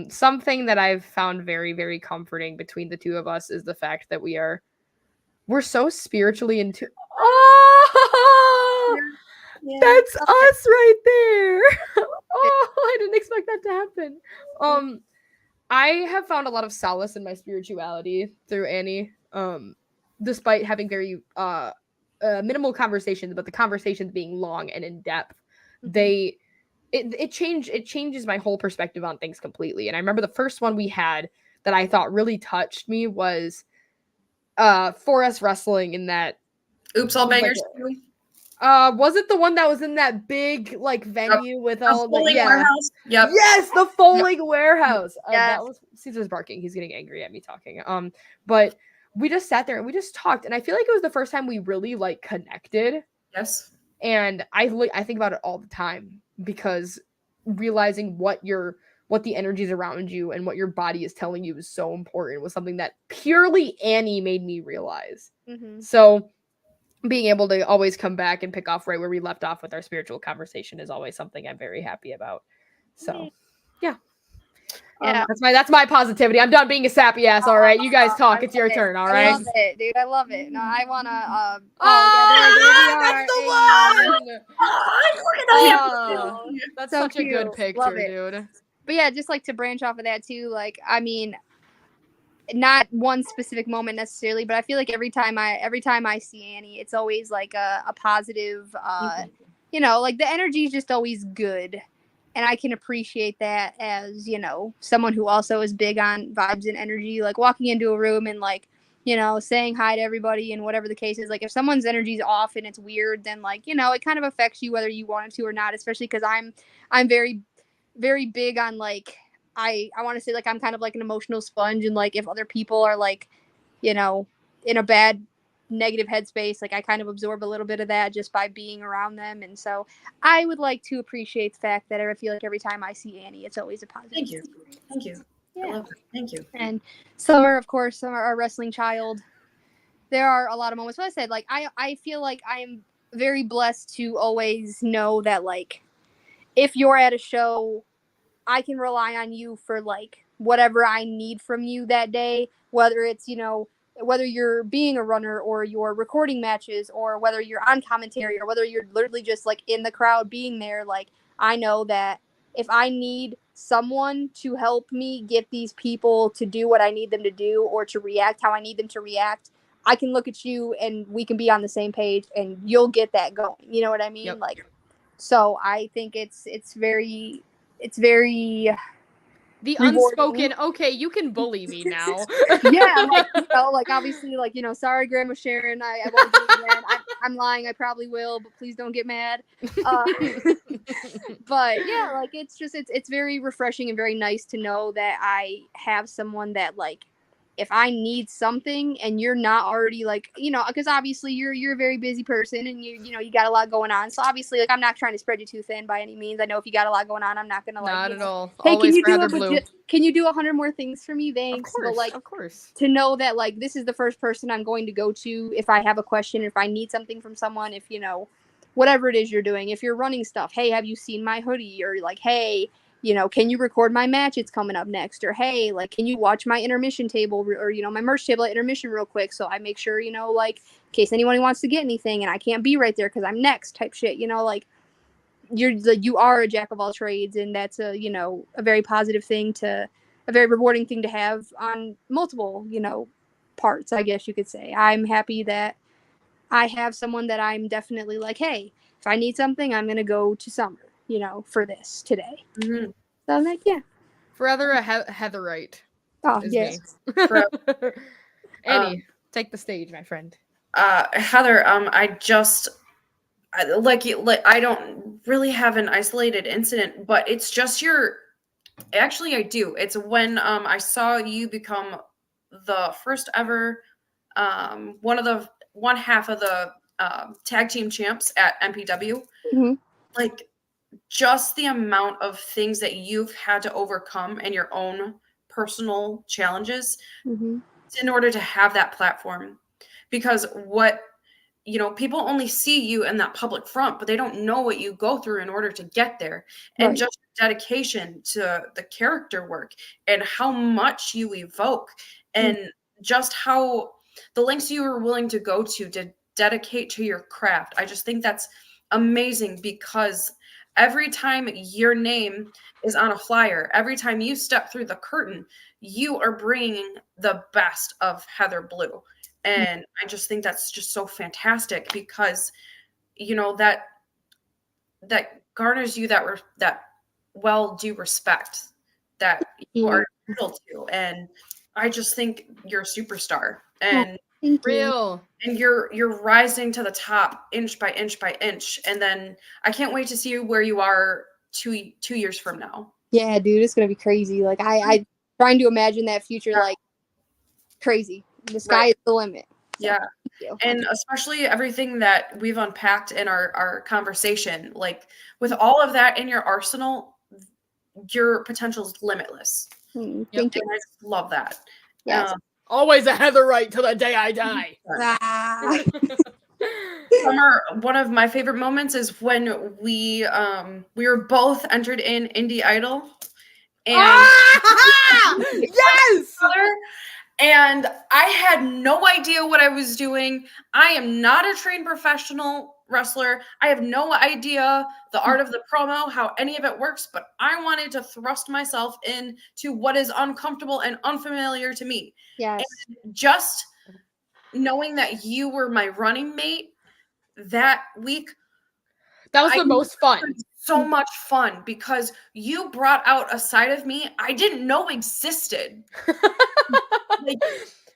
something that I've found very, very comforting between the two of us is the fact that we're so spiritually into. Oh, Yeah. that's us right there. Oh, I didn't expect that to happen. I have found a lot of solace in my spirituality through Annie. Despite having very minimal conversations, but the conversations being long and in depth, it changes my whole perspective on things completely. And I remember the first one we had that I thought really touched me was for us wrestling in that. Oops, all bangers. Was it the one that was in that big like venue with all the warehouse? Yep. Yes, the Foaling warehouse. Yes. That was Caesar's barking. He's getting angry at me talking. But we just sat there and we just talked, and I feel like it was the first time we really like connected. Yes. And I think about it all the time, because realizing what the energies around you and what your body is telling you is so important was something that purely Annie made me realize. So being able to always come back and pick off right where we left off with our spiritual conversation is always something I'm very happy about. So yeah. That's my positivity. I'm done being a sappy ass. All right, you guys talk. It's your turn. All right. I love it, dude. I love it. No, I wanna. That's So such a good cute. picture, Love it. dude. But yeah, just like to branch off of that too. Like, I mean, not one specific moment necessarily, but I feel like every time I see Annie, it's always like a positive. You know, like the energy is just always good. And I can appreciate that as, you know, someone who also is big on vibes and energy, like walking into a room and like, you know, saying hi to everybody and whatever the case is. Like if someone's energy's off and it's weird, then like, you know, it kind of affects you whether you want it to or not, especially because I'm very, very big on like, I want to say like I'm kind of like an emotional sponge, and like if other people are like, you know, in a bad negative headspace, like I kind of absorb a little bit of that just by being around them. And so I would like to appreciate the fact that I feel like every time I see Annie, it's always a positive. Thank you. Yeah. I love it. Thank you. And Summer, of course, our wrestling child. There are a lot of moments. But I said, like, I feel like I'm very blessed to always know that, like, if you're at a show, I can rely on you for, like, whatever I need from you that day, whether it's, you know, whether you're being a runner or you're recording matches or whether you're on commentary or whether you're literally just like in the crowd being there. Like, I know that if I need someone to help me get these people to do what I need them to do or to react how I need them to react, I can look at you and we can be on the same page and you'll get that going. You know what I mean? Yep. Like, so I think it's very The rewarding. unspoken, okay, you can bully me now. Yeah, like, you know, like obviously, like, you know, sorry, Grandma Sharon, I won't do it again. I'm lying, I probably will, but please don't get mad. But yeah, like it's very refreshing and very nice to know that I have someone that, like, if I need something and you're not already, like, you know, because obviously you're a very busy person and you know you got a lot going on, so obviously, like, I'm not trying to spread you too thin by any means. I know if you got a lot going on, I'm not gonna like Not at all. Hey, Always for Heather Blue. can you do 100 more things for me? Thanks. Of course, but like, of course. to know that like this is the first person I'm going to go to if I have a question, if I need something from someone, if you know, whatever it is you're doing, if you're running stuff, hey, have you seen my hoodie? Or like, hey, you know, can you record my match? It's coming up next. Or hey, like, can you watch my intermission table or, you know, my merch table at intermission real quick? So I make sure, you know, like, in case anyone wants to get anything and I can't be right there because I'm next type shit, you know, like, you are a jack of all trades, and that's a, you know, a very positive thing a very rewarding thing to have on multiple, you know, parts, I guess you could say. I'm happy that I have someone that I'm definitely like, hey, if I need something, I'm going to go to Summer, you know, for this today. Mm-hmm. So I'm like, yeah. Forever a Heatherite. Oh, is yes. me. Annie, take the stage, my friend. Heather, I don't really have an isolated incident, but it's just your Actually, I do. It's when I saw you become the first ever one half of the tag team champs at MPW. Mhm. Like, just the amount of things that you've had to overcome and your own personal challenges Mhm. in order to have that platform. Because people only see you in that public front, but they don't know what you go through in order to get there. And Right. just dedication to the character work and how much you evoke and just how the lengths you were willing to go to dedicate to your craft. I just think that's amazing, because every time your name is on a flyer, every time you step through the curtain, you are bringing the best of Heather Blue. And I just think that's just so fantastic, because that garners you that well due respect that you are entitled to. And I just think you're a superstar, and Thank you. Real. you're rising to the top inch by inch by inch. And then I can't wait to see where you are 2 years from now. Yeah, dude, it's gonna be crazy. Like I trying to imagine that future like crazy. The sky is the limit. So, Yeah. thank you. And especially everything that we've unpacked in our conversation, like with all of that in your arsenal, your potential is limitless. Thank you. And I just love that. Yes. Always a Heather Wright till the day I die. Ah. Summer, one of my favorite moments is when we were both entered in Indie Idol, and Yes! and I had no idea what I was doing. I am not a trained professional wrestler. I have no idea the art of the promo, how any of it works, but I wanted to thrust myself into what is uncomfortable and unfamiliar to me. Yes. And just knowing that you were my running mate that week, That was the most fun. so much fun, because you brought out a side of me I didn't know existed.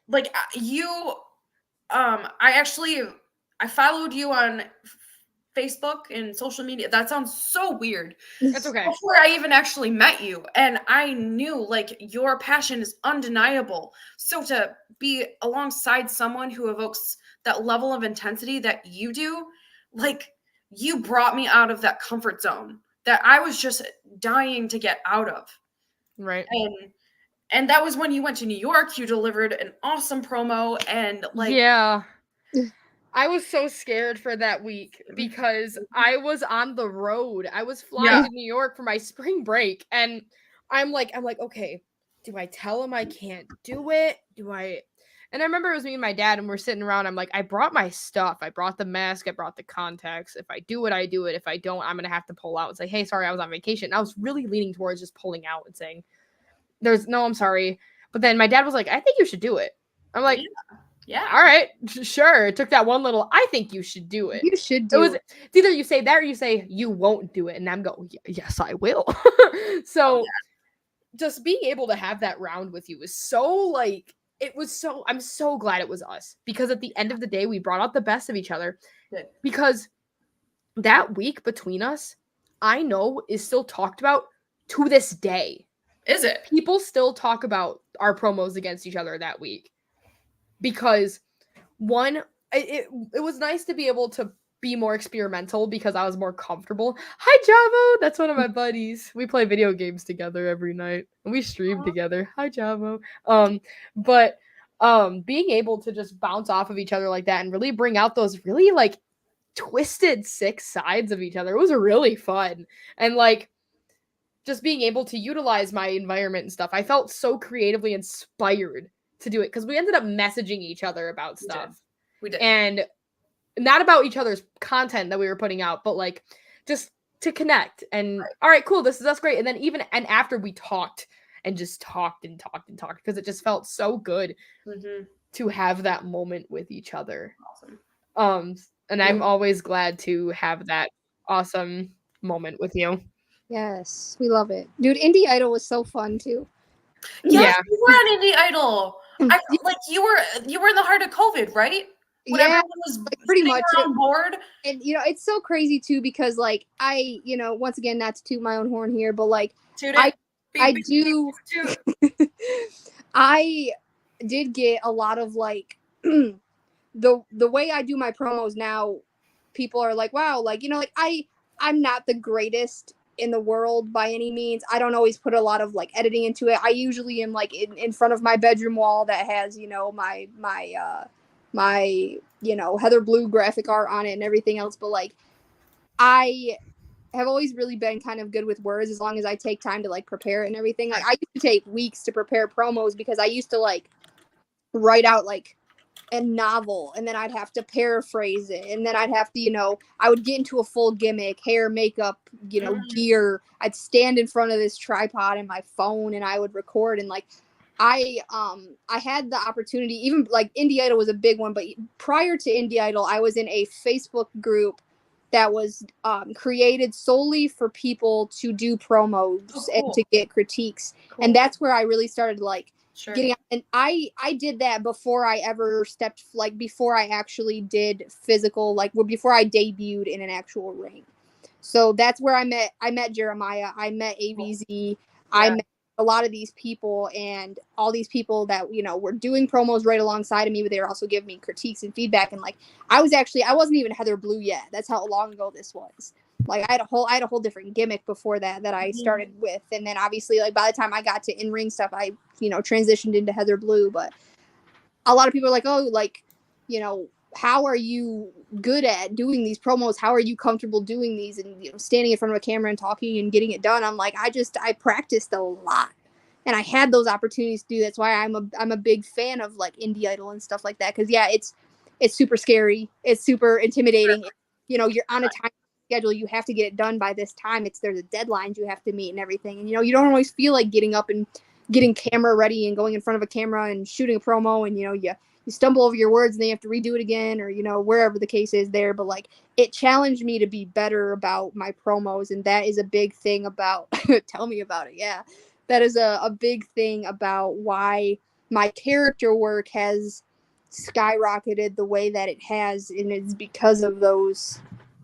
like you, I followed you on Facebook and social media. That sounds so weird. That's okay. Before I even actually met you, and I knew like your passion is undeniable. So to be alongside someone who evokes that level of intensity that you do, like, you brought me out of that comfort zone that I was just dying to get out of. Right. And that was when you went to New York. You delivered an awesome promo, and like, yeah. I was so scared for that week because I was on the road. I was flying to New York for my spring break, and I'm like, okay, do I tell him I can't do it? And I remember it was me and my dad, and we're sitting around. I'm like, I brought my stuff. I brought the mask. I brought the contacts. If I do it, I do it. If I don't, I'm going to have to pull out and say, hey, sorry, I was on vacation. And I was really leaning towards just pulling out and saying, I'm sorry. But then my dad was like, I think you should do it. I'm like, yeah. All right, sure. It took that one little, I think you should do it. You should do it. It's either you say that or you say you won't do it. And I'm going, yes, I will. So just being able to have that round with you was so like, I'm so glad it was us, because at the end of the day, we brought out the best of each other. Good. Because that week between us, I know is still talked about to this day. Is it? People still talk about our promos against each other that week. Because one, it was nice to be able to be more experimental because I was more comfortable. Hi, Javo. That's one of my buddies. We play video games together every night, and we stream together. Hi, Javo. But being able to just bounce off of each other like that and really bring out those really like twisted, sick sides of each other, it was really fun. And like just being able to utilize my environment and stuff, I felt so creatively inspired to do it, because we ended up messaging each other about stuff. We did. And not about each other's content that we were putting out, but like just to connect. And all right, cool, this is us, great. And then after we talked and just talked and talked and talked, because it just felt so good to have that moment with each other. Awesome. And I'm always glad to have that awesome moment with you. Yes, we love it, dude. Indie Idol was so fun too. Yes, you were on Indie Idol. I like you were in the heart of COVID, right? When everyone was like, pretty much on board. And it's so crazy too, because like I, once again, not to toot my own horn here, but like I do. I did get a lot of like the way I do my promos now. People are like, wow, like, you know, like I'm not the greatest in the world by any means. I don't always put a lot of like editing into it. I usually am like in front of my bedroom wall that has, you know, my you know, Heather Blue graphic art on it and everything else. But like I have always really been kind of good with words as long as I take time to like prepare it and everything. Like I used to take weeks to prepare promos because I used to like write out like a novel and then I'd have to paraphrase it and then I'd have to, you know, I would get into a full gimmick, hair, makeup, you know, gear. I'd stand in front of this tripod and my phone and I would record. And like I had the opportunity, even like Indie Idol was a big one, but prior to Indie Idol I was in a Facebook group that was created solely for people to do promos and to get critiques. And that's where I really started like getting out. And I did that before I ever stepped, like before I actually did physical, like before I debuted in an actual ring. So that's where I met Jeremiah, I met AVZ, I met a lot of these people, and all these people that, you know, were doing promos right alongside of me, but they were also giving me critiques and feedback. And like I wasn't even Heather Blue yet. That's how long ago this was. Like I had a whole different gimmick before that I started with. And then obviously like by the time I got to in-ring stuff, I, you know, transitioned into Heather Blue. But a lot of people are like, oh, like, you know, how are you good at doing these promos? How are you comfortable doing these and, you know, standing in front of a camera and talking and getting it done? I'm like, I practiced a lot and I had those opportunities to do. That's why I'm a big fan of like Indie Idol and stuff like that. Cause yeah, it's super scary. It's super intimidating. You know, you're on a time schedule. You have to get it done by this time. There's a deadlines you have to meet and everything. And, you know, you don't always feel like getting up and getting camera ready and going in front of a camera and shooting a promo. And, you know, you stumble over your words and then you have to redo it again, or, you know, wherever the case is there. But like it challenged me to be better about my promos. And that is a big thing about, tell me about it. Yeah. That is a big thing about why my character work has skyrocketed the way that it has. And it's because of those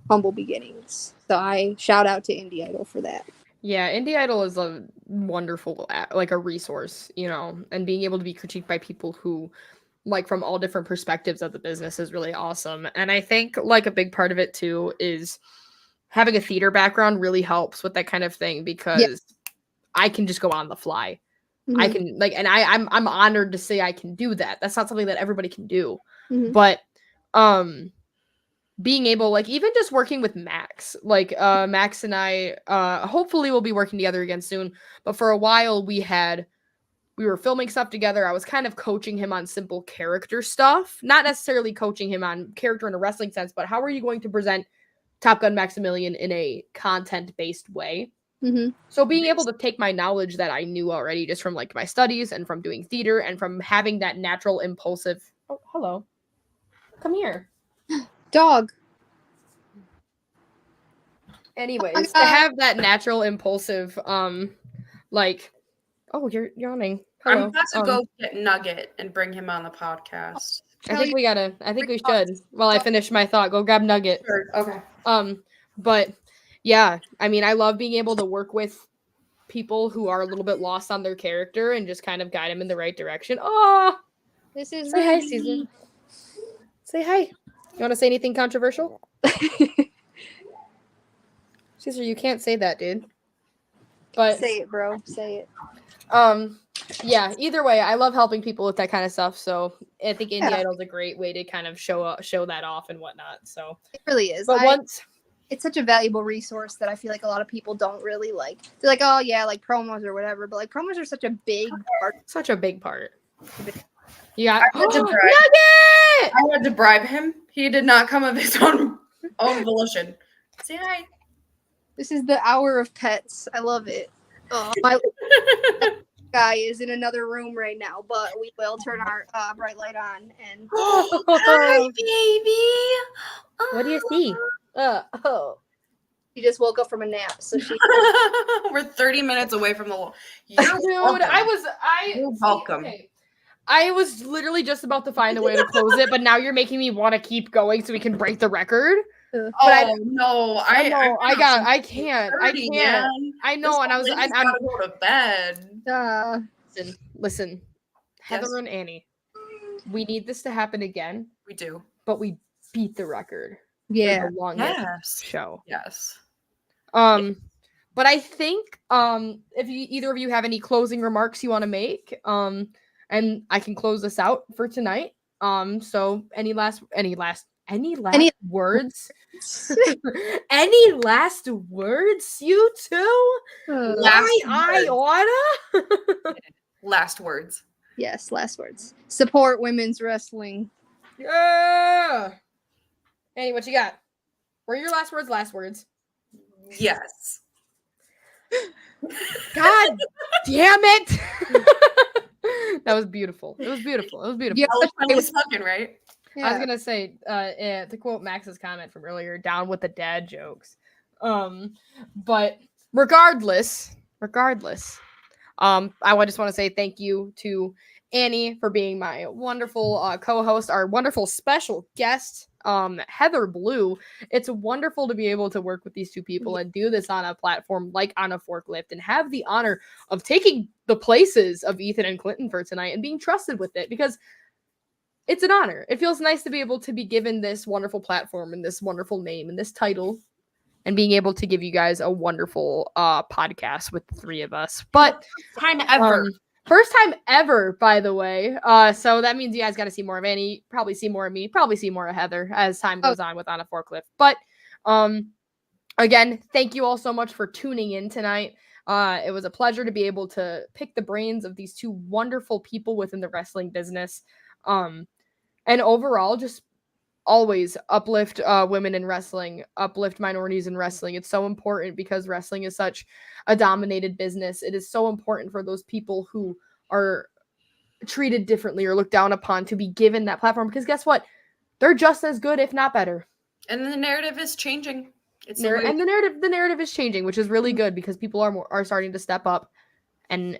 humble beginnings. So I shout out to Indie Idol for that. Yeah, Indie Idol is a wonderful, like a resource, you know, and being able to be critiqued by people who like from all different perspectives of the business is really awesome. And I think like a big part of it too is having a theater background really helps with that kind of thing, because I can just go on the fly. I can like, and I'm honored to say I can do that. That's not something that everybody can do. But being able, like, even just working with Max, like Max and I hopefully we'll be working together again soon. But for a while we were filming stuff together. I was kind of coaching him on simple character stuff, not necessarily coaching him on character in a wrestling sense, but how are you going to present Top Gun Maximilian in a content-based way? So being able to take my knowledge that I knew already just from like my studies and from doing theater and from having that natural impulsive, oh, hello, come here. Dog. Anyways, to have that natural impulsive, like, oh, you're yawning. Hello. I'm about to go get Nugget and bring him on the podcast. I think we should. While I finish my thought, go grab Nugget. Sure. Okay. But yeah, I mean, I love being able to work with people who are a little bit lost on their character and just kind of guide them in the right direction. Oh, this is say hi, Caesar. Say hi. You want to say anything controversial? Caesar, you can't say that, dude. But say it, bro. Say it. Yeah, either way, I love helping people with that kind of stuff. So I think Indie Idol is a great way to kind of show that off and whatnot. So it really is. But it's such a valuable resource that I feel like a lot of people don't really like. They're like, oh yeah, like promos or whatever. But like promos are such a big part. Such a big part. Yeah. I had to bribe him. He did not come of his own volition. Say hi. This is the hour of pets. I love it. Oh, my guy is in another room right now, but we will turn our bright light on and. Hi, baby. What do you see? She just woke up from a nap, so she. We're 30 minutes away from the wall. Dude, You're welcome. Okay. I was literally just about to find a way to close it, but now you're making me want to keep going so we can break the record. Oh I- no, I know. I'm I can't. man. I know. And I was. I'm gotta go to bed. Listen, Heather Yes. and Annie. We need this to happen again, We do. but we beat the record. For Yeah. the longest Yes. show. Yes. But I think if either of you have any closing remarks you want to make, and I can close this out for tonight. So any last words? Any last words, you two? I oughta? Last words. Yes, last words. Support women's wrestling. Yeah. Annie, what you got? Were your last words last words? Yes. God damn it. That was beautiful. It was beautiful. It was beautiful. Yeah. Eloquently spoken, right? I was gonna say, to quote Max's comment from earlier, down with the dad jokes. But regardless, I just want to say thank you to Annie for being my wonderful co-host, our wonderful special guest, Heather Blue. It's wonderful to be able to work with these two people and do this on a platform like On a Forklift and have the honor of taking the places of Ethan and Clinton for tonight and being trusted with it, because it's an honor. It feels nice to be able to be given this wonderful platform and this wonderful name and this title and being able to give you guys a wonderful podcast with the three of us. But Time ever. first time ever, by the way. So that means you guys got to see more of Annie, probably see more of me, probably see more of Heather as time goes on with On a Forklift. But again, thank you all so much for tuning in tonight. It was a pleasure to be able to pick the brains of these two wonderful people within the wrestling business. And overall, just always uplift women in wrestling, uplift minorities in wrestling. It's so important because wrestling is such a dominated business. It is so important for those people who are treated differently or looked down upon to be given that platform, because guess what? They're just as good, if not better. And the narrative is changing. And the narrative is changing, which is really good because people are starting to step up and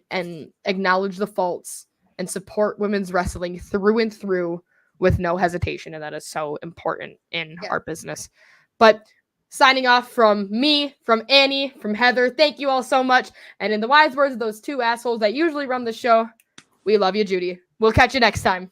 acknowledge the faults and support women's wrestling through and through with no hesitation, and that is so important in our business. But signing off from me, from Annie, from Heather, thank you all so much. And in the wise words of those two assholes that usually run the show, we love you, Judy. We'll catch you next time.